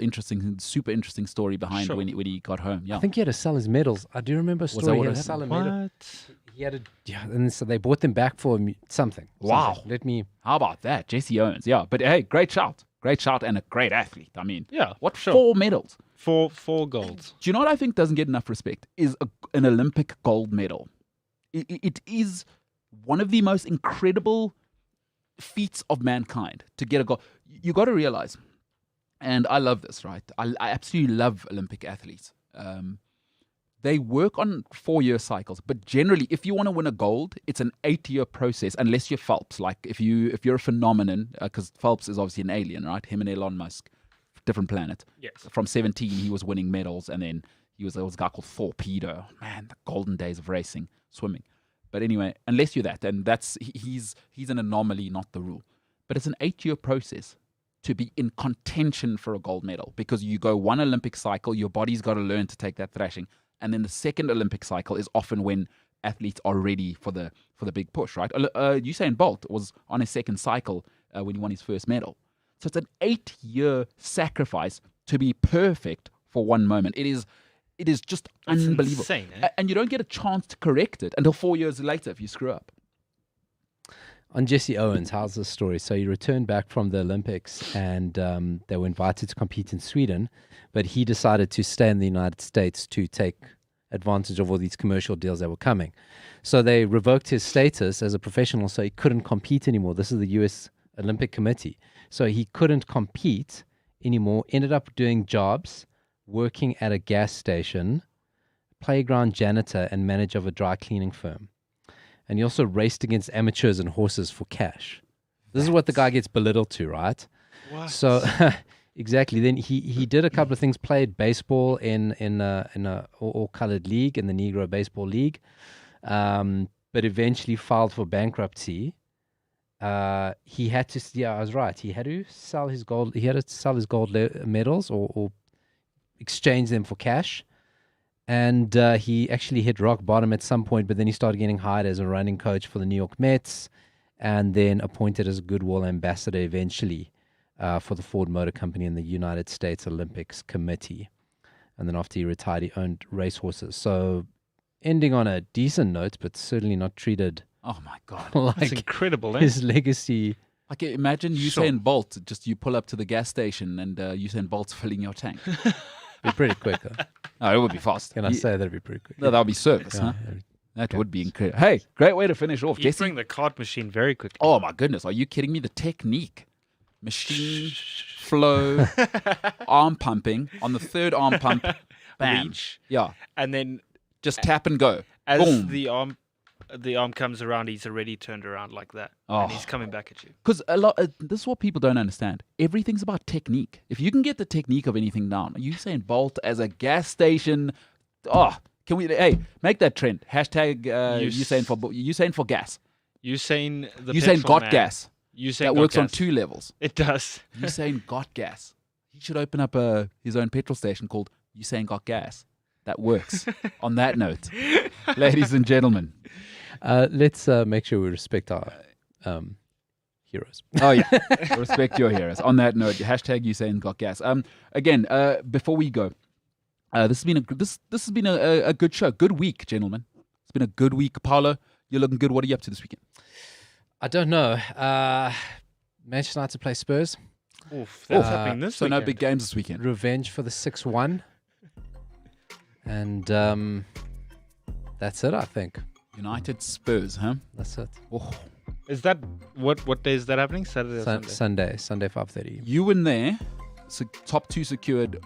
super interesting story behind Sure. when he got home. Yeah. I think he had to sell his medals. I do remember a that story. He what had it to is? sell a medal. What? He had and so they bought them back for something. Wow. Something. Let me. How about that, Jesse Owens? Yeah, but hey, great shout, and a great athlete. I mean, Yeah. what sure. 4 medals? Four golds. Do you know what I think doesn't get enough respect is an Olympic gold medal. It is one of the most incredible feats of mankind to get a gold. You got to realize, and I love this, right? I absolutely love Olympic athletes. They work on 4-year cycles, but generally, if you want to win a gold, it's an 8-year process. Unless you're Phelps, like if you're a phenomenon, because Phelps is obviously an alien, right? Him and Elon Musk, different planet. Yes. From 17, he was winning medals, and then there was a guy called Torpedo. Man, the golden days of racing, swimming. But anyway, unless you're that, and he's an anomaly, not the rule. But it's an 8-year process to be in contention for a gold medal, because you go one Olympic cycle, your body's got to learn to take that thrashing. And then the second Olympic cycle is often when athletes are ready for the big push, right? Usain Bolt was on his second cycle when he won his first medal. So it's an 8-year sacrifice to be perfect for one moment. It is just That's unbelievable. insane, eh? And you don't get a chance to correct it until 4 years later if you screw up. On Jesse Owens, how's the story? So he returned back from the Olympics, and they were invited to compete in Sweden, but he decided to stay in the United States to take advantage of all these commercial deals that were coming. So they revoked his status as a professional, so he couldn't compete anymore. This is the U.S. Olympic Committee. So he couldn't compete anymore, ended up doing jobs, working at a gas station, playground janitor, and manager of a dry cleaning firm. And he also raced against amateurs and horses for cash. This is what the guy gets belittled to, right? What? So, exactly. Then he did a couple of things. Played baseball in a all-colored league, in the Negro Baseball League, but eventually filed for bankruptcy. He had to. Yeah, I was right. He had to sell his gold. He had to sell his gold medals or exchange them for cash. And he actually hit rock bottom at some point, but then he started getting hired as a running coach for the New York Mets, and then appointed as a goodwill ambassador eventually for the Ford Motor Company and the United States Olympics Committee. And then after he retired, he owned racehorses. So ending on a decent note, but certainly not treated Oh my God. like That's incredible, eh? his legacy. Like imagine Sure. Usain Bolt, just you pull up to the gas station and Usain Bolt's filling your tank. Be pretty quick, though. No, it would be fast. Can I say that'd be pretty quick? No, that would be service, Yeah, huh? That would be incredible. Hey, great way to finish off. You Jesse. bring the card machine very quickly. Oh my goodness, are you kidding me? The technique, machine, flow, arm pumping. On the third arm pump, bam. Reach. Yeah, And then just tap and go. as Boom. the arm comes around, he's already turned around like that. Oh. And he's coming back at you. Because this is what people don't understand. Everything's about technique. If you can get the technique of anything down, Usain Bolt as a gas station. Oh, can we? Hey, make that trend. Hashtag Usain for gas. Usain the Usain petrol got man. gas. Usain That got works on gas. 2 levels. It does. Usain got gas. He should open up his own petrol station called Usain Got Gas. That works. On that note, ladies and gentlemen. Let's make sure we respect our heroes. Oh yeah, respect your heroes. On that note, hashtag Usain Got Gas. Again, before we go, this has been a good show, good week, gentlemen. It's been a good week. Paolo, you're looking good. What are you up to this weekend? I don't know. Manchester United play Spurs. Oof, that's happening this So no weekend. big games this weekend. Revenge for the 6-1. And that's it, I think. United Spurs, huh? That's it. Oh, Is that what day is that happening? Saturday or Sunday? Sunday 5:30. you in there. So top 2 secured.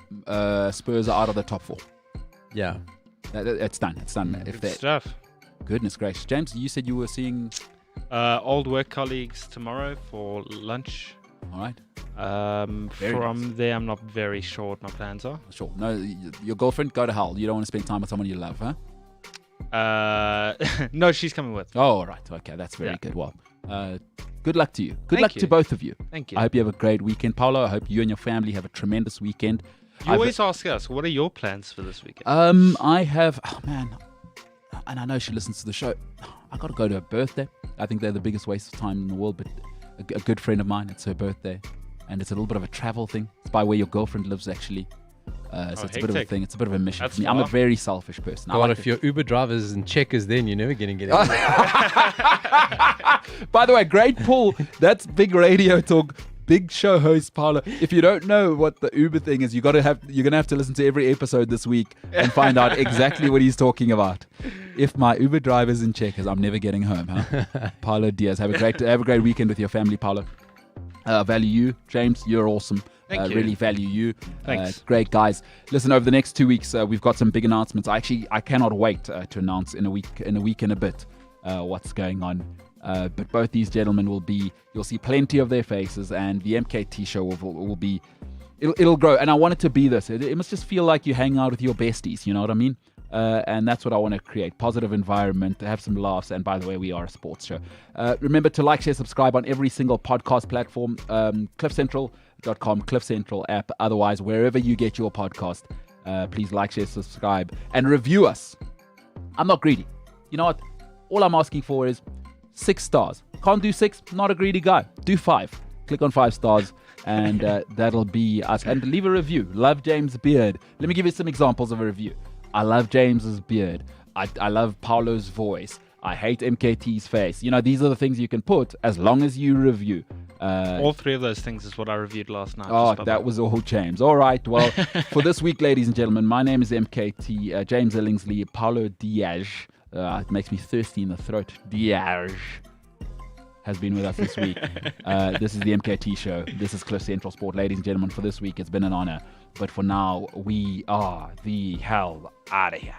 Spurs are out of the top 4. Yeah. It's done. It's done. If Good that, stuff. goodness gracious, James, you said you were seeing. Old work colleagues tomorrow for lunch. All right, Very From nice. there, I'm not very sure what my plans are. sure. No, your girlfriend, go to hell. You don't want to spend time with someone you love, huh? No, she's coming with. Oh, all right. Okay, that's very Yeah. good. Well, good luck to you. Good Thank luck you. to both of you. Thank you. I hope you have a great weekend, Paolo. I hope you and your family have a tremendous weekend. You always ask us, what are your plans for this weekend? I have, oh man, and I know she listens to the show. I got to go to her birthday. I think they're the biggest waste of time in the world, but a good friend of mine, it's her birthday, and it's a little bit of a travel thing. It's by where your girlfriend lives, actually. So it's a bit of a hectic. thing. It's a bit of a mission That's for me. I'm a far. very selfish person. I God, like if to- your Uber drivers and checkers, then you're never going to get it. By the way, great pull. That's big radio talk. big show host, Paolo. If you don't know what the Uber thing is, you're gonna have to listen to every episode this week and find out exactly what he's talking about. If my Uber driver's in checkers, I'm never getting home, huh? Paolo Diaz, have a great weekend with your family, Paolo. Value you, James. You're awesome. Thank you. Really value you. Thanks. Great guys. Listen, over the next 2 weeks, we've got some big announcements. I cannot wait to announce in a week and a bit what's going on. But both these gentlemen you'll see plenty of their faces, and the MKT show will be, it'll grow. And I want it to be this. It must just feel like you hang out with your besties. You know what I mean? And that's what I want to create. Positive environment, have some laughs. And by the way, we are a sports show. Remember to like, share, subscribe on every single podcast platform. CliffCentral.com, Cliff Central app. Otherwise, wherever you get your podcast, please like, share, subscribe, and review us. I'm not greedy. You know what? All I'm asking for is 6 stars. Can't do 6, not a greedy guy. Do 5. Click on 5 stars, and that'll be us. And leave a review. Love James' beard. Let me give you some examples of a review. I love James's beard. I love Paolo's voice. I hate MKT's face. You know, these are the things you can put as long as you review. All 3 of those things is what I reviewed last night. Oh, that was all James. All right. Well, for this week, ladies and gentlemen, my name is MKT, James Ellingsley, Paolo Diaz. It makes me thirsty in the throat. Diaz has been with us this week. This is the MKT Show. This is Cliff Central Sport. Ladies and gentlemen, for this week, it's been an honor. But for now, we are the hell out of here.